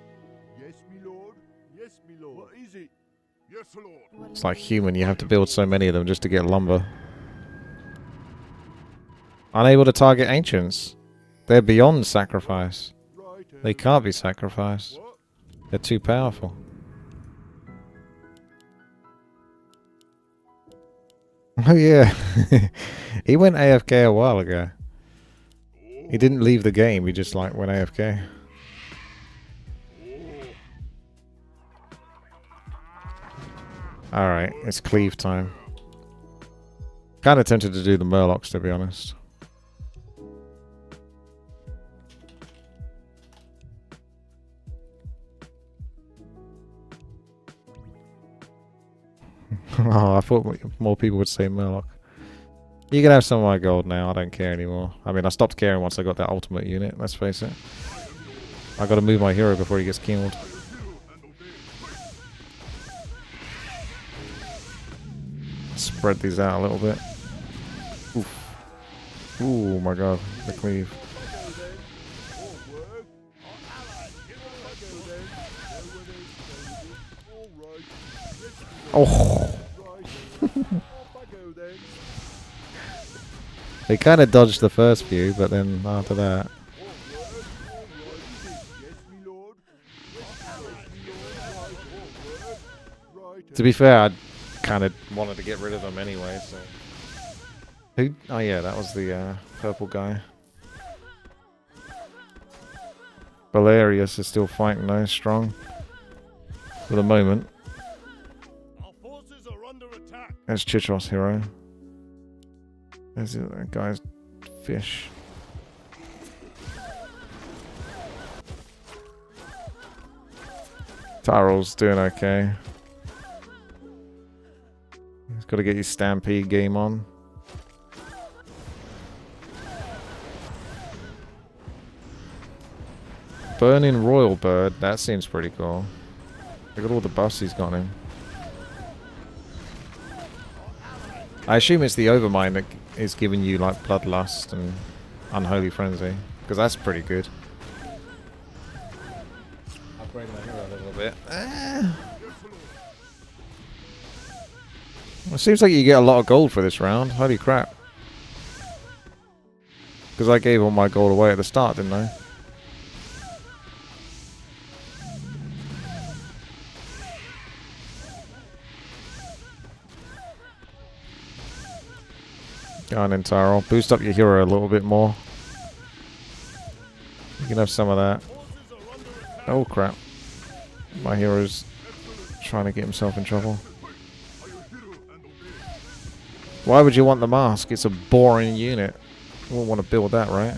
S4: Yes, me lord. Yes, me lord. What is it?
S2: Yes, Lord.
S1: It's like human, you have to build so many of them just to get lumber. Unable to target ancients. They're beyond sacrifice.
S4: Right.
S1: They can't be sacrificed.
S4: What?
S1: They're too powerful. Oh yeah. He went AFK a while ago. He didn't leave the game, he just like went AFK. Alright, it's cleave time. Kinda tempted to do the Murlocs to be honest. Oh, I thought more people would say Murloc. You can have some of my gold now, I don't care anymore. I mean, I stopped caring once I got that ultimate unit, let's face it. I gotta move my hero before he gets killed. Spread these out a little bit. Oof. Ooh, my god, the cleave. Oh! They kind of dodged the first few, but then after that... To be fair, I kind of wanted to get rid of them anyway, so... Who? Oh yeah, that was the purple guy. Valerius is still fighting though, strong. For the moment.
S2: Our forces are under attack.
S1: There's Chichos' hero. There's that guy's fish. Tyrell's doing okay. He's got to get his Stampede game on. Burning Royal Bird, that seems pretty cool. Look at all the buffs he's got in. I assume it's the Overmind that is giving you like Bloodlust and Unholy Frenzy, because that's pretty good. upgrading my hero a little bit. It seems like you get a lot of gold for this round. Holy crap. Because I gave all my gold away at the start, didn't I? Go on in, Tyrell. Boost up your hero a little bit more. You can have some of that. Oh crap. My hero's trying to get himself in trouble. Why would you want the mask? It's a boring unit. You wouldn't want to build that, right?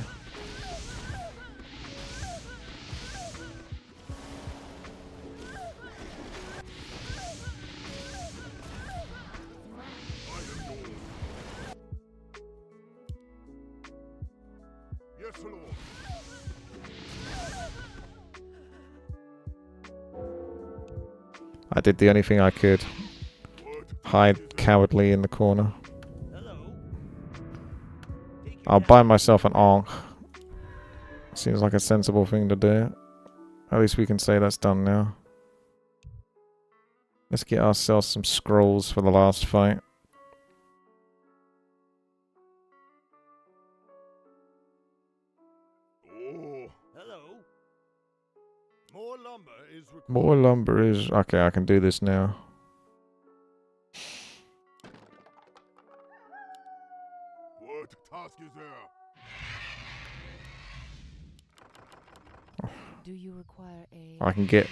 S2: Yes, Lord.
S1: I did the only thing I could. Hide cowardly in the corner. I'll buy myself an Ankh. Seems like a sensible thing to do. At least we can say that's done now. Let's get ourselves some scrolls for the last fight.
S2: Oh,
S4: Hello. More lumber is required.
S1: More lumber is... Okay, I can do this now.
S2: what task is there?
S3: Do you require a...
S1: I can get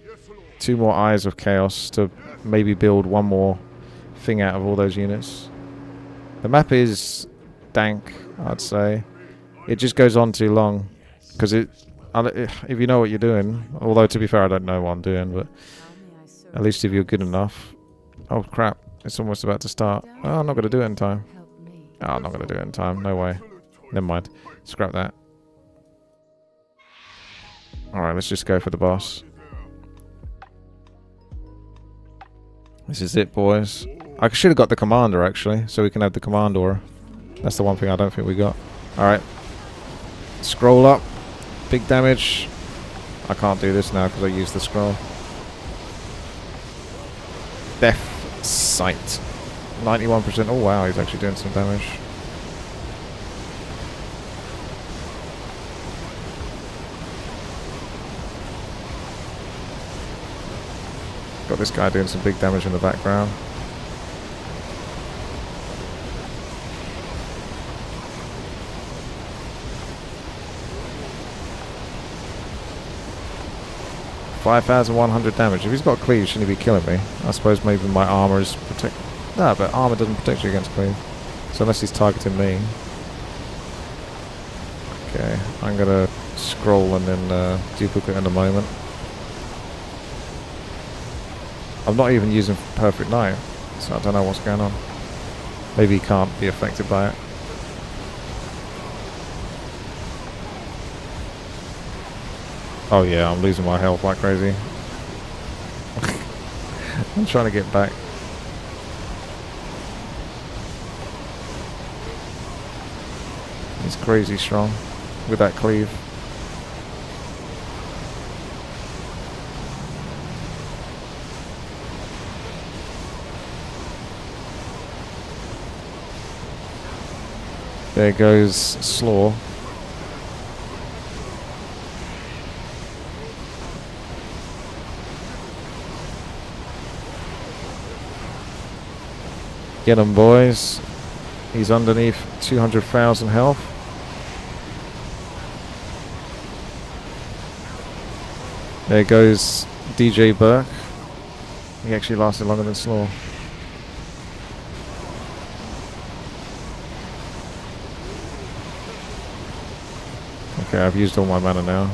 S2: Yes, Lord.
S1: 2 more Eyes of Chaos to maybe build 1 more thing out of all those units. The map is dank, I'd say. It just goes on too long. Because if you know what you're doing, although to be fair I don't know what I'm doing, but at least if you're good enough. Oh crap, it's almost about to start. Oh, I'm not going to do it in time.
S3: Help me.
S1: Oh, I'm not going to do it in time, no way. Never mind, scrap that. Alright, let's just go for the boss. This is it, boys. I should have got the commander, actually, so we can have the commander. That's the one thing I don't think we got. Alright. Scroll up. Big damage. I can't do this now because I used the scroll. Death Sight. 91%. Oh, wow, he's actually doing some damage. Got this guy doing some big damage in the background. $5,100 damage. If he's got cleave, shouldn't he be killing me? I suppose maybe my armor is protect. No, but armor doesn't protect you against cleave. So unless he's targeting me. Okay, I'm gonna scroll and then duplicate in a moment. I'm not even using Perfect Knight, so I don't know what's going on. Maybe he can't be affected by it. Oh yeah, I'm losing my health like crazy. I'm trying to get back. He's crazy strong with that cleave. There goes Slaw. Get him, boys. He's underneath 200,000 health. There goes DJ Burke. He actually lasted longer than Slaw. Okay, I've used all my mana now.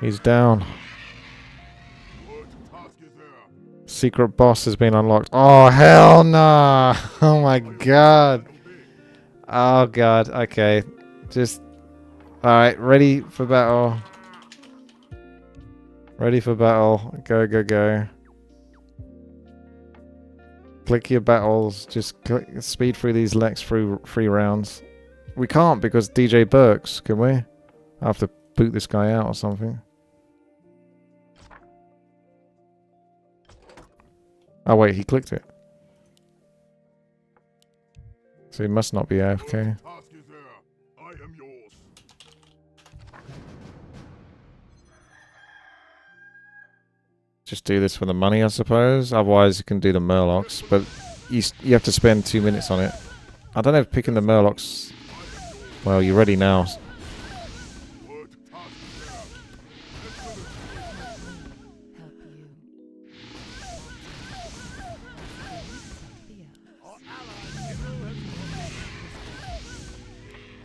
S1: He's down.
S2: What task is there?
S1: Secret boss has been unlocked. Oh, hell no! Oh my god. Oh god, okay. Just... Alright, ready for battle. Ready for battle. Go, go, go. Click your battles. Just click, speed through these next three rounds. We can't because DJ Burks, can we? I have to boot this guy out or something. Oh wait, he clicked it. So he must not be AFK.
S2: Task is there. I am yours.
S1: Just do this for the money, I suppose. Otherwise, you can do the Murlocs, but you have to spend 2 minutes on it. I don't know if picking the Murlocs... Well, you're ready now.
S2: What task is there?
S3: Help you.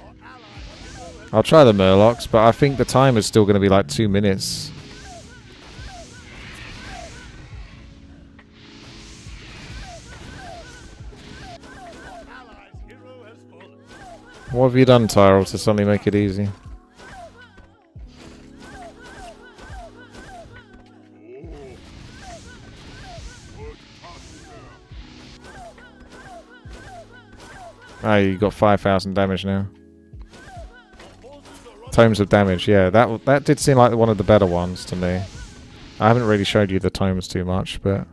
S3: The elves.
S1: I'll try the Murlocs, but I think the time is still going to be like 2 minutes. What have you done, Tyrell, to suddenly make it easy? Ah, you got 5,000 damage now. Tomes of damage, yeah. That did seem like one of the better ones to me. I haven't really showed you the tomes too much, but...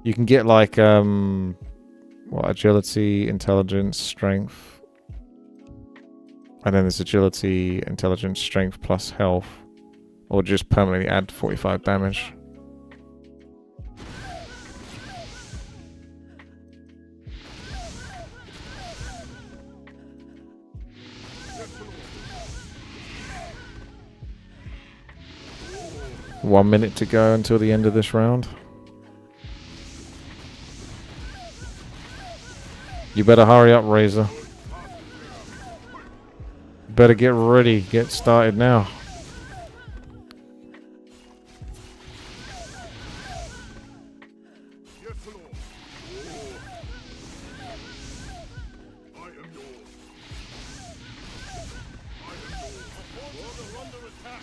S1: You can get like, what, agility, intelligence, strength. And then there's agility, intelligence, strength plus health. Or just permanently add 45 damage. One minute to go until the end of this round. You better hurry up, Razor. Better get ready. Get started now.
S2: Yes, Lord. I am yours. I am yours. Order under attack.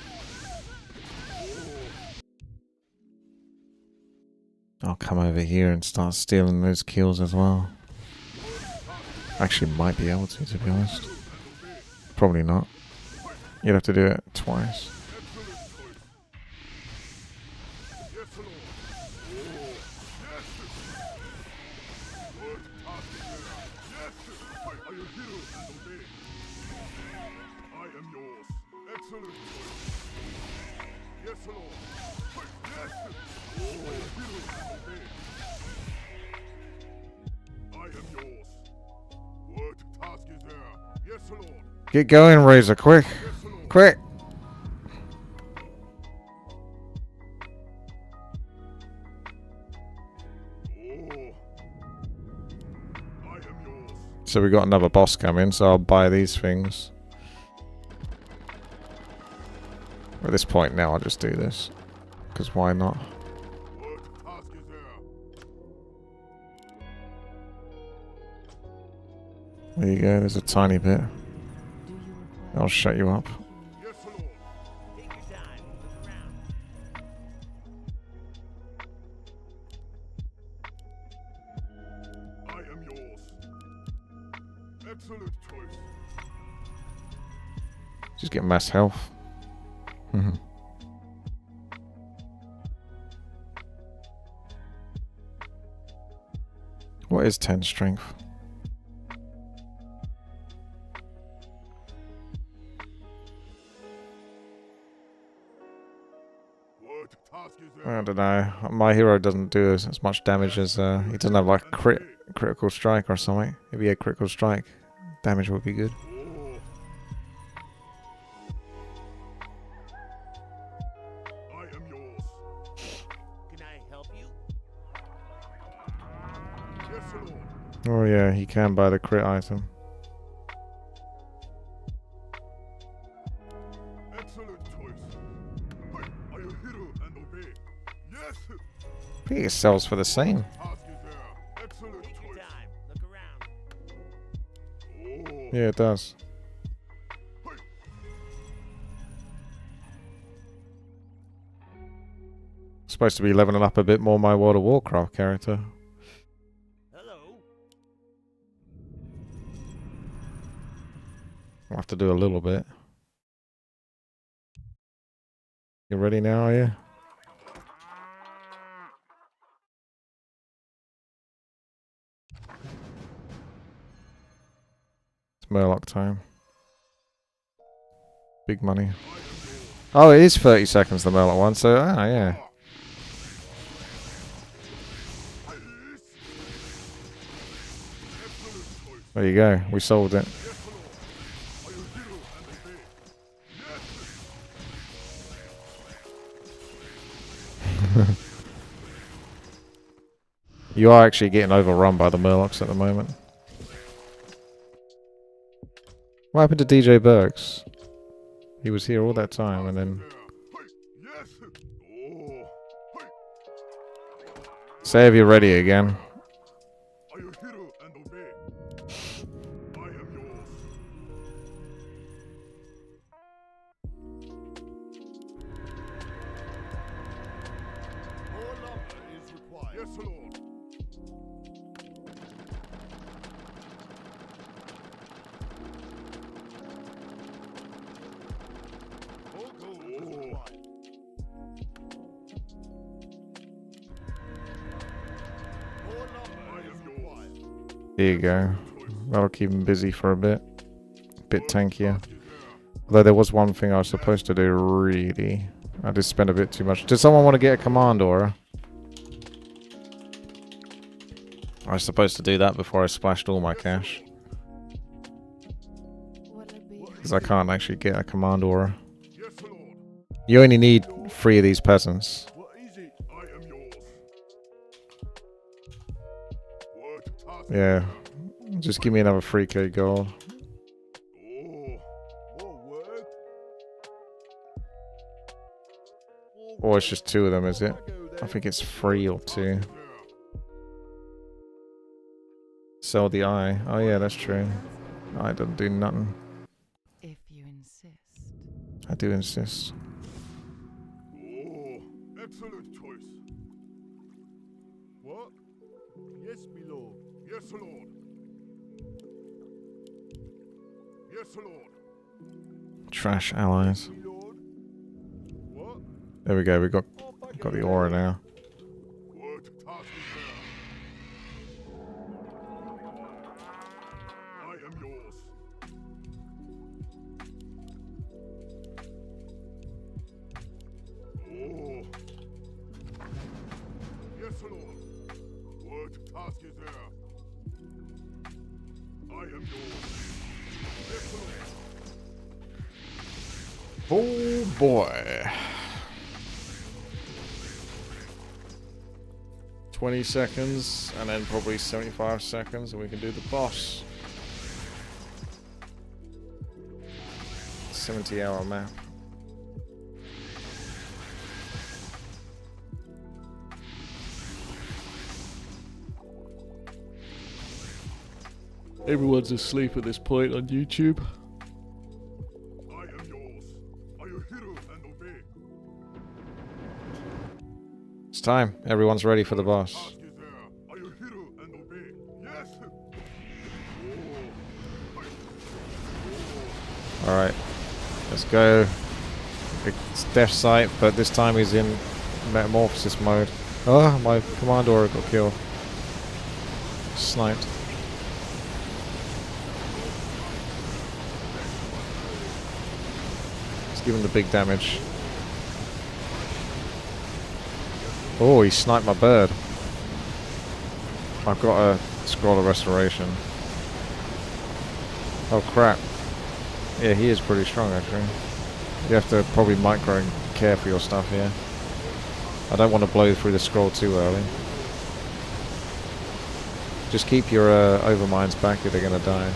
S1: I'll come over here and start stealing those kills as well. Actually, might be able to be honest. Probably not. You'd have to do it twice.
S2: Yes, Lord. Yes. What task is there? Yes. I am hero and obey. I am yours. Excellent choice. Yes, Lord. Yes. I am hero and obey. I am yours. What task is there? Yes, Lord.
S1: Get going, Razor, quick.
S2: Yes, Lord.
S1: Quick.
S2: Oh. I am yours.
S1: So we got another boss coming, so I'll buy these things. At this point now, I'll just do this. Because why not?
S2: What task is there?
S1: There you go, there's a tiny bit.
S3: Do you require
S1: I'll shut you up.
S2: Yes, Lord.
S6: Take your time. Look around.
S2: I am yours. Excellent choice.
S1: Just get mass health. What is 10 strength?
S2: What task is there?
S1: I don't know. My hero doesn't do as much damage as he doesn't have like critical strike or something. If he had critical strike, damage would be good.
S2: Oh. I am yours.
S6: Can I help you?
S2: Yes, Lord.
S1: Oh yeah, he can buy the crit item.
S2: Excellent choice. I am hero and obey.
S1: think it sells for the same.
S2: Task is there. Excellent
S6: Take your
S2: choice.
S6: time. Look around.
S2: Oh.
S1: Yeah, it does. Supposed to be leveling up a bit more my World of Warcraft character.
S6: Hello.
S1: I'll have to do a little bit. You ready now, are you? It's Murloc time. Big money. Oh, it is 30 seconds, the Murloc one, so, yeah. There you go, we solved it. You are actually getting overrun by the Murlocs at the moment. What happened to DJ Burks? He was here all that time and then...
S2: Yes. Oh.
S1: Say if you're ready again.
S2: Are you hero and obey? I am yours.
S4: More lumber is required.
S2: Yes, Lord.
S4: More gold is
S2: Oh.
S4: required. More lumber is required.
S1: There you go. That'll keep him busy for a bit. Bit tankier. Although there was one thing I was supposed to do, really. I did spend a bit too much. Did someone want to get a command aura? I was supposed to do that before I splashed all my cash.
S3: What'll it be?
S1: Because I can't actually get a command aura.
S2: Yes, Lord.
S1: You only need 3 of these peasants.
S4: What is it?
S2: I am yours. What task?
S1: Yeah. Just give me another 3k gold.
S2: Oh.
S4: More work?
S1: Or it's just 2 of them, is it?
S4: I go
S1: I
S4: then.
S1: think it's 3 or 2.
S2: There.
S1: Sell the eye. Oh yeah, that's true. I don't do nothing.
S3: If you insist.
S1: I do insist.
S2: Oh. Excellent choice.
S4: What? Yes, my lord.
S2: Yes, Lord. Yes, Lord.
S1: Trash allies.
S4: My lord. What?
S1: There we go. We got
S4: Off I
S1: got the
S4: go
S1: aura
S4: then.
S1: now.
S2: What task is there? I am yours. Oh. Yes, Lord. What task is there? I am yours. Yes, Lord.
S1: Oh boy. 20 seconds and then probably 75 seconds and we can do the boss. 70-hour map. Everyone's asleep at this point on YouTube.
S2: I am yours. Are you hero and obey?
S1: It's time. Everyone's ready for the boss.
S2: Task is there. Are you hero and obey? Yes. Oh.
S1: Alright. Let's go. It's Death Sight, but this time he's in Metamorphosis mode. Oh, my command aura got killed. Sniped. Let's give him the big damage. Oh, he sniped my bird. I've got a Scroll of Restoration. Oh crap. Yeah, he is pretty strong actually. You have to probably micro and care for your stuff here. I don't want to blow through the scroll too early. Just keep your overminds back if they're going to die.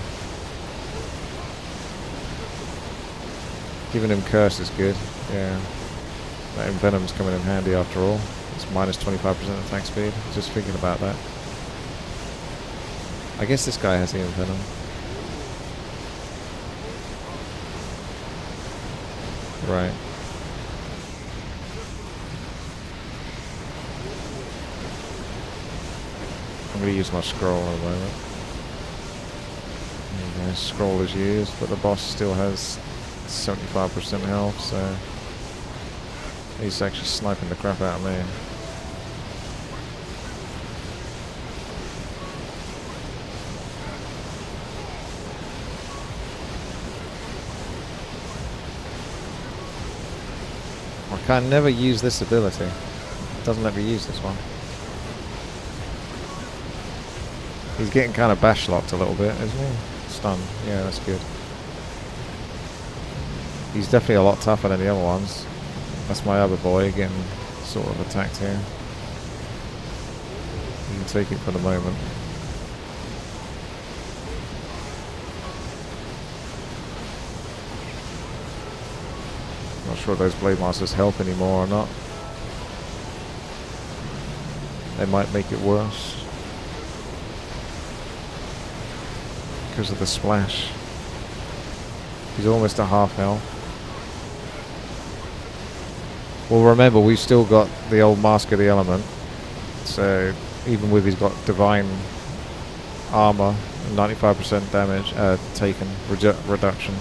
S1: Giving him curse is good, yeah. That envenom's coming in handy after all. It's minus 25% attack speed. Just thinking about that. I guess this guy has the venom. Right. I'm going to use my scroll at the moment. There you go, scroll is used, but the boss still has 75% health, so he's actually sniping the crap out of me. I can never use this ability. It doesn't let me use this one. He's getting kind of bash locked a little bit, isn't he? Stunned. Yeah, that's good. He's definitely a lot tougher than the other ones. That's my other boy getting sort of attacked here. You can take it for the moment. Not sure if those Blade Masters help anymore or not. They might make it worse. Because of the splash. He's almost at half health. Well, remember, we've still got the old Mask of the Element. So, even with he's got Divine Armor, 95% damage taken, reduction.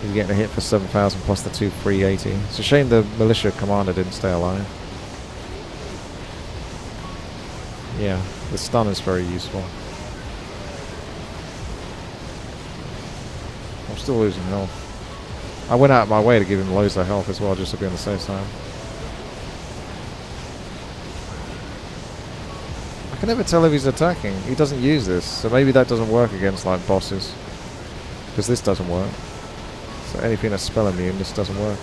S1: He's getting a hit for 7,000 plus the 2 380. It's a shame the Militia Commander didn't stay alive. Yeah, the stun is very useful. I'm still losing health. I went out of my way to give him loads of health as well, just to be on the safe side. I can never tell if he's attacking. He doesn't use this, so maybe that doesn't work against like bosses. Because this doesn't work. So anything that's spell immune, this doesn't work.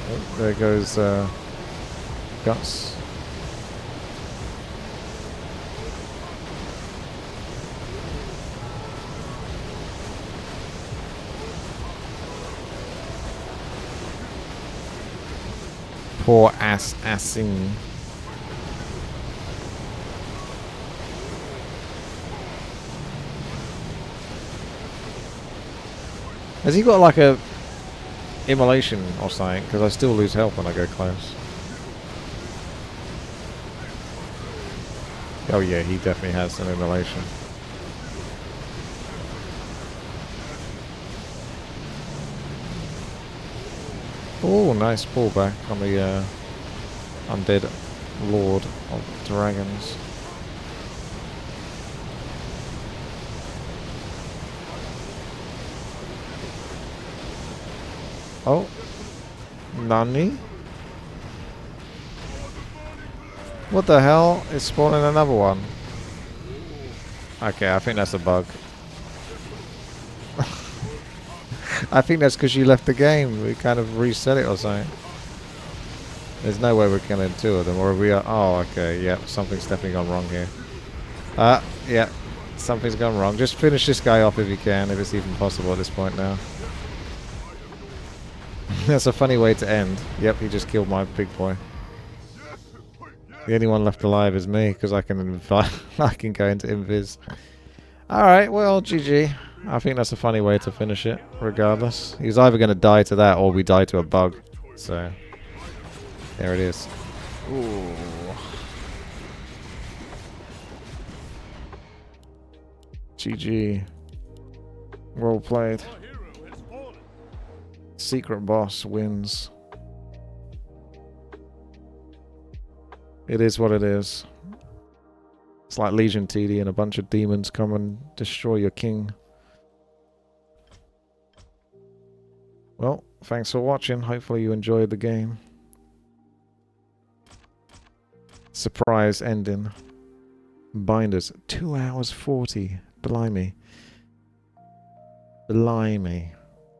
S1: Oh, there goes Guts. Poor assing. Has he got like a immolation or something? Because I still lose health when I go close. Oh yeah, he definitely has some immolation. Oh, nice pullback on the undead Lord of Dragons. Oh, Nani? What the hell? It's spawning another one. Okay, I think that's a bug. I think that's because you left the game. We kind of reset it or something. There's no way we're killing two of them, or we are. Oh, okay. Yeah, something's definitely gone wrong here. Yeah, something's gone wrong. Just finish this guy off if you can, if it's even possible at this point now. That's a funny way to end. Yep, he just killed my big boy. The only one left alive is me, because I can I can go into invis. Alright, well, GG. I think that's a funny way to finish it, regardless. He's either going to die to that, or we die to a bug. So, there it is. Ooh. GG. Well played. Secret boss wins. It is what it is. It's like Legion TD and a bunch of demons come and destroy your king. Well, thanks for watching. Hopefully you enjoyed the game. Surprise ending. Binders. 2 hours 40. Blimey. Blimey.